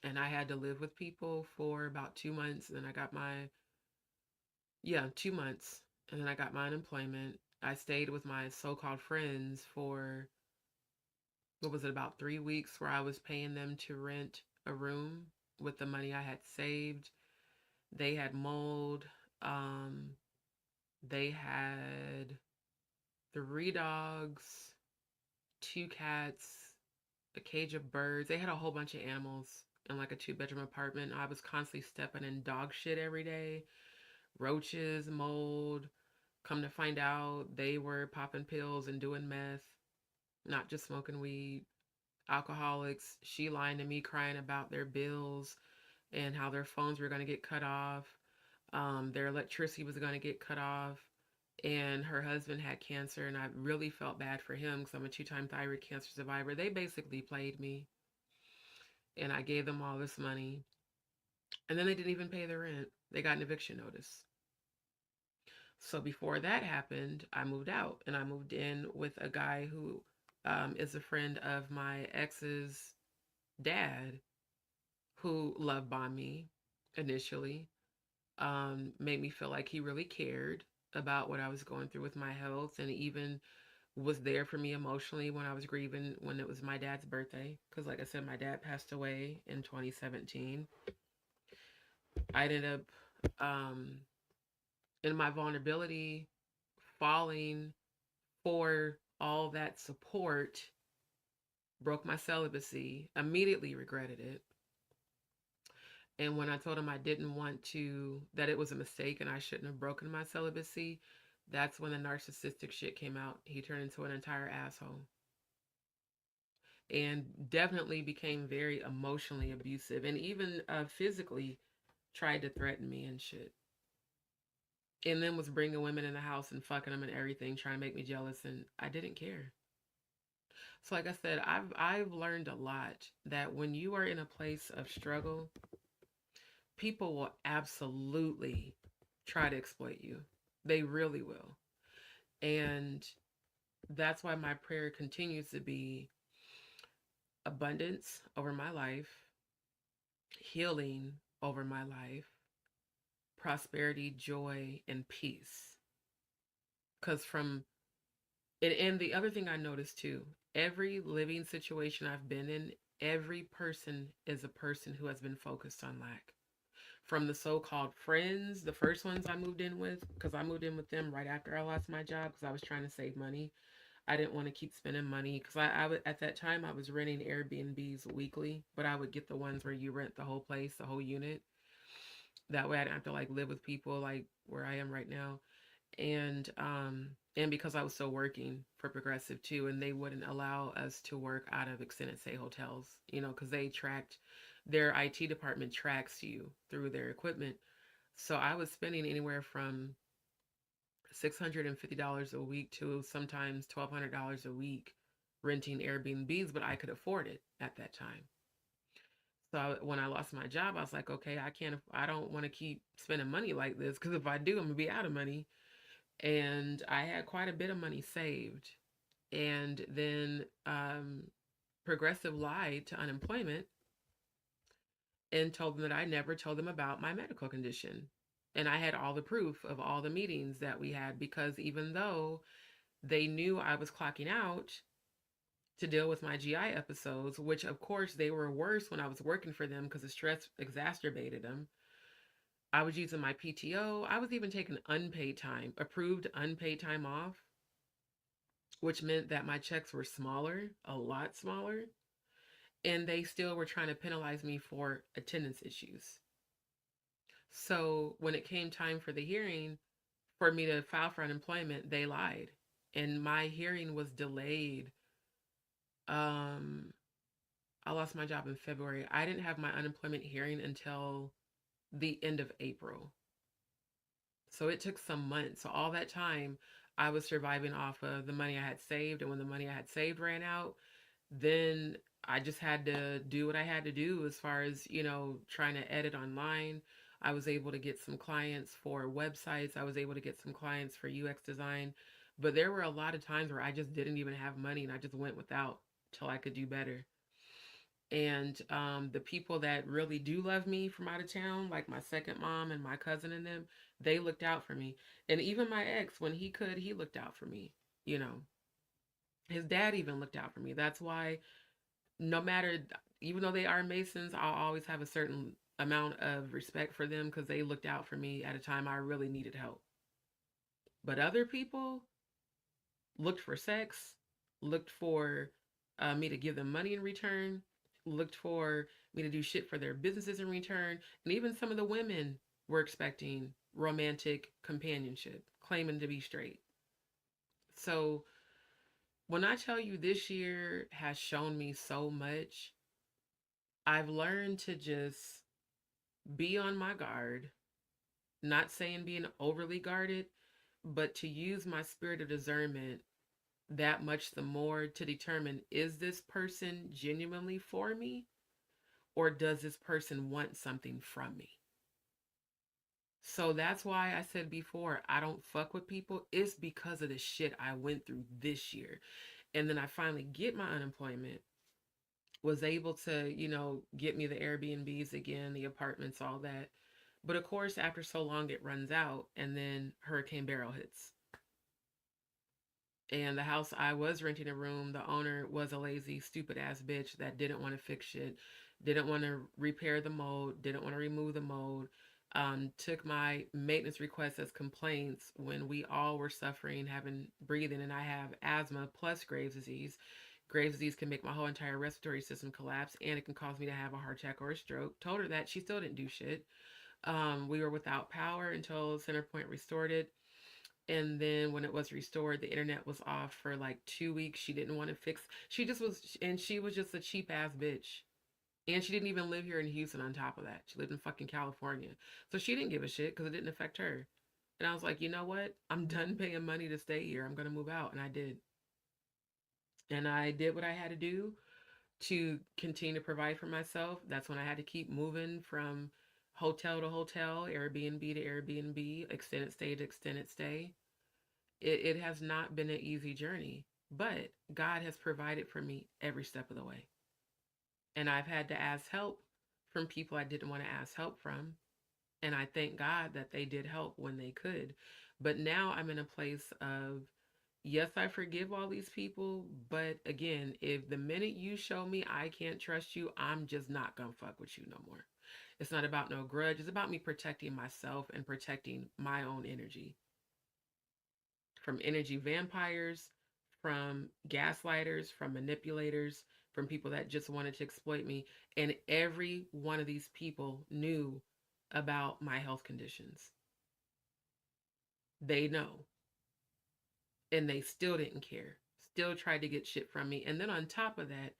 And I had to live with people for about 2 months. And then I got yeah, 2 months. And then I got my unemployment. I stayed with my so called friends for, what was it, about 3 weeks where I was paying them to rent a room with the money I had saved. They had mold. Um, they had 3 dogs, 2 cats, a cage of birds. They had a whole bunch of animals in like a 2-bedroom apartment. I was constantly stepping in dog shit every day, roaches, mold. Come to find out, they were popping pills and doing meth, not just smoking weed. Alcoholics. She lying to me, crying about their bills and how their phones were going to get cut off. Their electricity was going to get cut off. And her husband had cancer, and I really felt bad for him because I'm a 2-time thyroid cancer survivor. They basically played me, and I gave them all this money, and then they didn't even pay their rent. They got an eviction notice. So before that happened, I moved out, and I moved in with a guy who is a friend of my ex's dad, who love bombed me initially, made me feel like he really cared about what I was going through with my health, and even was there for me emotionally when I was grieving when it was my dad's birthday. Because, like I said, my dad passed away in 2017. I ended up, um, in my vulnerability, falling for all that support, broke my celibacy, immediately regretted it. And when I told him I didn't want to, that it was a mistake and I shouldn't have broken my celibacy, that's when the narcissistic shit came out. He turned into an entire asshole and definitely became very emotionally abusive and even physically tried to threaten me and shit. And then was bringing women in the house and fucking them and everything, trying to make me jealous, and I didn't care. So, like I said, I've learned a lot that when you are in a place of struggle, people will absolutely try to exploit you. They really will. And that's why my prayer continues to be abundance over my life, healing over my life, prosperity, joy, and peace. Because and the other thing I noticed too, every living situation I've been in, every person is a person who has been focused on lack. From the so-called friends, the first ones I moved in with, because I moved in with them right after I lost my job because I was trying to save money. I didn't want to keep spending money because at that time I was renting Airbnbs weekly, but I would get the ones where you rent the whole place, the whole unit. That way I didn't have to like live with people like where I am right now. And because I was still working for Progressive too, and they wouldn't allow us to work out of extended stay hotels, because they tracked, their IT department tracks you through their equipment. So I was spending anywhere from $650 a week to sometimes $1,200 a week renting Airbnbs, but I could afford it at that time. So when I lost my job, I was like, okay, I don't want to keep spending money like this because if I do, I'm gonna be out of money. And I had quite a bit of money saved. And then Progressive lied to unemployment and told them that I never told them about my medical condition. And I had all the proof of all the meetings that we had because even though They knew I was clocking out to deal with my GI episodes, which of course they were worse when I was working for them because the stress exacerbated them. I was using my PTO. I was even taking unpaid time, approved unpaid time off, which meant that my checks were smaller, a lot smaller, and they still were trying to penalize me for attendance issues. So when it came time for the hearing, for me to file for unemployment, they lied. And my hearing was delayed. Um, I lost my job in February. I didn't have my unemployment hearing until the end of April. So it took some months. So all that time, I was surviving off of the money I had saved. And when the money I had saved ran out, then I just had to do what I had to do as far as, trying to edit online. I was able to get some clients for websites. I was able to get some clients for UX design. But there were a lot of times where I just didn't even have money and I just went without till I could do better. And the people that really do love me from out of town, like my second mom and my cousin and them, they looked out for me. And even my ex, when he could, he looked out for me. You know, his dad even looked out for me. That's why, no matter, even though they are Masons, I'll always have a certain amount of respect for them because they looked out for me at a time I really needed help. But other people looked for sex, looked for me to give them money in return, looked for me to do shit for their businesses in return. And even some of the women were expecting romantic companionship, claiming to be straight. So when I tell you this year has shown me so much, I've learned to just be on my guard, not saying being overly guarded, but to use my spirit of discernment that much the more to determine, is this person genuinely for me or does this person want something from me? So that's why I said before, I don't fuck with people. It's because of the shit I went through this year. And then I finally get my unemployment, was able to, get me the Airbnbs again, the apartments, all that. But of course, after so long, it runs out, and then Hurricane Beryl hits. And the house I was renting a room, the owner was a lazy, stupid ass bitch that didn't want to fix shit, didn't want to repair the mold, didn't want to remove the mold. Took my maintenance requests as complaints when we all were suffering, having breathing, and I have asthma plus Graves' disease. Graves' disease can make my whole entire respiratory system collapse, and it can cause me to have a heart attack or a stroke. Told her that, she still didn't do shit. We were without power until Centerpoint restored it. And then when it was restored, the internet was off for like 2 weeks. She didn't want to fix. She just was, and she was just a cheap ass bitch. And she didn't even live here in Houston on top of that. She lived in fucking California. So she didn't give a shit because it didn't affect her. And I was like, you know what? I'm done paying money to stay here. I'm going to move out. And I did. And I did what I had to do to continue to provide for myself. That's when I had to keep moving from hotel to hotel, Airbnb to Airbnb, extended stay to extended stay. It has not been an easy journey, but God has provided for me every step of the way. And I've had to ask help from people I didn't want to ask help from. And I thank God that they did help when they could. But now I'm in a place of, yes, I forgive all these people. But again, if the minute you show me I can't trust you, I'm just not going to fuck with you no more. It's not about no grudge. It's about me protecting myself and protecting my own energy from energy vampires, from gaslighters, from manipulators, from people that just wanted to exploit me. And every one of these people knew about my health conditions. They know. And they still didn't care. Still tried to get shit from me. And then on top of that,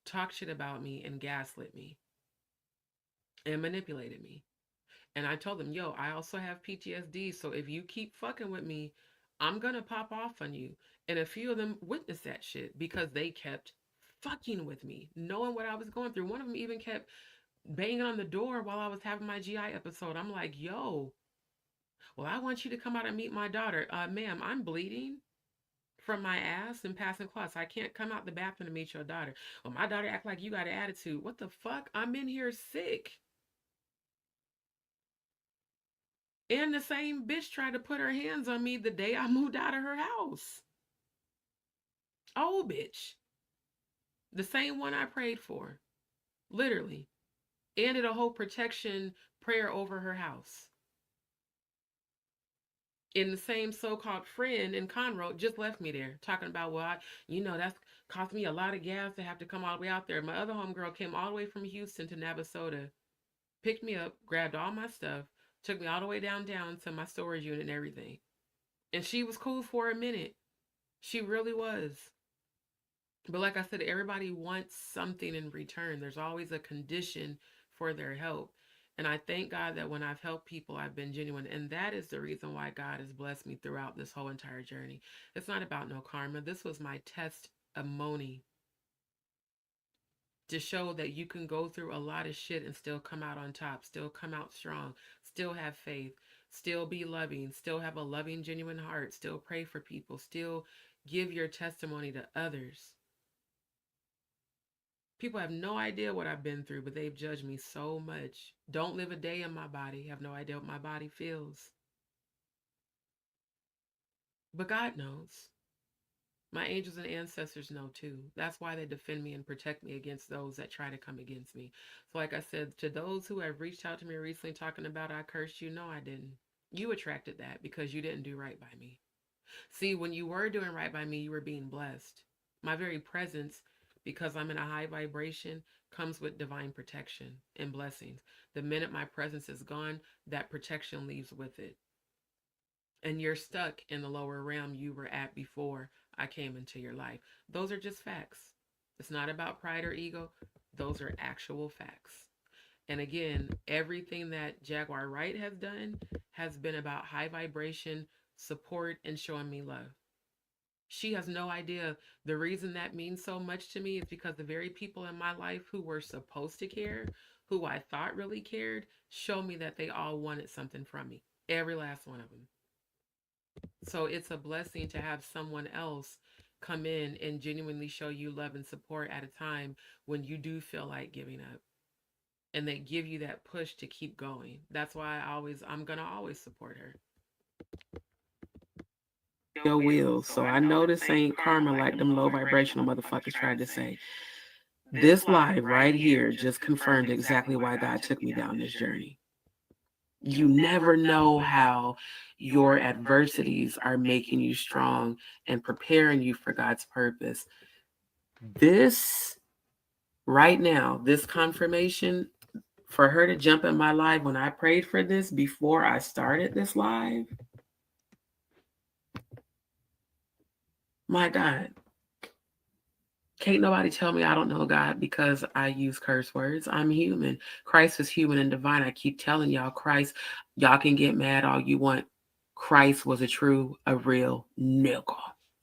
talk shit about me and gaslit me and manipulated me. And I told them, yo, I also have PTSD. So if you keep fucking with me, I'm going to pop off on you. And a few of them witnessed that shit because they kept fucking with me, knowing what I was going through. One of them even kept banging on the door while I was having my GI episode. I'm like, yo, well, I want you to come out and meet my daughter. Ma'am, I'm bleeding from my ass and passing clots. I can't come out the bathroom to meet your daughter. Well, my daughter act like you got an attitude. What the fuck? I'm in here sick. And the same bitch tried to put her hands on me the day I moved out of her house. Old bitch. The same one I prayed for. Literally. And did a whole protection prayer over her house. And the same so-called friend in Conroe just left me there talking about, well, that's cost me a lot of gas to have to come all the way out there. My other homegirl came all the way from Houston to Navasota, picked me up, grabbed all my stuff, took me all the way downtown to my storage unit and everything. And she was cool for a minute. She really was. But like I said, everybody wants something in return. There's always a condition for their help. And I thank God that when I've helped people, I've been genuine. And that is the reason why God has blessed me throughout this whole entire journey. It's not about no karma. This was my testimony to show that you can go through a lot of shit and still come out on top, still come out strong, still have faith, still be loving, still have a loving, genuine heart, still pray for people, still give your testimony to others. People have no idea what I've been through, but they've judged me so much. Don't live a day in my body, have no idea what my body feels. But God knows. My angels and ancestors know too. That's why they defend me and protect me against those that try to come against me. So, like I said, to those who have reached out to me recently talking about I cursed you, no, I didn't. You attracted that because you didn't do right by me. See, when you were doing right by me, you were being blessed. My very presence, because I'm in a high vibration, comes with divine protection and blessings. The minute my presence is gone, that protection leaves with it. And you're stuck in the lower realm you were at before I came into your life. Those are just facts. It's not about pride or ego. Those are actual facts. And again, everything that Jaguar Wright has done has been about high vibration, support, and showing me love. She has no idea. The reason that means so much to me is because the very people in my life who were supposed to care, who I thought really cared, show me that they all wanted something from me. Every last one of them. So it's a blessing to have someone else come in and genuinely show you love and support at a time when you do feel like giving up. And they give you that push to keep going. That's why I'm gonna always support her. Your will. So I know this ain't karma like them low vibrational motherfuckers tried to say. This live right here just confirmed exactly why God took me down this journey. You never know how your adversities are making you strong and preparing you for God's purpose. This right now, this confirmation for her to jump in my live when I prayed for this before I started this live. My God. Can't nobody tell me I don't know God because I use curse words. I'm human. Christ is human and divine. I keep telling y'all, Christ, y'all can get mad all you want. Christ was a real nigga.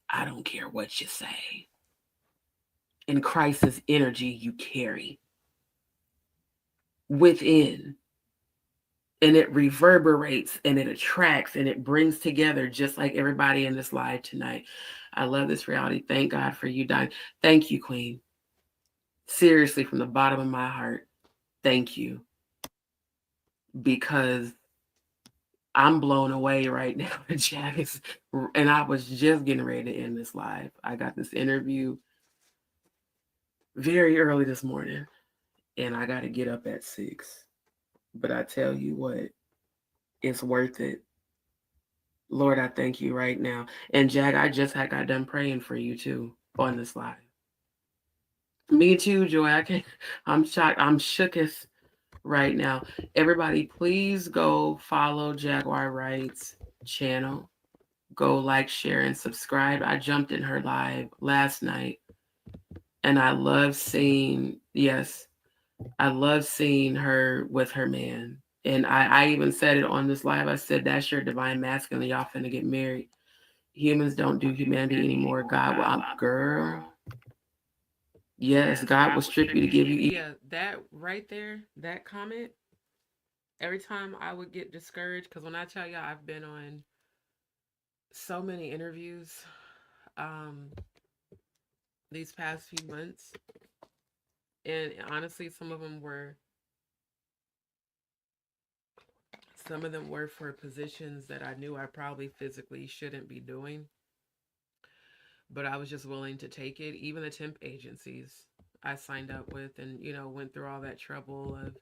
I don't care what you say. And Christ's energy you carry within. And it reverberates and it attracts and it brings together just like everybody in this live tonight. I love this reality. Thank God for you, Don. Thank you, Queen. Seriously, from the bottom of my heart, thank you. Because I'm blown away right now, Janice. And I was just getting ready to end this live. I got this interview very early this morning, and I got to get up at 6. But I tell you what, it's worth it. Lord, I thank you right now. And Jag, I just had got done praying for you too on this live. Me too, Joy. I'm shocked. I'm shooketh right now. Everybody, please go follow Jaguar Wright's channel. Go like, share, and subscribe. I jumped in her live last night. And I love seeing, I love seeing her with her man. And I even said it on this live. I said, that's your divine masculine. Y'all finna get married. Humans don't do humanity anymore. God will, girl. Yes, God will strip you to give you. Yeah, that right there, that comment, every time I would get discouraged, because when I tell y'all I've been on so many interviews these past few months, and honestly, some of them were for positions that I knew I probably physically shouldn't be doing. but I was just willing to take it. Even the temp agencies I signed up with and, went through all that trouble of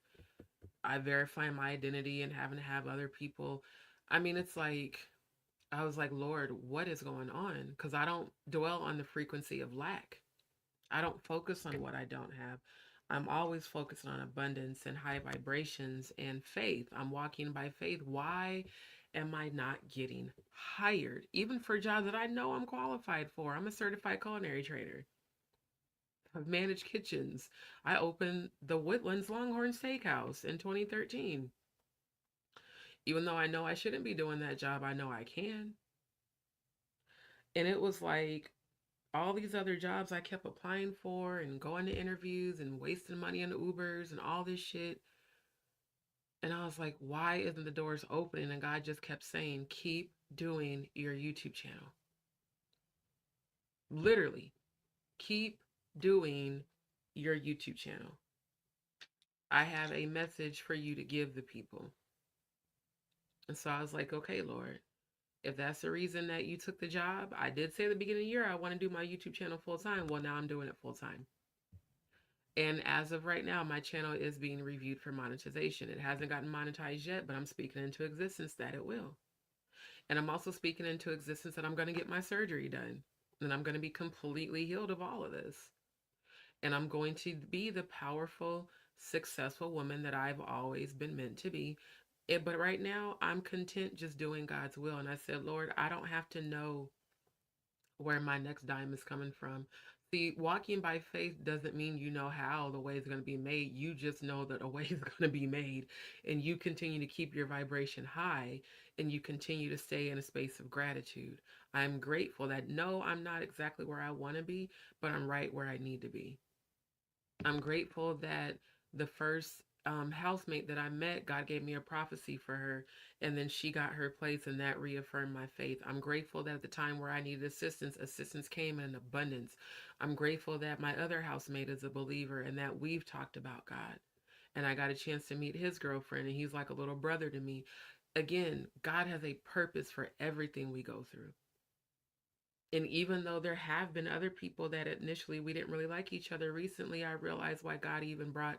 I verifying my identity and having to have other people. I mean, it's like, I was like, Lord, what is going on? Because I don't dwell on the frequency of lack. I don't focus on what I don't have. I'm always focused on abundance and high vibrations and faith. I'm walking by faith. Why am I not getting hired? Even for jobs that I know I'm qualified for. I'm a certified culinary trainer. I've managed kitchens. I opened the Woodlands Longhorn Steakhouse in 2013. Even though I know I shouldn't be doing that job, I know I can. And it was like all these other jobs I kept applying for and going to interviews and wasting money on Ubers and all this shit. And I was like, why isn't the doors opening? And God just kept saying, keep doing your YouTube channel. Literally, keep doing your YouTube channel. I have a message for you to give the people. And so I was like, okay, Lord, if that's the reason that you took the job, I did say at the beginning of the year, I want to do my YouTube channel full time. Well, now I'm doing it full time. And as of right now, my channel is being reviewed for monetization. It hasn't gotten monetized yet, but I'm speaking into existence that it will. And I'm also speaking into existence that I'm going to get my surgery done. And I'm going to be completely healed of all of this. And I'm going to be the powerful, successful woman that I've always been meant to be. But right now, I'm content just doing God's will. And I said, Lord, I don't have to know where my next dime is coming from. See, walking by faith doesn't mean you know how the way is going to be made. You just know that a way is going to be made, and you continue to keep your vibration high, and you continue to stay in a space of gratitude. I'm grateful that no, I'm not exactly where I want to be, but I'm right where I need to be. I'm grateful that the first housemate that I met, God gave me a prophecy for her, and then she got her place, and that reaffirmed my faith. I'm grateful that at the time where I needed assistance, assistance came in abundance. I'm grateful that my other housemate is a believer and that we've talked about God. And I got a chance to meet his girlfriend, and he's like a little brother to me. Again, God has a purpose for everything we go through. And even though there have been other people that initially we didn't really like each other, recently I realized why God even brought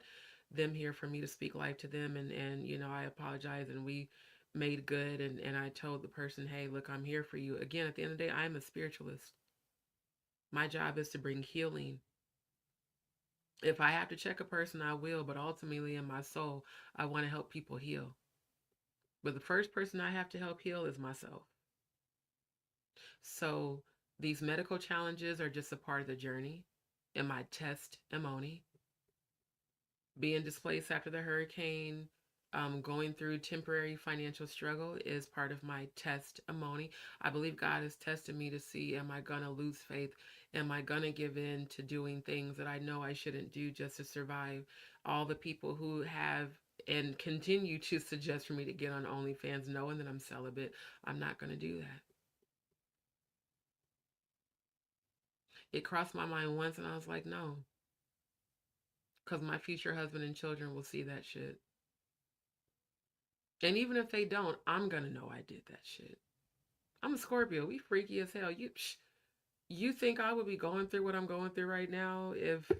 them here for me to speak life to them. And I apologized and we made good. And I told the person, hey, look, I'm here for you. Again, at the end of the day, I'm a spiritualist. My job is to bring healing. If I have to check a person, I will. But ultimately, in my soul, I want to help people heal. But the first person I have to help heal is myself. So these medical challenges are just a part of the journey and my testimony. Being displaced after the hurricane, going through temporary financial struggle is part of my testimony. I believe God has tested me to see, am I going to lose faith? Am I going to give in to doing things that I know I shouldn't do just to survive? All the people who have and continue to suggest for me to get on OnlyFans knowing that I'm celibate, I'm not going to do that. It crossed my mind once and I was like, no, because my future husband and children will see that shit. And even if they don't, I'm going to know I did that shit. I'm a Scorpio. We freaky as hell. You think I would be going through what I'm going through right now if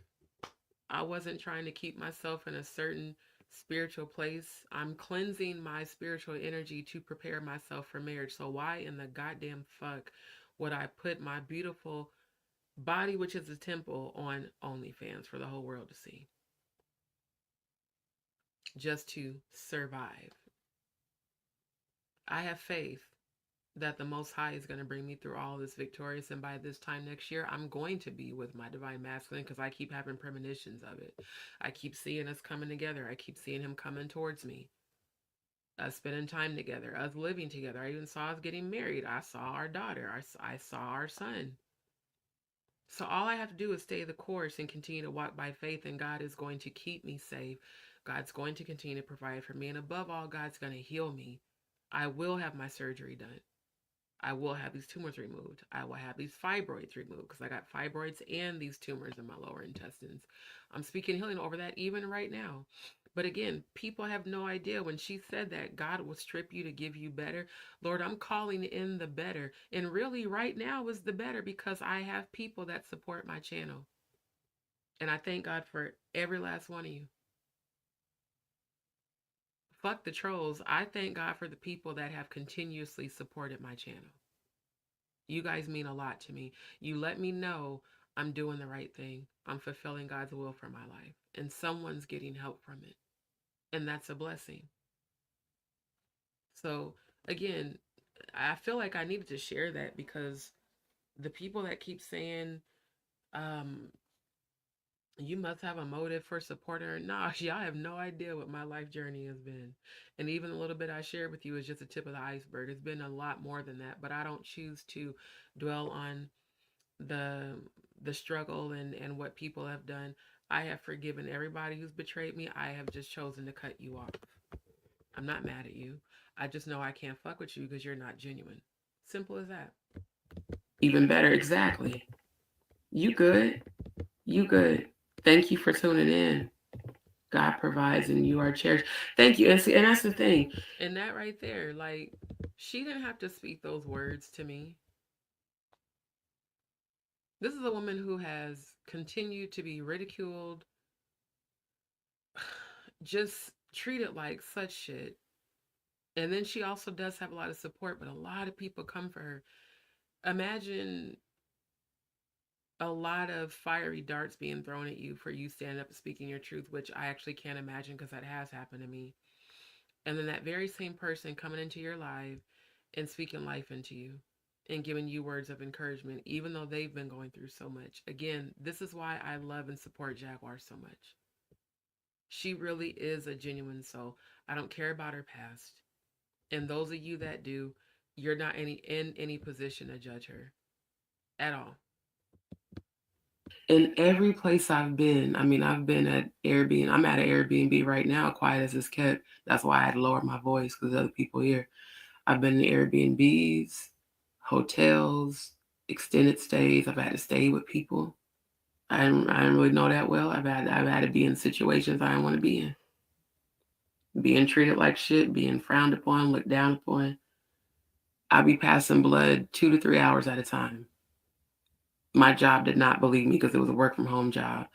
I wasn't trying to keep myself in a certain spiritual place? I'm cleansing my spiritual energy to prepare myself for marriage. So why in the goddamn fuck would I put my beautiful body, which is a temple, on OnlyFans for the whole world to see? Just to survive. I have faith that the Most High is going to bring me through all this victorious. And by this time next year, I'm going to be with my divine masculine because I keep having premonitions of it. I keep seeing us coming together. I keep seeing him coming towards me. Us spending time together, us living together. I even saw us getting married. I saw our daughter. I saw our son. So all I have to do is stay the course and continue to walk by faith, and God is going to keep me safe. God's going to continue to provide for me. And above all, God's going to heal me. I will have my surgery done. I will have these tumors removed. I will have these fibroids removed because I got fibroids and these tumors in my lower intestines. I'm speaking healing over that even right now. But again, people have no idea when she said that God will strip you to give you better. Lord, I'm calling in the better. And really, right now is the better because I have people that support my channel. And I thank God for every last one of you. Fuck the trolls. I thank God for the people that have continuously supported my channel. You guys mean a lot to me. You let me know I'm doing the right thing. I'm fulfilling God's will for my life. And someone's getting help from it. And that's a blessing. So, again, I feel like I needed to share that because the people that keep saying, um, you must have a motive for supporting her. Nah, y'all have no idea what my life journey has been. And even the little bit I shared with you is just the tip of the iceberg. It's been a lot more than that, but I don't choose to dwell on the the struggle and what people have done. I have forgiven everybody who's betrayed me. I have just chosen to cut you off. I'm not mad at you. I just know I can't fuck with you because you're not genuine. Simple as that. Even better, exactly. You good. You good. Thank you for tuning in. God provides and you are cherished. Thank you. And see, and that's the thing. And that right there, like, she didn't have to speak those words to me. This is a woman who has continued to be ridiculed, just treated like such shit. And then she also does have a lot of support, but a lot of people come for her. Imagine a lot of fiery darts being thrown at you for you standing up and speaking your truth, which I actually can't imagine because that has happened to me. And then that very same person coming into your life and speaking life into you and giving you words of encouragement, even though they've been going through so much. Again, this is why I love and support Jaguar so much. She really is a genuine soul. I don't care about her past. And those of you that do, you're not in any position to judge her at all. In every place I've been, I mean, I've been at Airbnb. I'm at an Airbnb right now, quiet as it's kept. That's why I had to lower my voice because other people here. I've been in Airbnbs, hotels, extended stays. I've had to stay with people. I didn't really know that well. I've had to be in situations I didn't want to be in. Being treated like shit, being frowned upon, looked down upon. I'd be passing blood 2 to 3 hours at a time. My job did not believe me because it was a work from home job.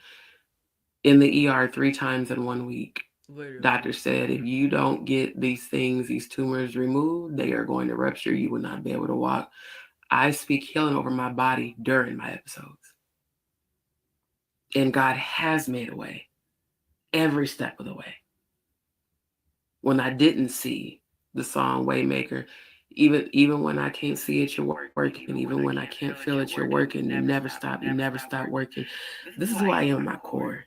In the ER 3 times in 1 week. Literally. Doctor said if you don't get these things, these tumors removed, they are going to rupture. You will not be able to walk. I speak healing over my body during my episodes. And God has made a way every step of the way. When I didn't see the song Waymaker, even when I can't see it, you're working. Even when I can't feel it, you're working. You never stop working. This is who I am at my core.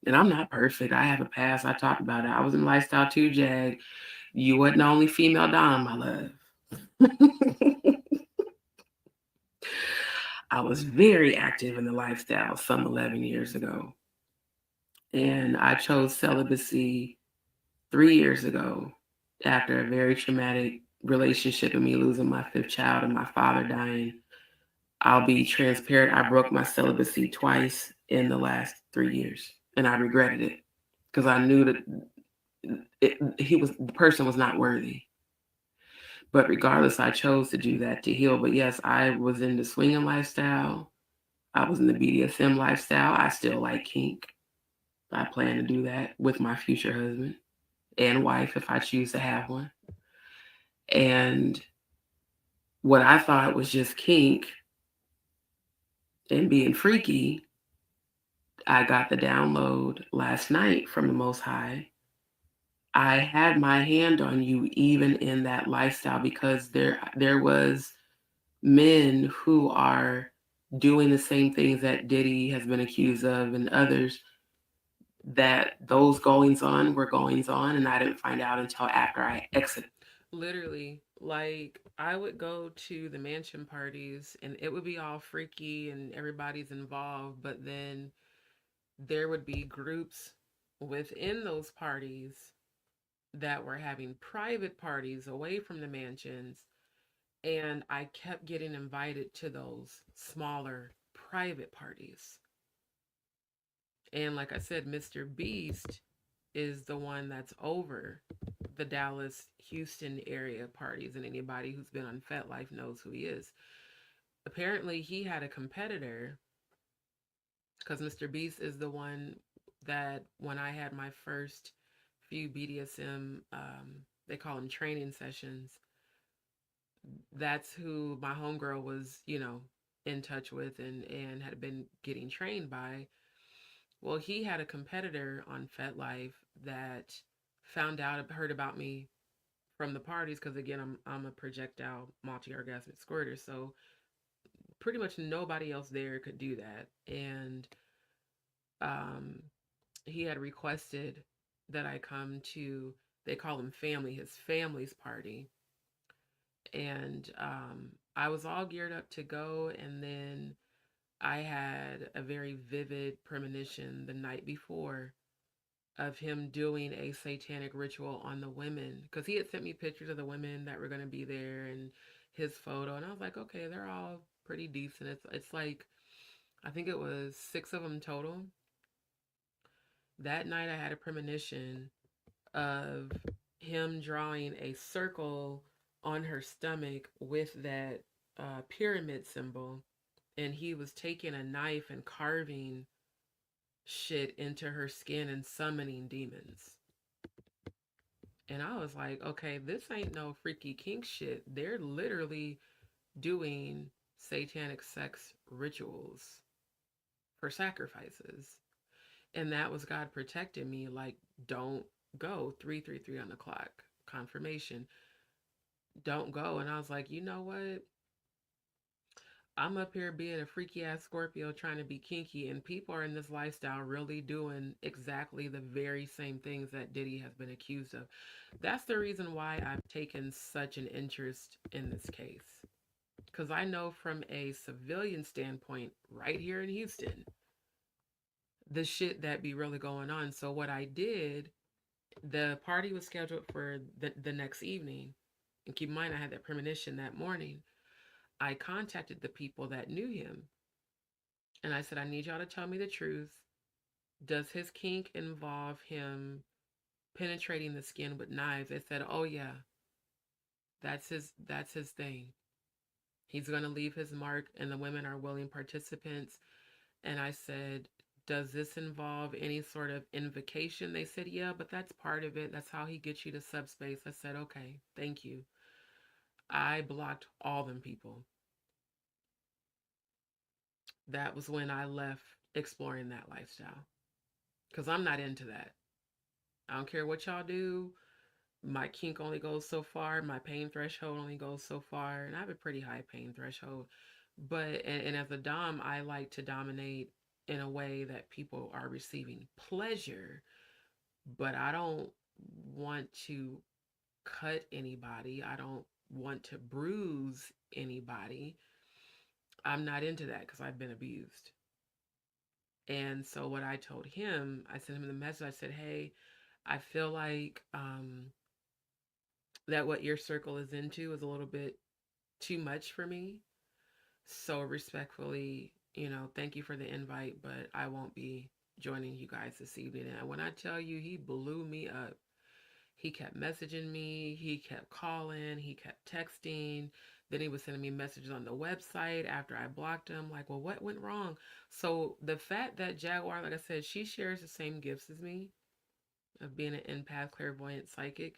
And I'm not perfect. I have a past. I talked about it. I was in lifestyle too, Jag. You wasn't the only female Dom, my love. I was very active in the lifestyle some 11 years ago. And I chose celibacy 3 years ago after a very traumatic relationship and me losing my fifth child and my father dying. I'll be transparent. I broke my celibacy twice in the last 3 years, and I regretted it because I knew that the person was not worthy. But regardless, I chose to do that to heal. But yes, I was in the swinging lifestyle. I was in the BDSM lifestyle. I still like kink. I plan to do that with my future husband and wife if I choose to have one. And what I thought was just kink and being freaky, I got the download last night from the Most High. I had my hand on you even in that lifestyle because there was men who are doing the same things that Diddy has been accused of and others, that those goings on were goings on, and I didn't find out until after I exited. Literally, like I would go to the mansion parties and it would be all freaky and everybody's involved, but then there would be groups within those parties that were having private parties away from the mansions, and I kept getting invited to those smaller private parties. And like I said, Mr. Beast is the one that's over the Dallas, Houston area parties, and anybody who's been on FetLife knows who he is. Apparently, he had a competitor because Mr. Beast is the one that when I had my first few BDSM, they call them training sessions, that's who my homegirl was, in touch with and had been getting trained by. Well, he had a competitor on FetLife that heard about me from the parties because again, I'm a projectile multi-orgasmic squirter, so pretty much nobody else there could do that. And um, he had requested that I come to, they call him family, his family's party, and I was all geared up to go, and then I had a very vivid premonition the night before of him doing a satanic ritual on the women because he had sent me pictures of the women that were going to be there and his photo, and I was like, okay, they're all pretty decent. It's like I think it was 6 of them total. That night I had a premonition of him drawing a circle on her stomach with that pyramid symbol, and he was taking a knife and carving shit into her skin and summoning demons. And I was like, okay, this ain't no freaky kink shit. They're literally doing satanic sex rituals for sacrifices. And that was God protecting me. Like, don't go. 333 on the clock. Confirmation. Don't go. And I was like, you know what? I'm up here being a freaky ass Scorpio trying to be kinky, and people are in this lifestyle really doing exactly the very same things that Diddy has been accused of. That's the reason why I've taken such an interest in this case. Because I know from a civilian standpoint, right here in Houston, the shit that be really going on. So, what I did, the party was scheduled for the next evening. And keep in mind, I had that premonition that morning. I contacted the people that knew him and I said, I need y'all to tell me the truth. Does his kink involve him penetrating the skin with knives? They said, oh yeah, that's his thing. He's gonna leave his mark and the women are willing participants. And I said, does this involve any sort of invocation? They said, yeah, but that's part of it. That's how he gets you to subspace. I said, okay, thank you. I blocked all them people. That was when I left exploring that lifestyle because I'm not into that. I don't care what y'all do. My kink only goes so far. My pain threshold only goes so far. And I have a pretty high pain threshold. But, and as a Dom, I like to dominate in a way that people are receiving pleasure. But I don't want to cut anybody. I don't want to bruise anybody. I'm not into that because I've been abused. And so what I told him, I sent him the message. I said, hey, I feel like that what your circle is into is a little bit too much for me. So respectfully, thank you for the invite, but I won't be joining you guys this evening. And when I tell you, he blew me up. He kept messaging me, he kept calling, he kept texting. Then he was sending me messages on the website after I blocked him. Like, well, what went wrong? So the fact that Jaguar, like I said, she shares the same gifts as me of being an empath, clairvoyant, psychic.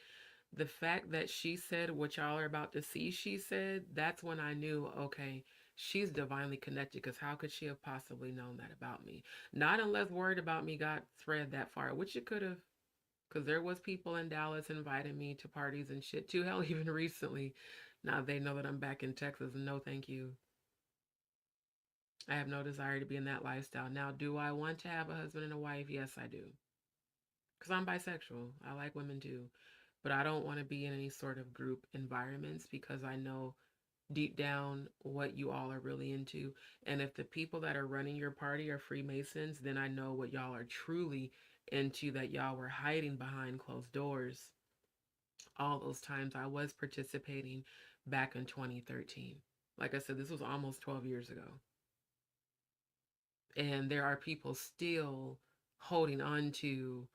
The fact that she said what y'all are about to see, she said, that's when I knew, okay, she's divinely connected because how could she have possibly known that about me? Not unless word about me got spread that far, which it could have, because there was people in Dallas inviting me to parties and shit too. Hell, even recently. Now they know that I'm back in Texas. No, thank you. I have no desire to be in that lifestyle. Now, do I want to have a husband and a wife? Yes, I do. Because I'm bisexual. I like women too. But I don't want to be in any sort of group environments because I know deep down what you all are really into. And if the people that are running your party are Freemasons, then I know what y'all are truly into, that y'all were hiding behind closed doors all those times I was participating back in 2013. Like I said, this was almost 12 years ago. And there are people still holding on to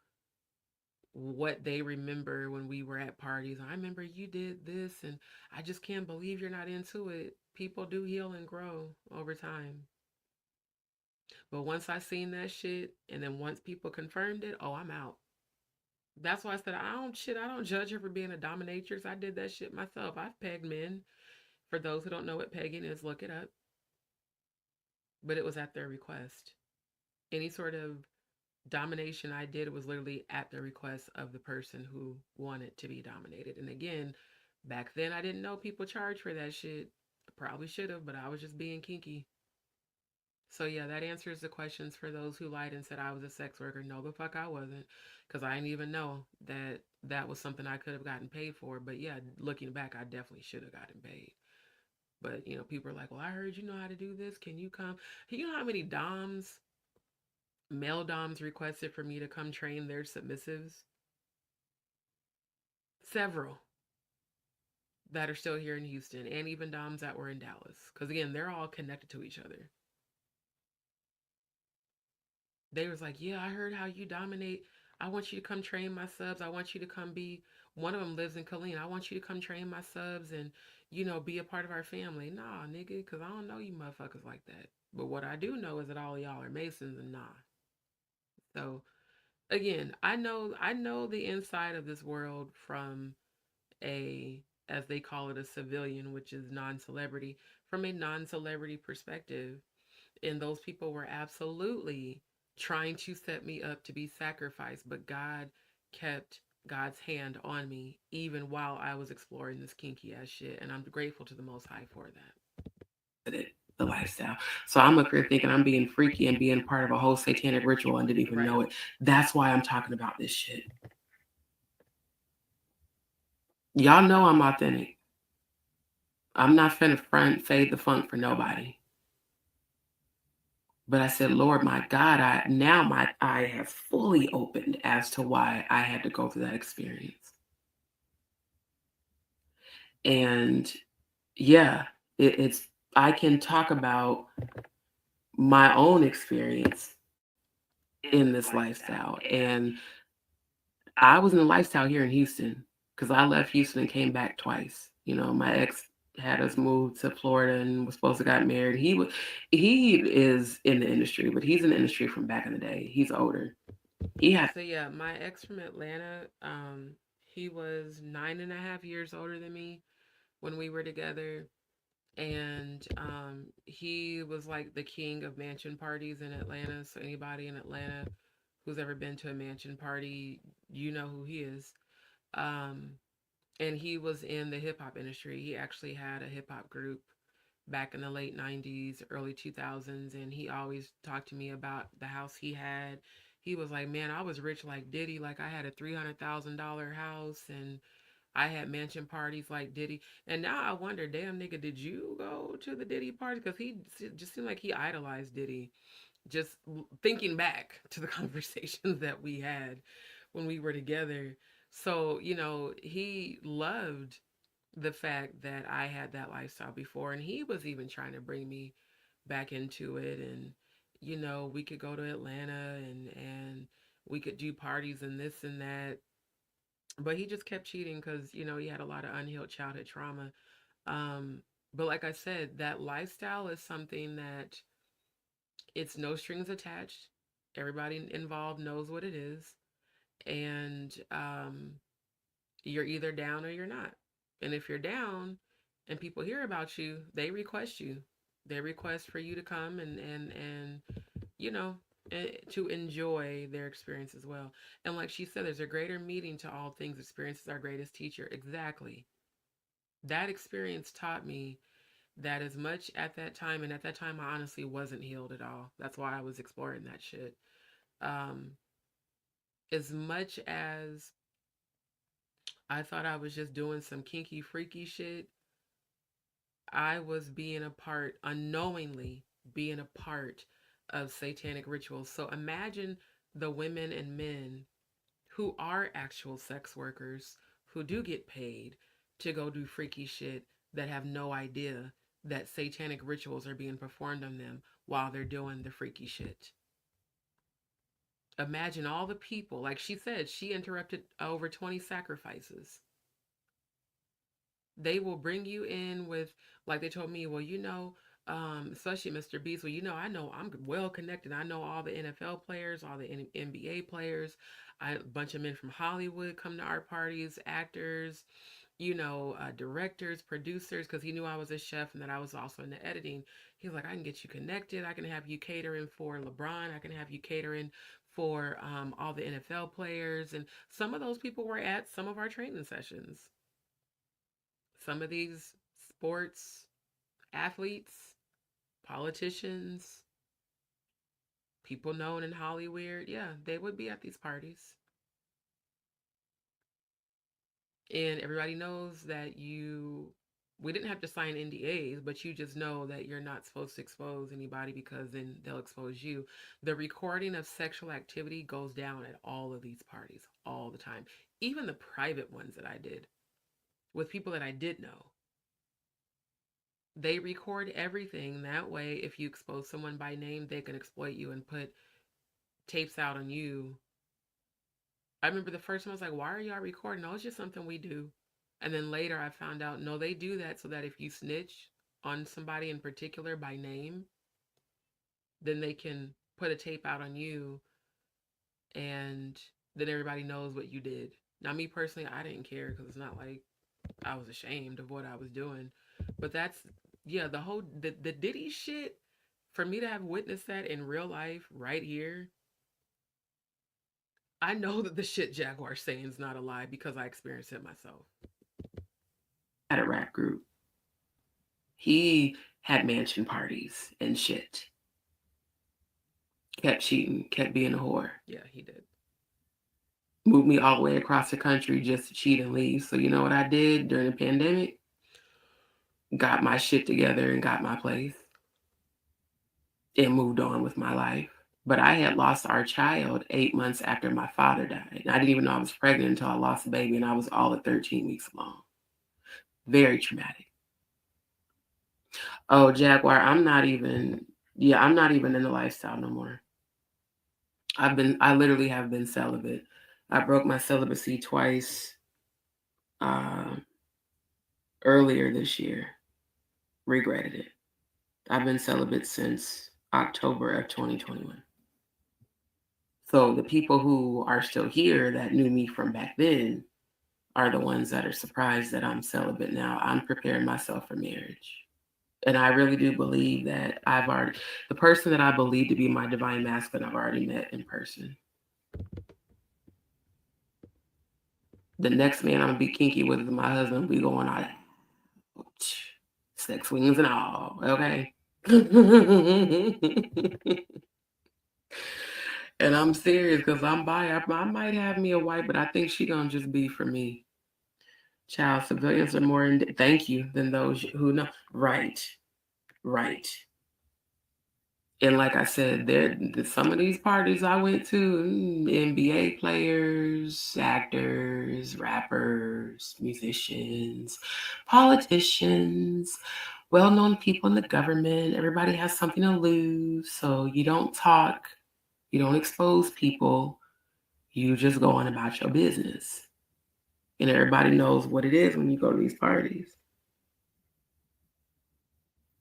what they remember when we were at parties. I remember you did this, and I just can't believe you're not into it. People do heal and grow over time. But once I seen that shit, and then once people confirmed it, oh, I'm out. That's why I said I don't judge her for being a dominatrix. I did that shit myself. I've pegged men. For those who don't know what pegging is, look it up. But it was at their request. Any sort of domination I did was literally at the request of the person who wanted to be dominated. And again, back then I didn't know people charge for that shit. I probably should have, but I was just being kinky. So yeah, that answers the questions for those who lied and said I was a sex worker. No, the fuck I wasn't, because I didn't even know that that was something I could have gotten paid for. But yeah, looking back, I definitely should have gotten paid. But people are like, "Well, I heard you know how to do this. Can you come?" You know how many male doms requested for me to come train their submissives? Several that are still here in Houston, and even doms that were in Dallas. Because again, they're all connected to each other. They was like, "Yeah, I heard how you dominate. I want you to come train my subs. I want you to come be." One of them lives in Killeen. "I want you to come train my subs and be a part of our family." Nah, nigga, because I don't know you motherfuckers like that. But what I do know is that all of y'all are Masons, and nah. So again, I know the inside of this world from a, as they call it, a civilian, which is non-celebrity, from a non-celebrity perspective. And those people were absolutely trying to set me up to be sacrificed, but God kept God's hand on me even while I was exploring this kinky ass shit, and I'm grateful to the Most High for that. The lifestyle. So I'm up here thinking I'm being freaky and being part of a whole satanic ritual and didn't even know it. That's why I'm talking about this shit. Y'all know I'm authentic. I'm not finna front fade the funk for nobody. But I said, Lord, my God, now my eye has fully opened as to why I had to go through that experience. And yeah, it's I can talk about my own experience in this lifestyle. And I was in the lifestyle here in Houston because I left Houston and came back twice. My ex had us move to Florida and was supposed to get married. He is in the industry, but he's in the industry from back in the day. He's older. So yeah, my ex from Atlanta, he was 9.5 years older than me when we were together. And he was like the king of mansion parties in Atlanta. So anybody in Atlanta who's ever been to a mansion party, you know who he is. Um, and he was in the hip hop industry. He actually had a hip hop group back in the late 90s, early 2000s. And he always talked to me about the house he had. He was like, "Man, I was rich like Diddy. Like, I had a $300,000 house and I had mansion parties like Diddy." And now I wonder, damn nigga, did you go to the Diddy party? Because he just seemed like he idolized Diddy. Just thinking back to the conversations that we had when we were together. So, he loved the fact that I had that lifestyle before, and he was even trying to bring me back into it. And we could go to Atlanta and we could do parties and this and that, but he just kept cheating because he had a lot of unhealed childhood trauma. But like I said, that lifestyle is something that it's no strings attached. Everybody involved knows what it is, and you're either down or you're not. And if you're down and people hear about you, they request you. They request for you to come and you know to enjoy their experience as well. And like she said, there's a greater meaning to all things. Experience is our greatest teacher. Exactly. That experience taught me that as much at that time, and at that time I honestly wasn't healed at all. That's why I was exploring that shit. Um, as much as I thought I was just doing some kinky, freaky shit, I was being a part, unknowingly being a part of satanic rituals. So imagine the women and men who are actual sex workers who do get paid to go do freaky shit that have no idea that satanic rituals are being performed on them while they're doing the freaky shit. Imagine all the people. Like she said, she interrupted over 20 sacrifices. They will bring you in with, like they told me, well, especially Mr. Beast, well, I know I'm well connected. I know all the NFL players, all the NBA players. A bunch of men from Hollywood come to our parties, actors, directors, producers, because he knew I was a chef and that I was also in the editing. He was like, I can get you connected. I can have you catering for LeBron. I can have you catering for all the NFL players. And some of those people were at some of our training sessions. Some of these sports athletes, politicians, people known in Hollywood, yeah, they would be at these parties. And everybody knows that we didn't have to sign NDAs, but you just know that you're not supposed to expose anybody because then they'll expose you. The recording of sexual activity goes down at all of these parties all the time, even the private ones that I did with people that I did know. They record everything. That way, if you expose someone by name, they can exploit you and put tapes out on you. I remember the first time I was like, why are y'all recording? No, it's just something we do. And then later I found out, no, they do that so that if you snitch on somebody in particular by name, then they can put a tape out on you and then everybody knows what you did. Now, me personally, I didn't care because it's not like I was ashamed of what I was doing. But yeah, the Diddy shit, for me to have witnessed that in real life right here, I know that the shit Jaguar's saying is not a lie because I experienced it myself. At a rap group. He had mansion parties and shit. Kept cheating, kept being a whore. Yeah, he did. Moved me all the way across the country just to cheat and leave. So you know what I did during the pandemic? Got my shit together and got my place and moved on with my life. But I had lost our child 8 months after my father died. I didn't even know I was pregnant until I lost the baby, and I was all of 13 weeks along. Very traumatic. Oh, Jaguar, I'm not even in the lifestyle no more. I literally have been celibate. I broke my celibacy twice earlier this year. Regretted it. I've been celibate since October of 2021. So the people who are still here that knew me from back then are the ones that are surprised that I'm celibate now. I'm preparing myself for marriage. And I really do believe that the person that I believe to be my divine masculine, I've already met in person. The next man I'm gonna be kinky with is my husband. We going out, sex swings and all, okay? And I'm serious because I'm bi. I might have me a wife, but I think she gonna just be for me. Child, civilians are more thank you than those who know. Right, right. And like I said, some of these parties I went to, NBA players, actors, rappers, musicians, politicians, well-known people in the government. Everybody has something to lose, so you don't talk, you don't expose people, you just go on about your business. And everybody knows what it is when you go to these parties.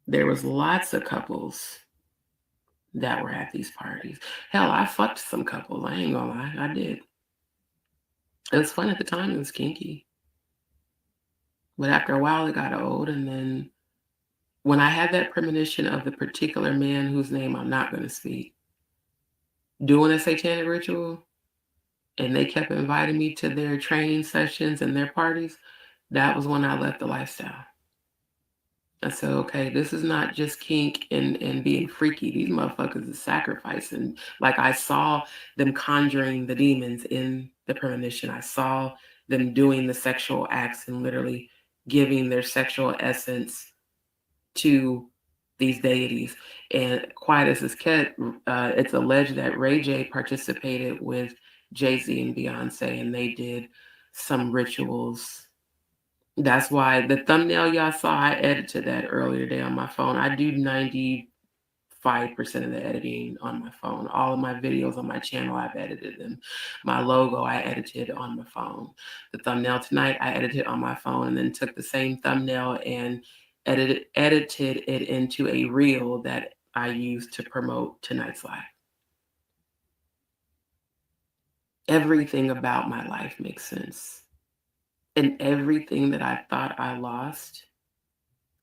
There was lots of couples that were at these parties. Hell, I fucked some couples. I ain't gonna lie, I did. It was fun at the time. It was kinky, but after a while, it got old. And then when I had that premonition of the particular man whose name I'm not gonna speak doing a satanic ritual, and they kept inviting me to their training sessions and their parties, that was when I left the lifestyle. I said, okay, this is not just kink and being freaky. These motherfuckers is sacrificing. Like I saw them conjuring the demons in the premonition. I saw them doing the sexual acts and literally giving their sexual essence to these deities. And quiet as it's kept, it's alleged that Ray J participated with Jay-Z and Beyonce, and they did some rituals. That's why the thumbnail y'all saw, I edited that earlier today on my phone. I do 95% 5% of the editing on my phone. All of my videos on my channel, I've edited them. My logo, I edited on my phone. The thumbnail tonight, I edited on my phone and then took the same thumbnail and edited it into a reel that I used to promote tonight's live. Everything about my life makes sense. And everything that I thought I lost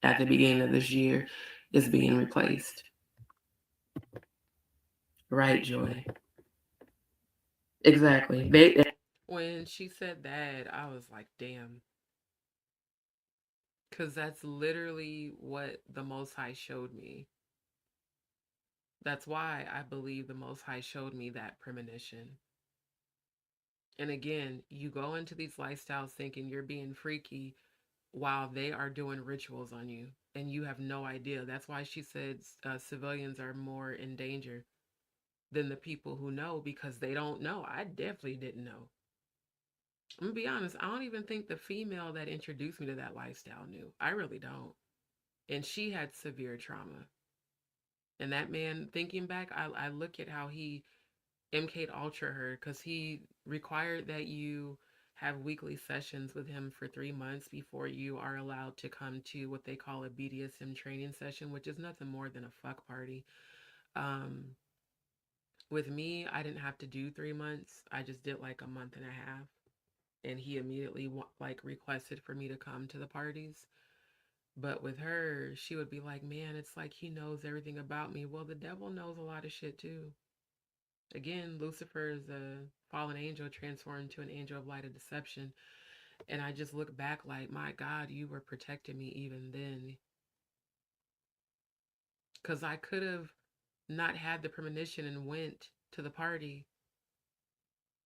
at the beginning of this year is being replaced. Right, Joy? Exactly. When she said that, I was like, damn. Because that's literally what the Most High showed me. That's why I believe the Most High showed me that premonition. And again, you go into these lifestyles thinking you're being freaky while they are doing rituals on you, and you have no idea. That's why she said civilians are more in danger than the people who know, because they don't know. I definitely didn't know. I'm gonna be honest, I don't even think the female that introduced me to that lifestyle knew. I really don't. And she had severe trauma. And that man, thinking back, I look at how he MK'd Ultra her, because he required that you have weekly sessions with him for 3 months before you are allowed to come to what they call a BDSM training session, which is nothing more than a fuck party. Um, with me, I didn't have to do 3 months. I just did like a month and a half, and he immediately like requested for me to come to the parties. But with her, she would be like, "Man, it's like he knows everything about me." Well, the devil knows a lot of shit too. Again, Lucifer is a fallen angel transformed into an angel of light of deception. And I just look back like, my God, you were protecting me even then. Because I could have not had the premonition and went to the party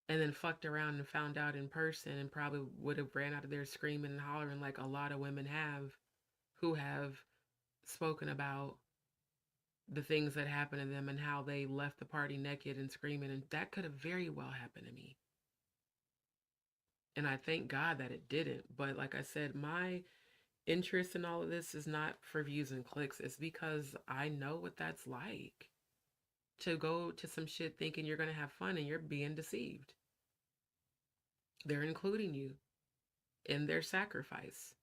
and then fucked around and found out in person and probably would have ran out of there screaming and hollering like a lot of women have, who have spoken about the things that happened to them and how they left the party naked and screaming. And that could have very well happened to me. And I thank God that it didn't. But like I said, my interest in all of this is not for views and clicks. It's because I know what that's like to go to some shit thinking you're going to have fun and you're being deceived. They're including you in their sacrifice.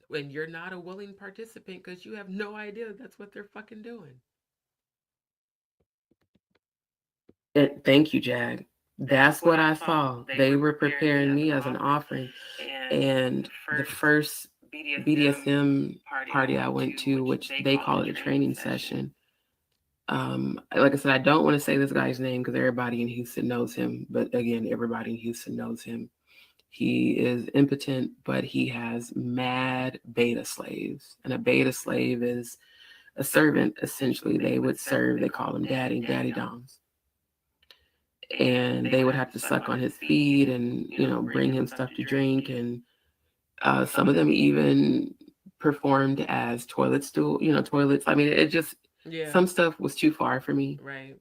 When you're not a willing participant because you have no idea that's what they're fucking doing. Thank you, Jag. That's what I saw. They were preparing me as an offering. And the first BDSM party I went to, which they call it a training session. Like I said, I don't want to say this guy's name because everybody in Houston knows him. But again, everybody in Houston knows him. He is impotent, but he has mad beta slaves. And a beta slave is a servant, essentially. They would serve, they call them daddy doms. And they would have to suck on his feet and, bring him stuff to drink. And some of them even performed as toilet stool, toilets. I mean, it just, some stuff was too far for me. Right.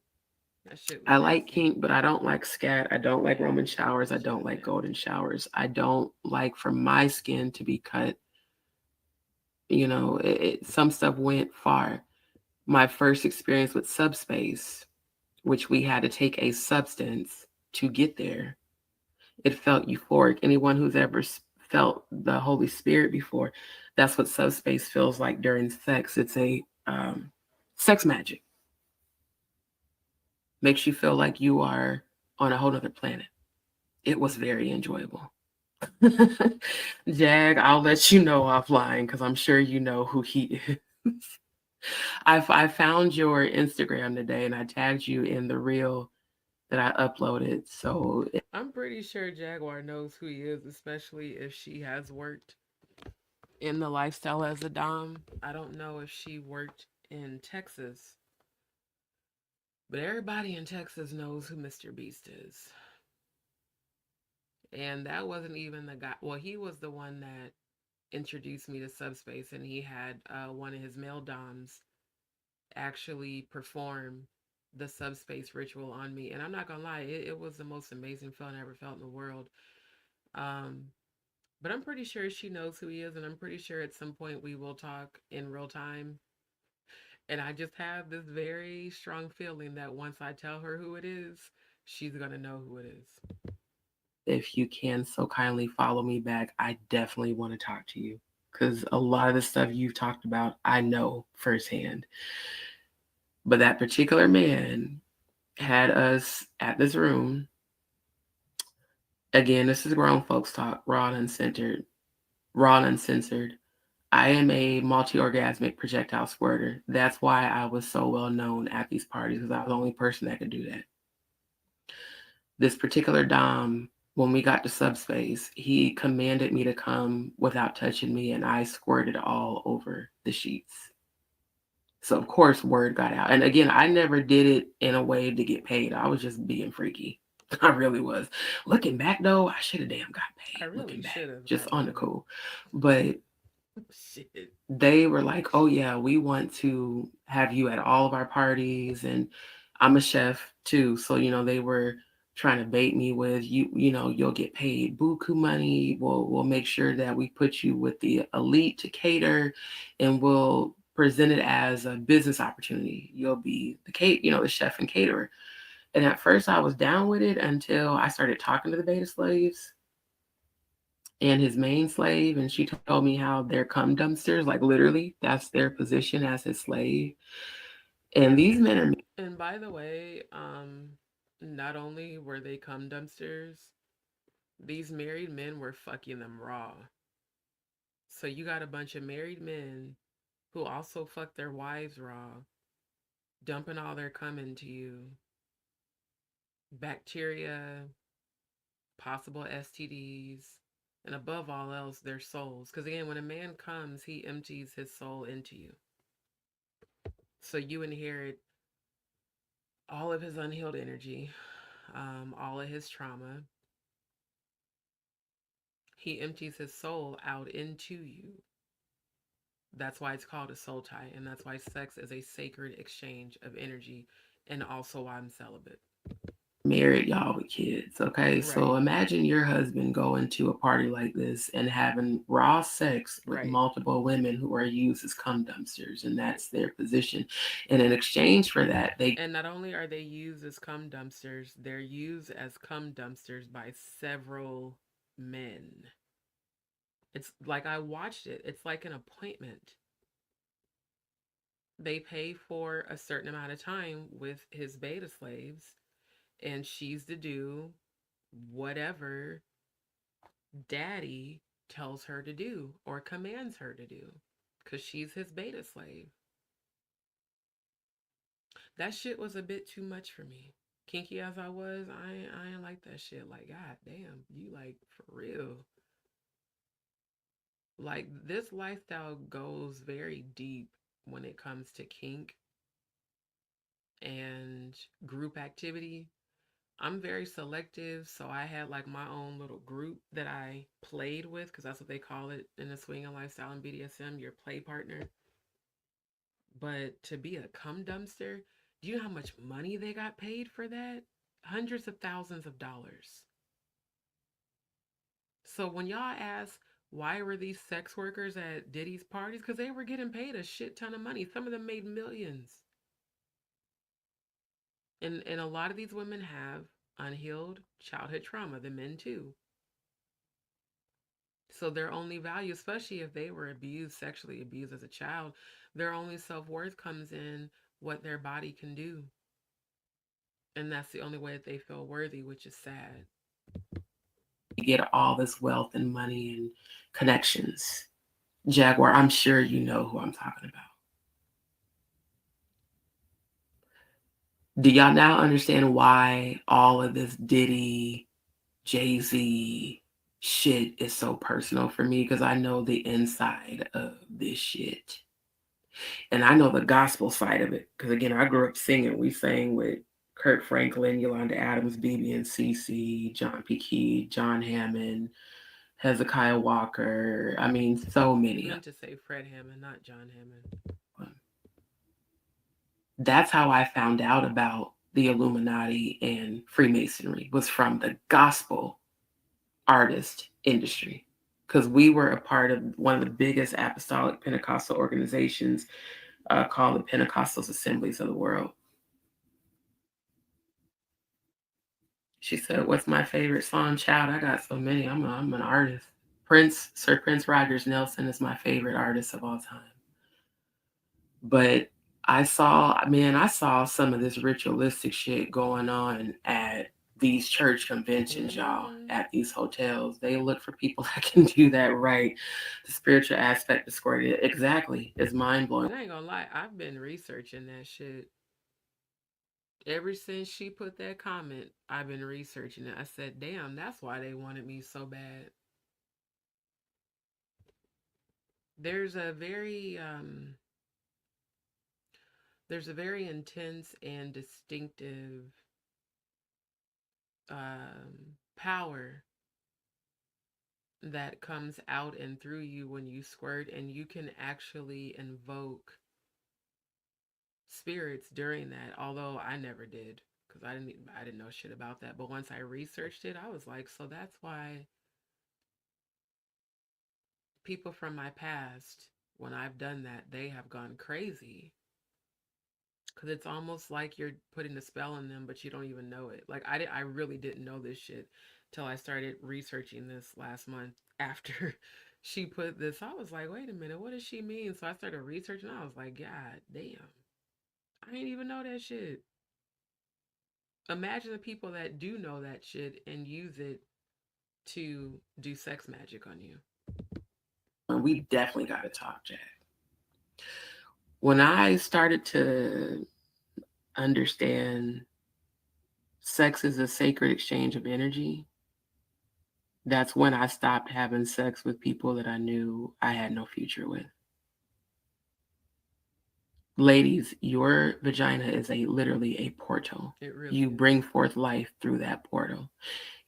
That shit was I like kink, but I don't like scat. I don't like Roman showers. I don't like golden showers. I don't like for my skin to be cut. Some stuff went far. My first experience with subspace, which we had to take a substance to get there, it felt euphoric. Anyone who's ever felt the Holy Spirit before, that's what subspace feels like during sex. It's a sex magic. Makes you feel like you are on a whole other planet. It was very enjoyable. Jag, I'll let you know offline because I'm sure you know who he is. I found your Instagram today and I tagged you in the reel that I uploaded. So I'm pretty sure Jaguar knows who he is, especially if she has worked in the lifestyle as a dom. I don't know if she worked in Texas, but everybody in Texas knows who Mr. Beast is. And that wasn't even the guy. Well, he was the one that introduced me to Subspace, and he had one of his male doms actually perform the Subspace ritual on me. And I'm not gonna lie, it was the most amazing feeling I ever felt in the world. Um, but I'm pretty sure she knows who he is, and I'm pretty sure at some point we will talk in real time. And I just have this very strong feeling that once I tell her who it is, she's going to know who it is. If you can so kindly follow me back, I definitely want to talk to you because a lot of the stuff you've talked about, I know firsthand. But that particular man had us at this room. Again, this is grown folks talk, raw and uncensored. Raw and uncensored. I am a multi-orgasmic projectile squirter. That's why I was so well known at these parties because I was the only person that could do that. This particular Dom, when we got to subspace, he commanded me to come without touching me, and I squirted all over the sheets. So of course, word got out. And again, I never did it in a way to get paid. I was just being freaky. I really was. Looking back though, I should have damn got I paid. Looking really back, should have, just God on the damn it. cool. But Shit. they were like, "Oh yeah, we want to have you at all of our parties." And I'm a chef too, so they were trying to bait me with you'll get paid buku money. We'll make sure that we put you with the elite to cater, and we'll present it as a business opportunity. You'll be the chef and caterer. And at first I was down with it until I started talking to the beta slaves and his main slave, and she told me how they're cum dumpsters, like literally, that's their position as his slave. And these men are And by the way, not only were they cum dumpsters, these married men were fucking them raw. So you got a bunch of married men who also fuck their wives raw, dumping all their cum into you, bacteria, possible STDs, and above all else, their souls. Because again, when a man comes, he empties his soul into you. So you inherit all of his unhealed energy, all of his trauma. He empties his soul out into you. That's why it's called a soul tie, and that's why sex is a sacred exchange of energy, and also why I'm celibate. married, y'all, with kids. Okay, so Right, imagine your husband going to a party like this and having raw sex with right. multiple women who are used as cum dumpsters, and that's their position. And in exchange for that, they And not only are they used as cum dumpsters, they're used as cum dumpsters by several men. It's like I watched it, it's like an appointment. They pay for a certain amount of time with his beta slaves, and she's to do whatever daddy tells her to do or commands her to do because she's his beta slave. That shit was a bit too much for me. Kinky as I was, I ain't like that shit. Like, god damn, you like for real. Like this lifestyle goes very deep when it comes to kink and group activity. I'm very selective, so I had like my own little group that I played with because that's what they call it in the swinging lifestyle and BDSM, your play partner. But to be a cum dumpster, do you know how much money they got paid for that? Hundreds of thousands of dollars. So when y'all ask why were these sex workers at Diddy's parties, because they were getting paid a shit ton of money. Some of them made millions. And a lot of these women have unhealed childhood trauma, the men too. So their only value, especially if they were abused, sexually abused as a child, their only self worth comes in what their body can do. And that's the only way that they feel worthy, which is sad. get all this wealth and money and connections. Jaguar, I'm sure you know who I'm talking about. Do y'all now understand why all of this Diddy, Jay-Z shit is so personal for me? Because I know the inside of this shit. And I know the gospel side of it. Because again, I grew up singing. We sang with Kurt Franklin, Yolanda Adams, BB and CC, John P. Key, John Hammond, Hezekiah Walker. I mean, so You many of meant to say Fred Hammond, not John Hammond. them. That's how I found out about the Illuminati and Freemasonry was from the gospel artist industry. Because we were a part of one of the biggest apostolic Pentecostal organizations called the Pentecostal Assemblies of the World. She said, "What's my favorite song, child? I got so many. I'm an artist. Sir Prince Rogers Nelson is my favorite artist of all time. But I saw some of this ritualistic shit going on at these church conventions, y'all, at these hotels. They look for people that can do that right. The spiritual aspect of squirting, exactly, is mind blowing. And I ain't gonna lie, I've been researching that shit. Ever since she put that comment, I've been researching it. I said, damn, that's why they wanted me so bad. There's a very intense and distinctive power that comes out and through you when you squirt, and you can actually invoke spirits during that. Although I never did, because I didn't know shit about that. But once I researched it, I was like, so that's why people from my past, when I've done that, they have gone crazy. Because it's almost like you're putting a spell on them, but you don't even know it. Like I really didn't know this shit till I started researching this last month after she put this. I was like, wait a minute, what does she mean? So I started researching. I was like, God damn, I didn't even know that shit. Imagine the people that do know that shit and use it to do sex magic on you. And we definitely got to talk, Jack. When I started to understand sex is a sacred exchange of energy, that's when I stopped having sex with people that I knew I had no future with. Ladies, your vagina is literally a portal. It really You is. bring forth life through that portal.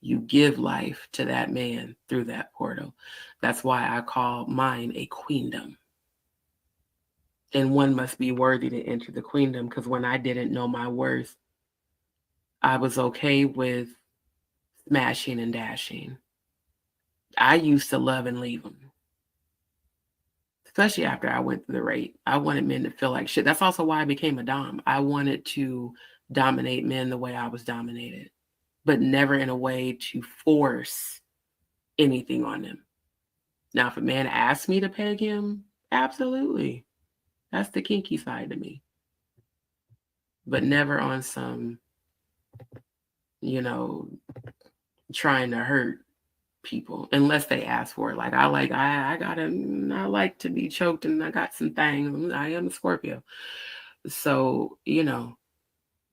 You give life to that man through that portal. That's why I call mine a queendom. And one must be worthy to enter the queendom, because when I didn't know my worth, I was okay with smashing and dashing. I used to love and leave them, especially after I went through the rape. I wanted men to feel like shit. That's also why I became a dom. I wanted to dominate men the way I was dominated, but never in a way to force anything on them. Now, if a man asked me to peg him, absolutely. That's the kinky side to me. But never on some, you know, trying to hurt people unless they ask for it. Like I like to be choked, and I got some things. I am a Scorpio. So,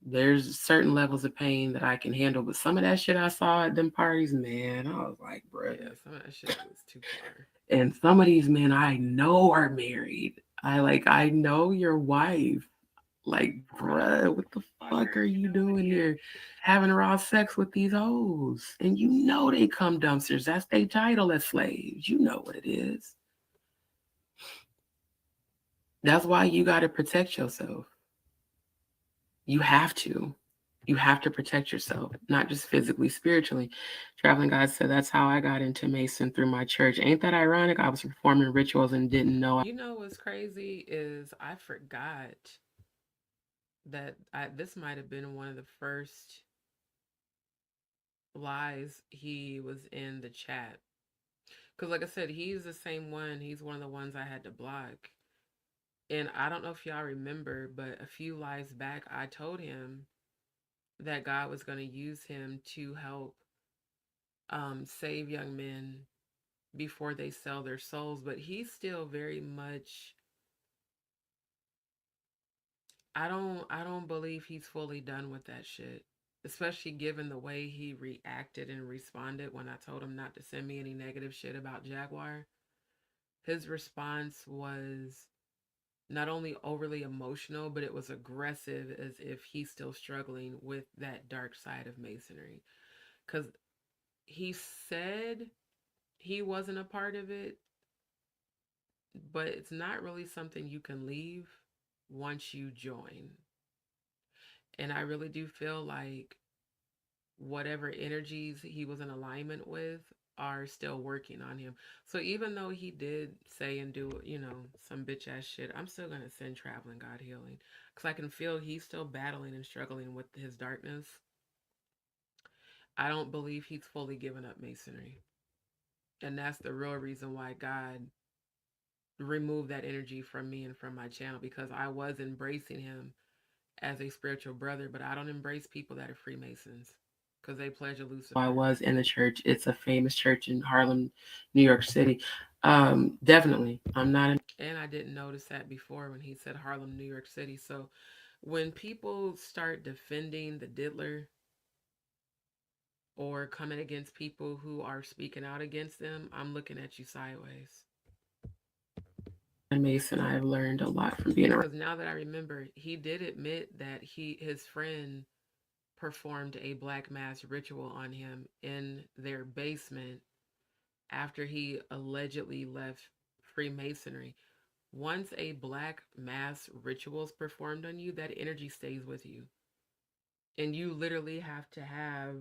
there's certain levels of pain that I can handle. But some of that shit I saw at them parties, man, I was like, bruh. Yeah, some of that shit was too far. And some of these men I know are married. I know your wife. Like, bruh, what the fuck are you doing here? Having raw sex with these hoes. And you know they come dumpsters. That's their title as slaves. You know what it is. That's why you got to protect yourself. You have to. You have to protect yourself, not just physically, spiritually. Traveling God said, that's how I got into Mason through my church. Ain't that ironic? I was performing rituals and didn't know. You know what's crazy is I forgot that this might have been one of the first lies he was in the chat. Because, like I said, he's the same one. He's one of the ones I had to block. And I don't know if y'all remember, but a few lives back, I told him that God was going to use him to help save young men before they sell their souls. But he's still very much. I don't believe he's fully done with that shit. Especially given the way he reacted and responded when I told him not to send me any negative shit about Jaguar. His response was not only overly emotional, but it was aggressive, as if he's still struggling with that dark side of masonry. Because he said he wasn't a part of it, but it's not really something you can leave once you join. And I really do feel like whatever energies he was in alignment with are still working on him. So even though he did say and do, some bitch ass shit, I'm still going to send traveling God healing because I can feel he's still battling and struggling with his darkness. I don't believe he's fully given up masonry. And that's the real reason why God removed that energy from me and from my channel, because I was embracing him as a spiritual brother, but I don't embrace people that are Freemasons because they pledge a I Lucifer. was in the church. It's a famous church in Harlem, New York City. Definitely, I'm not. And I didn't notice that before when he said Harlem, New York City. So when people start defending the diddler or coming against people who are speaking out against them, I'm looking at you sideways. A Mason. I've learned a lot from being around. Because now that I remember, he did admit that his friend performed a black mass ritual on him in their basement after he allegedly left Freemasonry. Once a black mass ritual is performed on you, that energy stays with you. And you literally have to have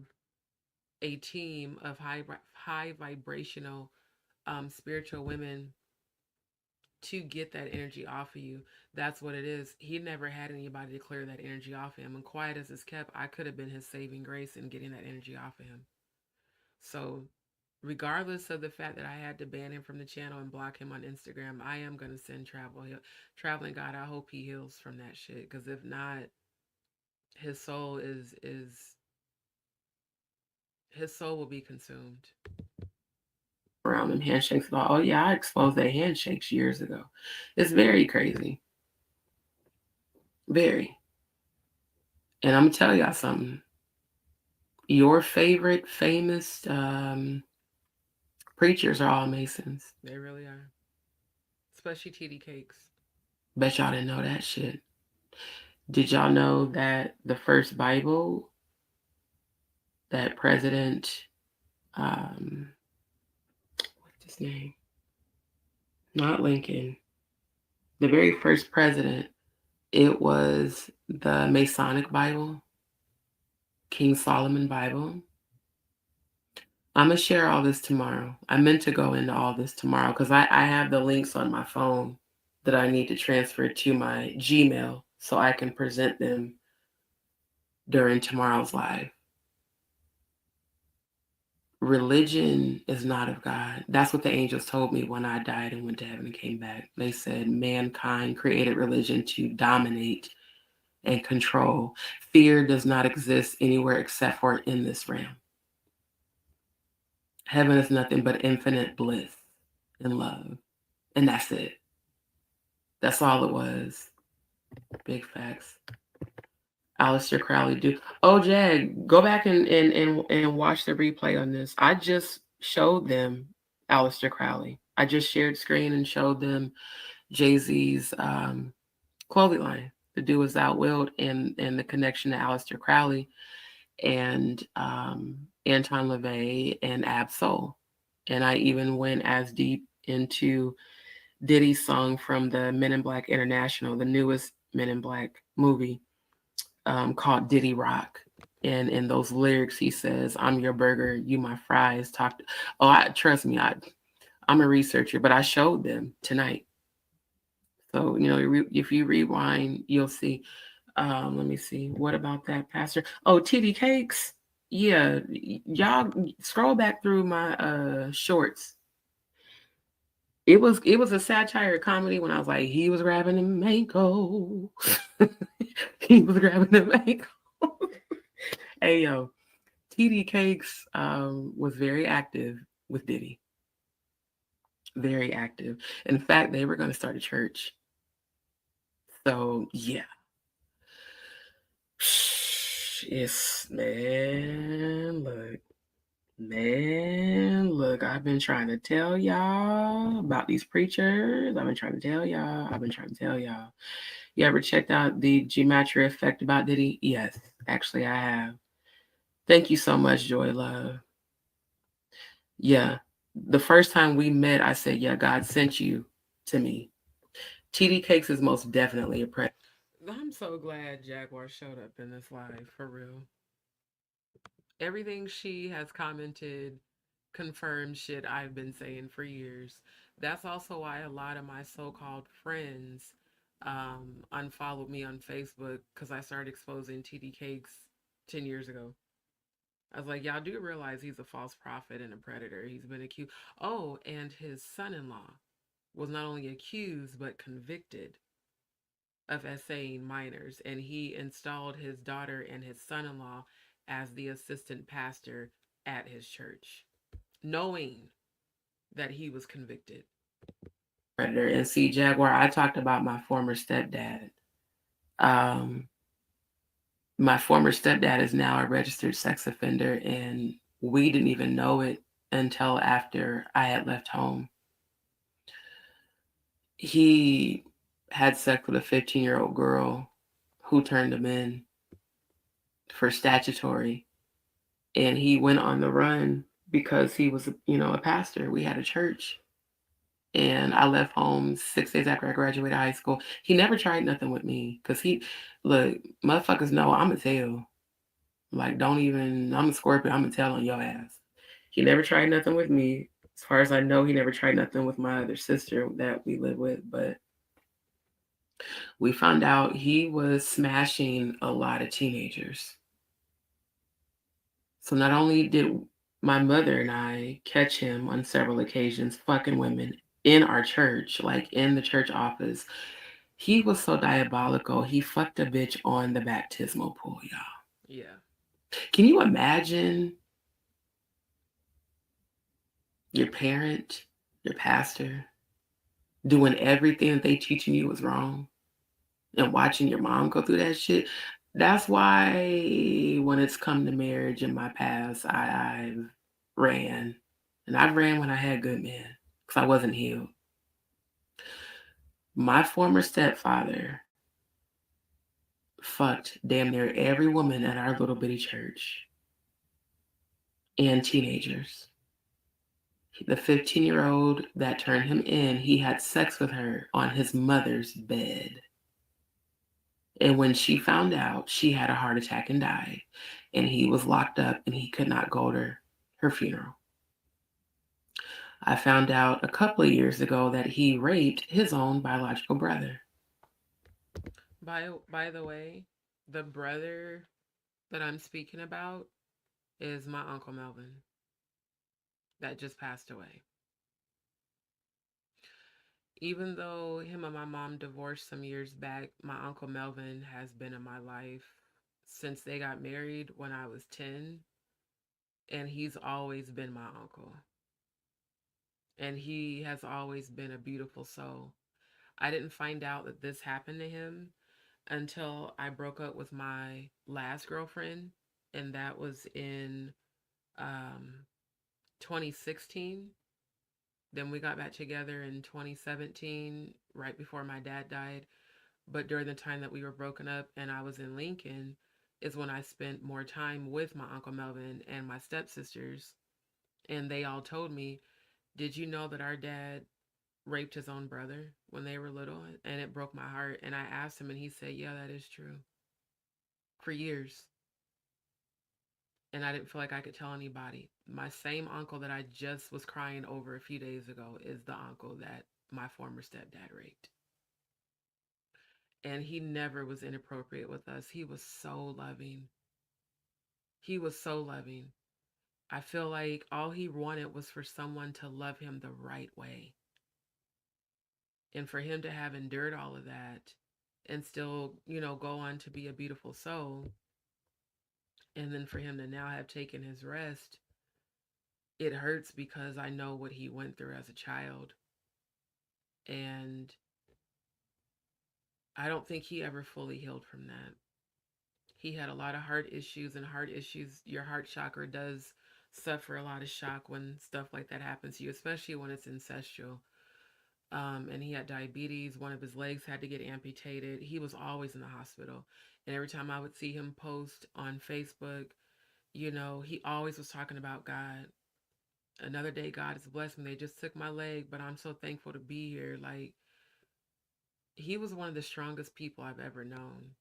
a team of high vibrational spiritual women to get that energy off of you. That's what it is. He never had anybody to clear that energy off him. And quiet as it's kept, I could have been his saving grace in getting that energy off of him. So, regardless of the fact that I had to ban him from the channel and block him on Instagram, I am gonna send traveling God. I hope he heals from that shit. Because if not, his soul his soul will be consumed. Around them handshakes about, oh yeah, I exposed their handshakes years ago. It's very crazy. Very. And I'm gonna tell y'all something. Your favorite famous preachers are all Masons. They really are. Especially TD Cakes. Bet y'all didn't know that shit. Did y'all know that the first Bible that President, what's his name? Not Lincoln. The very first president, it was the Masonic Bible, King Solomon Bible. I'm going to share all this tomorrow. I meant to go into all this tomorrow because I have the links on my phone that I need to transfer to my Gmail so I can present them during tomorrow's live. Religion is not of God. That's what the angels told me when I died and went to heaven and came back. They said mankind created religion to dominate and control. Fear does not exist anywhere except for in this realm. Heaven is nothing but infinite bliss and love. And that's it. That's all it was. Big facts. Aleister Crowley do. Oh, Jag, go back and watch the replay on this. I just showed them Aleister Crowley. I just shared screen and showed them Jay-Z's clothing line. The Do As Thou Wilt and the connection to Aleister Crowley and Anton LaVey and Ab Soul. And I even went as deep into Diddy's song from the Men in Black International, the newest Men in Black movie, called Diddy Rock. And in those lyrics, he says, "I'm your burger, you my fries." Trust me, I'm a researcher, but I showed them tonight. So, if you rewind, you'll see. Let me see. What about that, Pastor? Oh, TD Cakes. Yeah, y'all scroll back through my shorts. It was a satire comedy when I was like, he was grabbing the mango. He was grabbing the mango. Hey yo, TD Cakes was very active with Diddy. Very active. In fact, they were going to start a church. So yeah. Yes, man, look, I've been trying to tell y'all about these preachers. I've been trying to tell y'all. You ever checked out the geometry effect about Diddy? Yes, actually I have. Thank you so much, Joy Love. Yeah, the first time we met, I said, yeah, God sent you to me. TD Cakes is most definitely a present. I'm so glad Jaguar showed up in this live, for real. Everything she has commented confirm shit I've been saying for years. That's also why a lot of my so called friends unfollowed me on Facebook because I started exposing TD Cakes 10 years ago. I was like, y'all do realize he's a false prophet and a predator. He's been accused. Oh, and his son in law was not only accused but convicted of essaying minors, and he installed his daughter and his son in law as the assistant pastor at his church, knowing that he was convicted. Predator. And see, Jaguar, I talked about my former stepdad. Um, my former stepdad is now a registered sex offender, and we didn't even know it until after I had left home. He had sex with a 15-year-old girl who turned him in for statutory, and he went on the run because he was, a pastor. We had a church, and I left home 6 days after I graduated high school. He never tried nothing with me because look, motherfuckers know I'm a tell. Like, don't even, I'm a Scorpio, I'm a tell on your ass. He never tried nothing with me. As far as I know, he never tried nothing with my other sister that we live with, but we found out he was smashing a lot of teenagers. So not only did my mother and I catch him on several occasions fucking women in our church, like in the church office, he was so diabolical. He fucked a bitch on the baptismal pool, y'all. Yeah. Can you imagine your parent, your pastor, doing everything that they teaching you was wrong and watching your mom go through that shit? That's why when it's come to marriage in my past, I've ran. And I've ran when I had good men because I wasn't healed. My former stepfather fucked damn near every woman at our little bitty church and teenagers. The 15-year-old that turned him in, he had sex with her on his mother's bed. And when she found out, she had a heart attack and died. And he was locked up and he could not go to her funeral. I found out a couple of years ago that he raped his own biological brother. By the way, the brother that I'm speaking about is my Uncle Melvin that just passed away. Even though him and my mom divorced some years back, my Uncle Melvin has been in my life since they got married when I was 10, and he's always been my uncle. And he has always been a beautiful soul. I didn't find out that this happened to him until I broke up with my last girlfriend, and that was in um, 2016. Then we got back together in 2017, right before my dad died. But during the time that we were broken up and I was in Lincoln, is when I spent more time with my Uncle Melvin and my stepsisters. And they all told me, did you know that our dad raped his own brother when they were little? And it broke my heart. And I asked him, and he said, yeah, that is true. For years. And I didn't feel like I could tell anybody. My same uncle that I just was crying over a few days ago is the uncle that my former stepdad raped. And he never was inappropriate with us. He was so loving. He was so loving. I feel like all he wanted was for someone to love him the right way. And for him to have endured all of that and still, go on to be a beautiful soul, and then for him to now have taken his rest, it hurts because I know what he went through as a child. And I don't think he ever fully healed from that. He had a lot of heart issues, and heart issues, your heart chakra does suffer a lot of shock when stuff like that happens to you, especially when it's ancestral. And he had diabetes. One of his legs had to get amputated. He was always in the hospital. And every time I would see him post on Facebook, he always was talking about God. Another day, God has blessed me. They just took my leg, but I'm so thankful to be here. Like, he was one of the strongest people I've ever known.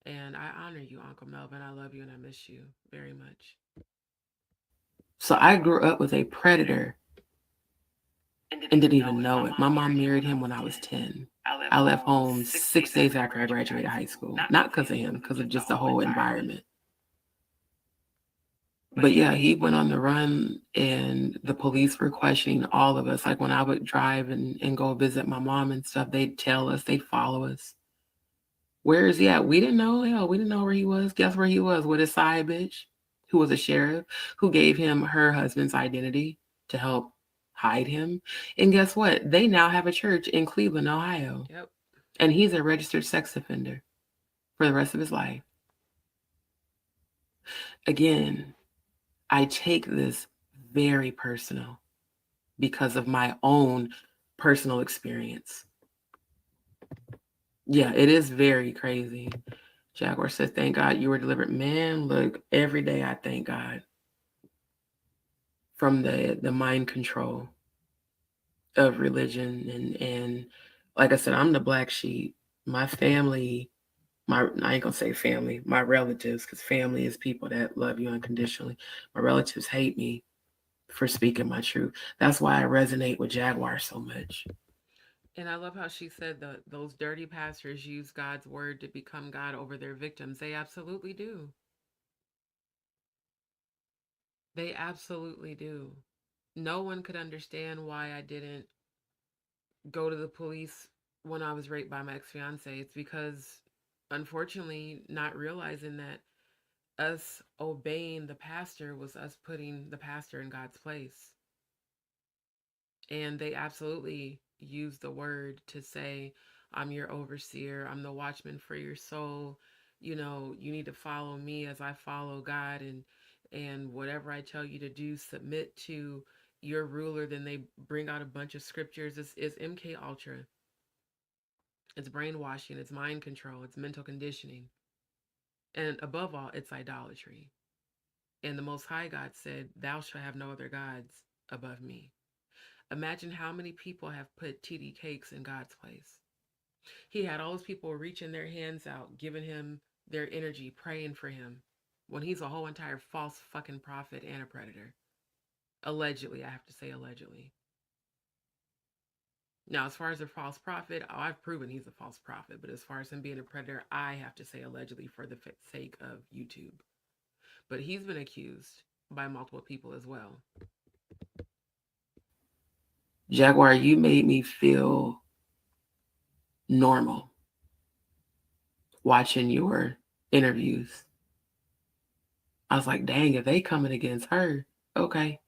And I honor you, Uncle Melvin. I love you and I miss you very much. So I grew up with a predator and didn't even know it. My mom married him when I was 10. I left home 6 days after I graduated high school. Not because of him, because of just the whole environment. But yeah, he went on the run and the police were questioning all of us. Like when I would drive and go visit my mom and stuff, they'd tell us, they'd follow us. Where is he at? We didn't know. Hell, we didn't know where he was. Guess where he was? With his side bitch, who was a sheriff, who gave him her husband's identity to help hide him. And guess what? They now have a church in Cleveland, Ohio. Yep. And he's a registered sex offender for the rest of his life. Again, I take this very personal because of my own personal experience. Yeah, it is very crazy. Jaguar says, thank God you were delivered. Man, look, every day I thank God from the mind control of religion. And like I said, I'm the black sheep. My family, I ain't gonna say family, my relatives, because family is people that love you unconditionally. My relatives hate me for speaking my truth. That's why I resonate with Jaguar so much. And I love how she said that those dirty pastors use God's word to become God over their victims. They absolutely do. They absolutely do. No one could understand why I didn't go to the police when I was raped by my ex fiance. It's because, unfortunately, not realizing that us obeying the pastor was us putting the pastor in God's place. And they absolutely use the word to say, I'm your overseer, I'm the watchman for your soul. You know, you need to follow me as I follow God, and whatever I tell you to do, submit to your ruler. Then they bring out a bunch of scriptures. It's MK Ultra. It's brainwashing, it's mind control, it's mental conditioning. And above all, it's idolatry. And the Most High God said, thou shalt have no other gods above me. Imagine how many people have put TD Cakes in God's place. He had all those people reaching their hands out, giving him their energy, praying for him, when he's a whole entire false fucking prophet and a predator. Allegedly, I have to say allegedly. Now, as far as a false prophet, I've proven he's a false prophet. But as far as him being a predator, I have to say allegedly for the sake of YouTube. But he's been accused by multiple people as well. Jaguar, you made me feel normal watching your interviews. I was like, dang, if they coming against her, okay.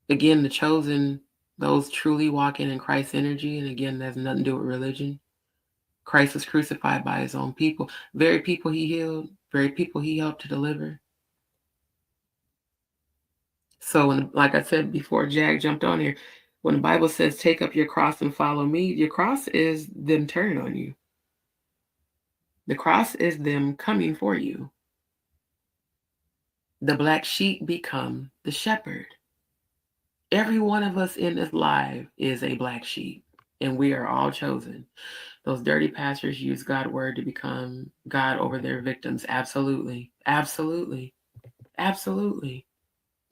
Again, the chosen, those truly walking in Christ's energy, and again, that's nothing to do with religion. Christ was crucified by his own people, very people he healed, very people he helped to deliver. So, when, like I said before, Jag jumped on here, when the Bible says, take up your cross and follow me, your cross is them turning on you. The cross is them coming for you. The black sheep become the shepherd. Every one of us in this live is a black sheep, and we are all chosen. Those dirty pastors use God's word to become God over their victims. Absolutely. Absolutely. Absolutely.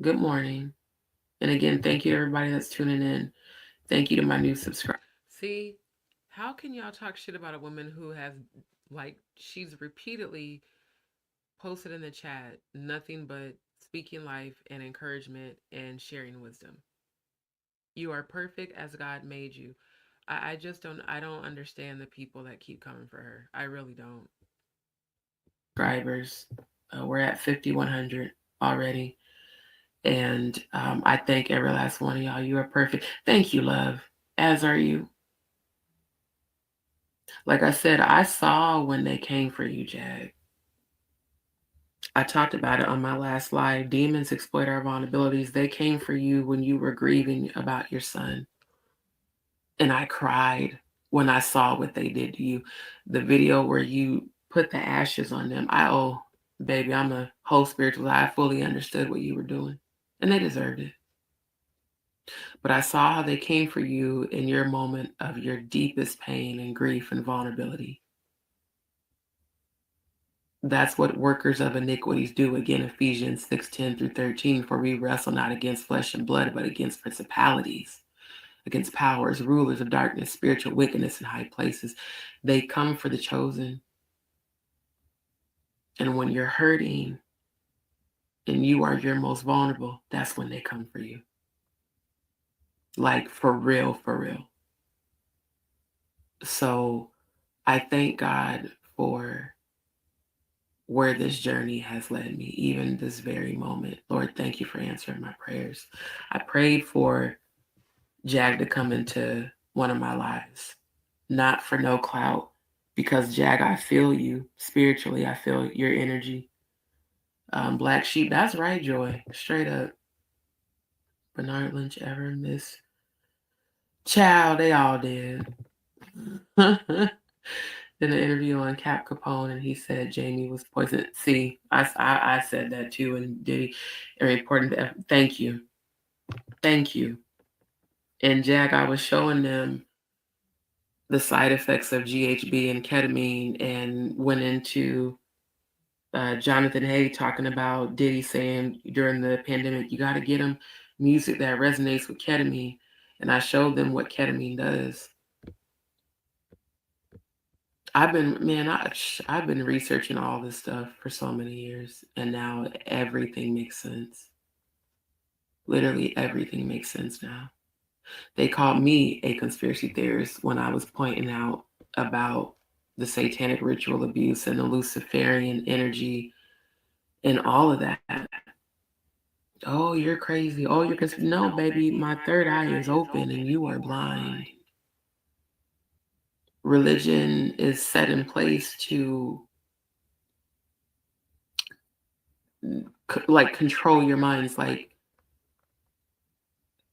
Good morning. And again, thank you to everybody that's tuning in. Thank you to my new subscribers. See, how can y'all talk shit about a woman who has, like, she's repeatedly posted in the chat nothing but speaking life and encouragement and sharing wisdom? You are perfect as God made you. I just don't understand the people that keep coming for her. I really don't. Subscribers. We're at 5,100 already. And I thank every last one of y'all. You are perfect. Thank you, love. As are you. Like I said, I saw when they came for you, Jag. I talked about it on my last live. Demons exploit our vulnerabilities. They came for you when you were grieving about your son. And I cried when I saw what they did to you. The video where you put the ashes on them. Baby, I'm a whole spiritual. I fully understood what you were doing. And they deserved it. But I saw how they came for you in your moment of your deepest pain and grief and vulnerability. That's what workers of iniquities do. Again, Ephesians 6:10-13. For we wrestle not against flesh and blood, but against principalities, against powers, rulers of darkness, spiritual wickedness in high places. They come for the chosen. And when you're hurting and you are your most vulnerable, that's when they come for you. Like for real, for real. So I thank God for where this journey has led me, even this very moment. Lord, thank you for answering my prayers. I prayed for Jag to come into one of my lives, not for no clout, because Jag, I feel you spiritually. I feel your energy. Black Sheep, that's right, Joy, straight up. Bernard Lynch, ever miss? Child, they all did. Did an interview on Cap Capone, and he said Jamie was poisoned. See, I said that too, and Diddy, and reported. Thank you, thank you. And Jag, I was showing them the side effects of GHB and ketamine, and went into Jonathan Hay talking about Diddy saying during the pandemic, you got to get them music that resonates with ketamine, and I showed them what ketamine does. I've been researching all this stuff for so many years, and now everything makes sense. Literally everything makes sense now. They called me a conspiracy theorist when I was pointing out about the satanic ritual abuse and the Luciferian energy and all of that. Oh, you're crazy. Oh, you're no, baby. My third eye is open, and you are blind. Religion is set in place to like control your minds. Like,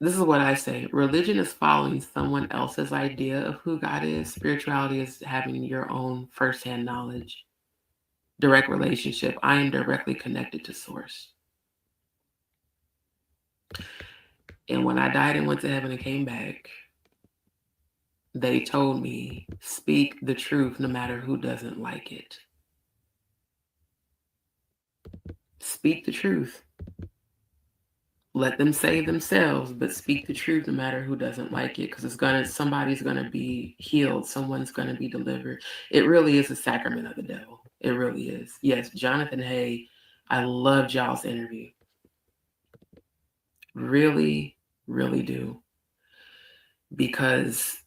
this is what I say. Religion is following someone else's idea of who God is. Spirituality is having your own firsthand knowledge. Direct relationship. I am directly connected to source. And when I died and went to heaven and came back, they told me, speak the truth no matter who doesn't like it. Speak the truth. Let them say themselves, but speak the truth no matter who doesn't like it, because somebody's gonna be healed, someone's gonna be delivered. It really is a sacrament of the devil. It really is. Yes, Jonathan Hay, I loved y'all's interview. Really, really do. Because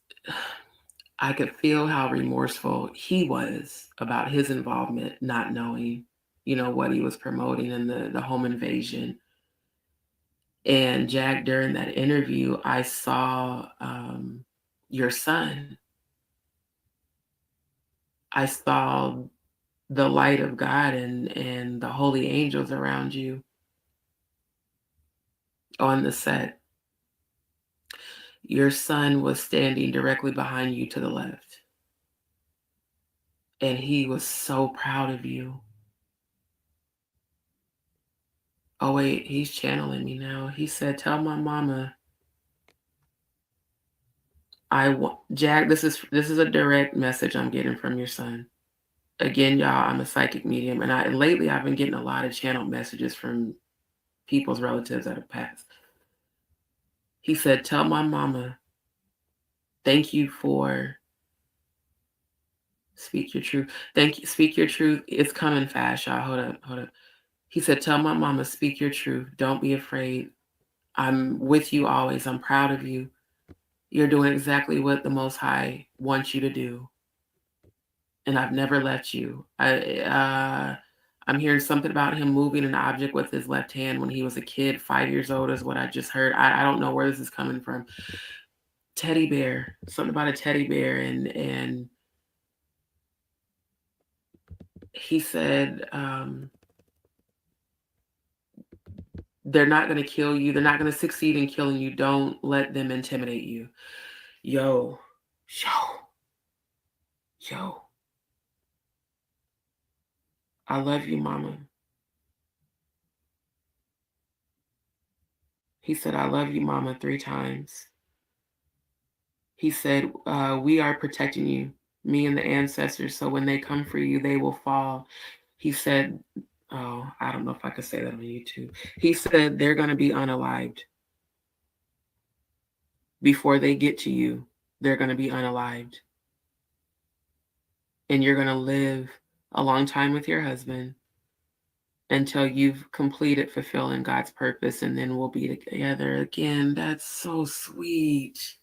I could feel how remorseful he was about his involvement, not knowing, what he was promoting in the home invasion. And Jack, during that interview, I saw your son. I saw the light of God and the holy angels around you on the set. Your son was standing directly behind you to the left. And he was so proud of you. Oh, wait, he's channeling me now. He said, tell my mama Jack, this is a direct message I'm getting from your son. Again, y'all, I'm a psychic medium, and lately I've been getting a lot of channeled messages from people's relatives that have passed. He said, tell my mama, thank you for speak your truth. Thank you, speak your truth. It's coming fast, y'all. Hold up. He said, tell my mama, speak your truth. Don't be afraid. I'm with you always. I'm proud of you. You're doing exactly what the Most High wants you to do. And I've never left you. I'm hearing something about him moving an object with his left hand when he was a kid, 5 years old is what I just heard. I don't know where this is coming from. Teddy bear, something about a teddy bear. And he said, they're not going to kill you. They're not going to succeed in killing you. Don't let them intimidate you. Yo. I love you, mama. He said, I love you, mama, 3 times. He said, we are protecting you, me and the ancestors, so when they come for you, they will fall. He said, oh, I don't know if I could say that on YouTube. He said they're going to be unalived before they get to you. They're going to be unalived, and you're going to live a long time with your husband until you've completed fulfilling God's purpose, and then we'll be together again. That's so sweet.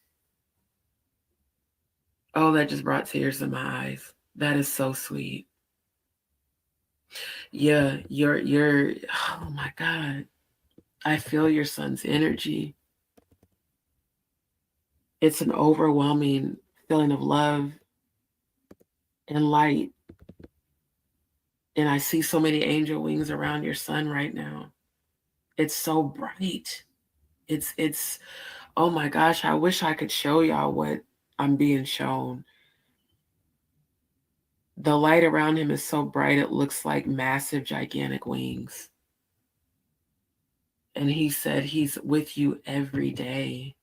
Oh, that just brought tears to my eyes. That is so sweet. Yeah, you're oh my God. I feel your son's energy. It's an overwhelming feeling of love and light. And I see so many angel wings around your son right now. It's so bright. It's oh my gosh, I wish I could show y'all what I'm being shown. The light around him is so bright it looks like massive gigantic wings. And he said he's with you every day.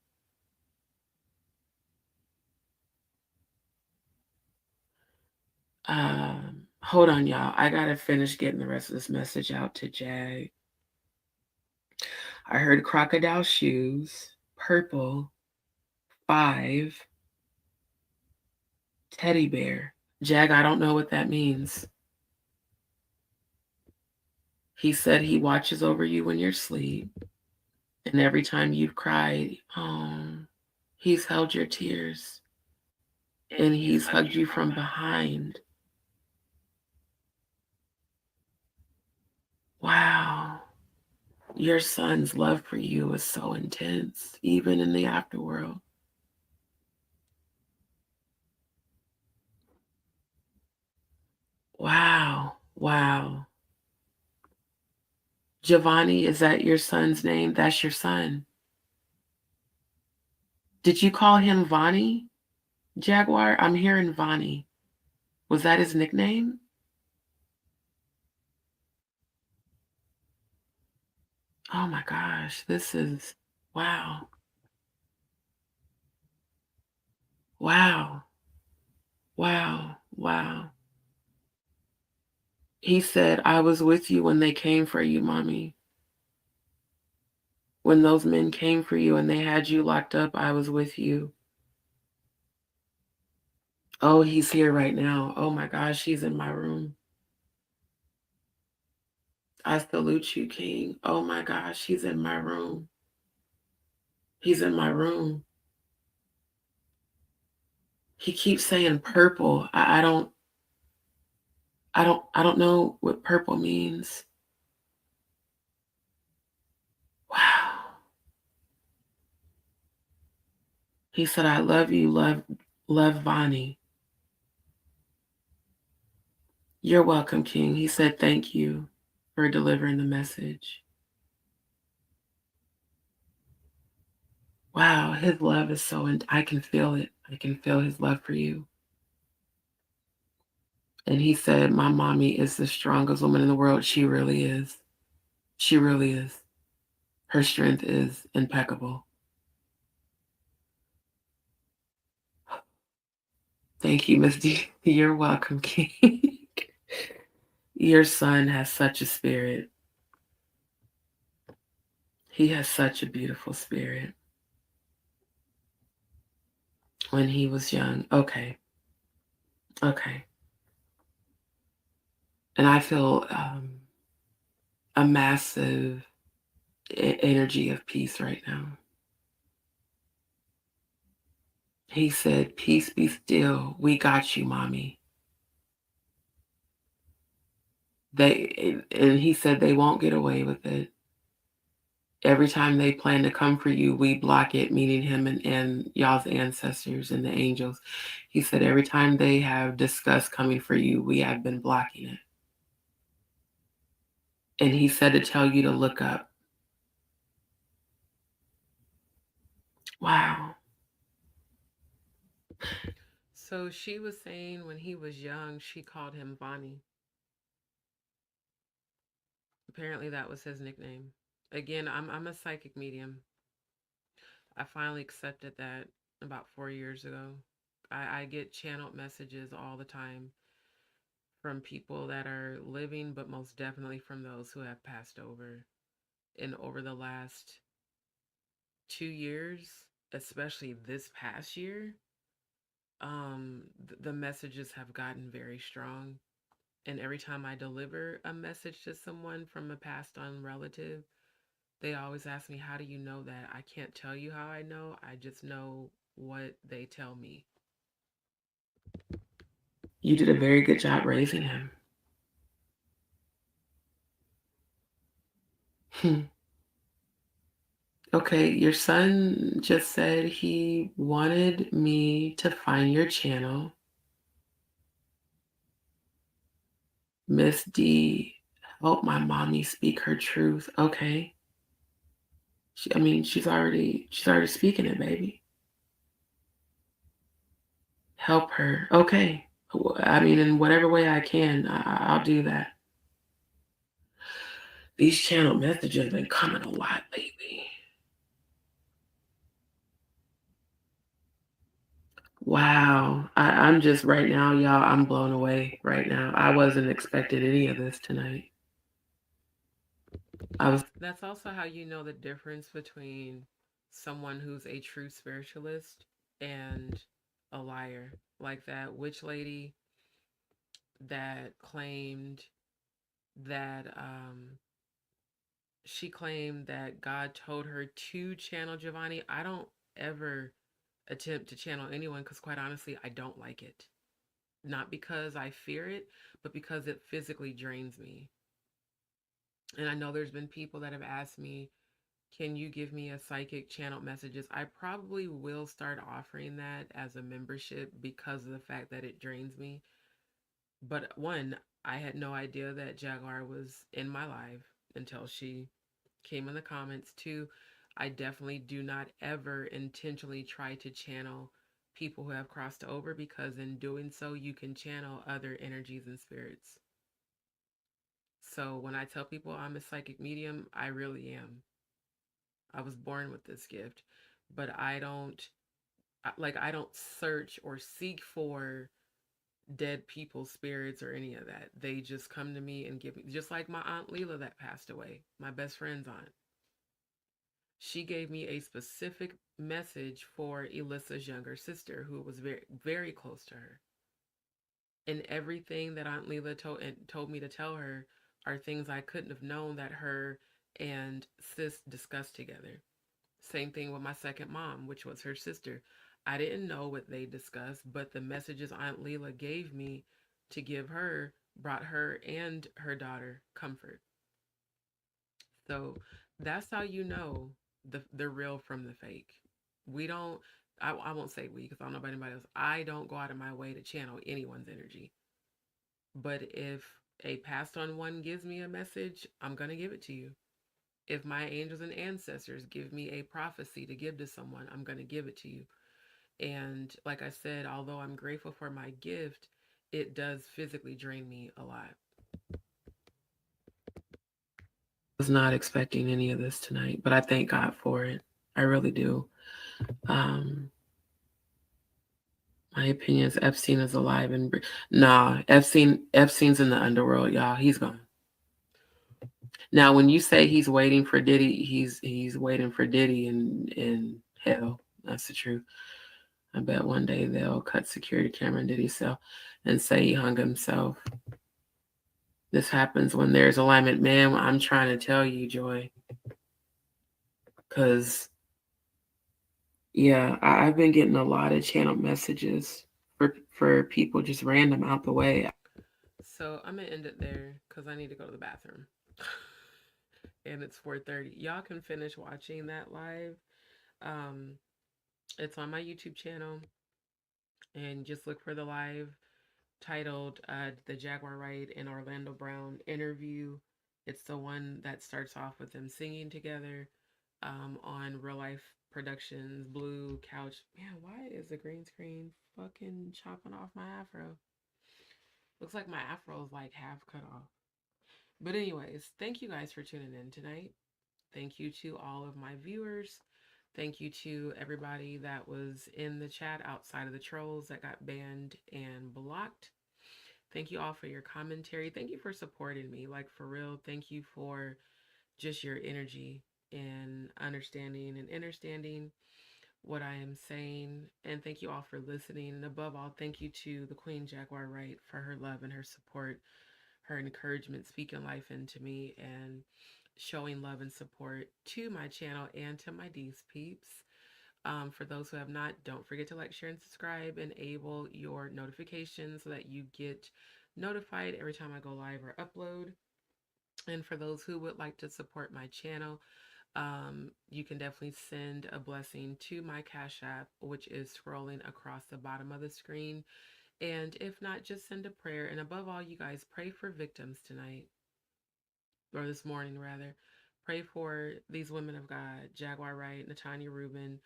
Hold on, y'all. I gotta finish getting the rest of this message out to Jag. I heard crocodile shoes, purple, 5, teddy bear. Jag, I don't know what that means. He said he watches over you when you're asleep, and every time you've cried, he's held your tears, and he's hugged you from behind. Wow. Your son's love for you is so intense, even in the afterworld. Wow. Wow. Giovanni, is that your son's name? That's your son. Did you call him Vonnie, Jaguar? I'm hearing Vonnie. Was that his nickname? Oh my gosh, this is wow. Wow. Wow. Wow. He said, I was with you when they came for you, mommy. When those men came for you and they had you locked up, I was with you. Oh, he's here right now. Oh my gosh, he's in my room. I salute you, King. Oh my gosh, he's in my room. He's in my room. He keeps saying purple. I don't know what purple means. Wow. He said, I love you, love Vonnie. You're welcome, King. He said, thank you for delivering the message. Wow, his love is so, I can feel it. I can feel his love for you. And he said, my mommy is the strongest woman in the world. She really is. She really is. Her strength is impeccable. Thank you, Miss D. You're welcome, King. Your son has such a spirit. He has such a beautiful spirit. When he was young. Okay. Okay. And I feel a massive energy of peace right now. He said, peace be still. We got you, mommy. And he said they won't get away with it. Every time they plan to come for you, we block it, meaning him and y'all's ancestors and the angels. He said every time they have discussed coming for you, we have been blocking it. And he said to tell you to look up. Wow. So she was saying when he was young, she called him Bonnie. Apparently that was his nickname. Again, I'm a psychic medium. I finally accepted that about 4 years ago. I get channeled messages all the time from people that are living, but most definitely from those who have passed over. And over the last 2 years, especially this past year, the messages have gotten very strong. And every time I deliver a message to someone from a passed on relative, they always ask me, how do you know that? I can't tell you how I know. I just know what they tell me. You did a very good job raising him. Hmm. Okay, your son just said he wanted me to find your channel. Miss D, help my mommy speak her truth. Okay. I mean, she's already speaking it, baby. Help her. Okay. I mean, in whatever way I can, I'll do that. These channel messages have been coming a lot lately. Wow. I'm just right now, y'all, I'm blown away right now. I wasn't expecting any of this tonight. I was That's also how you know the difference between someone who's a true spiritualist and a liar. Like that witch lady that claimed that she claimed that God told her to channel Giovanni. I don't ever attempt to channel anyone because, quite honestly, I don't like it. Not because I fear it, but because it physically drains me. And I know there's been people that have asked me, can you give me a psychic channel messages? I probably will start offering that as a membership because of the fact that it drains me. But one, I had no idea that Jaguar was in my life until she came in the comments. Two, I definitely do not ever intentionally try to channel people who have crossed over because in doing so, you can channel other energies and spirits. So when I tell people I'm a psychic medium, I really am. I was born with this gift, but I don't search or seek for dead people's spirits or any of that. They just come to me and give me, just like my aunt Leela that passed away, my best friend's aunt. She gave me a specific message for Elissa's younger sister, who was very, very close to her. And everything that Aunt Leela told me to tell her are things I couldn't have known that her and sis discussed together. Same thing with my second mom, which was her sister. I didn't know what they discussed, but the messages Aunt Leela gave me to give her brought her and her daughter comfort. So that's how you know the real from the fake. We don't. I won't say we because I don't know about anybody else. I don't go out of my way to channel anyone's energy. But if a passed on one gives me a message, I'm gonna give it to you. If my angels and ancestors give me a prophecy to give to someone, I'm gonna give it to you. And like I said, although I'm grateful for my gift, it does physically drain me a lot. was not expecting any of this tonight, but I thank God for it. I really do. Um, my opinion is Epstein is alive and nah, Epstein's in the underworld, y'all. He's gone. Now, when you say he's waiting for Diddy, he's waiting for Diddy in hell. That's the truth. I bet one day they'll cut security camera in Diddy's cell and say he hung himself. This happens when there's alignment. Man, I'm trying to tell you, Joy. Because, yeah, I've been getting a lot of channel messages for people just random out the way. So I'm gonna end it there because I need to go to the bathroom. And it's 4:30. Y'all can finish watching that live. Um, it's on my YouTube channel, and just look for the live titled "The Jaguar Wright and Orlando Brown Interview." It's the one that starts off with them singing together on Real Life Productions, Blue Couch. Man, why is the green screen fucking chopping off my afro? Looks like my afro is like half cut off. But, anyways, thank you guys for tuning in tonight. Thank you to all of my viewers. Thank you to everybody that was in the chat outside of the trolls that got banned and blocked. Thank you all for your commentary. Thank you for supporting me. Like, for real, thank you for just your energy and understanding what I am saying. And thank you all for listening. And above all, thank you to the Queen Jaguar Wright for her love and her support, her encouragement, speaking life into me, and showing love and support to my channel and to my DzPeepz. For those who have not, don't forget to like, share, and subscribe. Enable your notifications so that you get notified every time I go live or upload. And for those who would like to support my channel, you can definitely send a blessing to my Cash App, which is scrolling across the bottom of the screen. And if not, just send a prayer. And above all, you guys pray for victims tonight, or this morning rather. Pray for these women of God, Jaguar Wright, Natanya Rubin,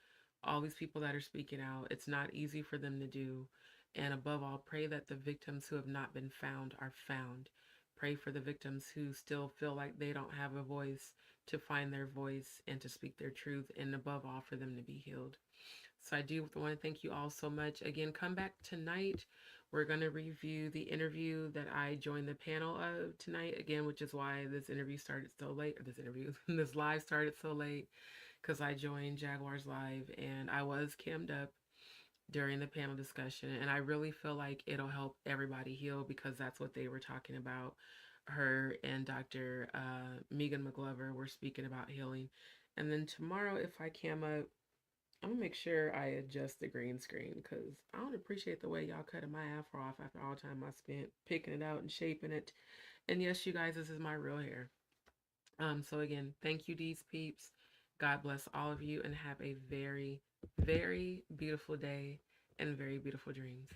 all these people that are speaking out. It's not easy for them to do. And above all, pray that the victims who have not been found are found. Pray for the victims who still feel like they don't have a voice to find their voice and to speak their truth. And above all, for them to be healed. So I do want to thank you all so much. Again, come back tonight. We're going to review the interview that I joined the panel of tonight, again, which is why this interview started so late, or this live started so late, because I joined Jaguar's Live and I was cammed up during the panel discussion. And I really feel like it'll help everybody heal, because that's what they were talking about. Her and Dr. Megan McGlover were speaking about healing. And then tomorrow, if I cam up, I'm gonna make sure I adjust the green screen, because I don't appreciate the way y'all cutting my afro off after all the time I spent picking it out and shaping it. And yes, you guys, this is my real hair. So again, thank you, DzPeepz. God bless all of you and have a very, very beautiful day and very beautiful dreams.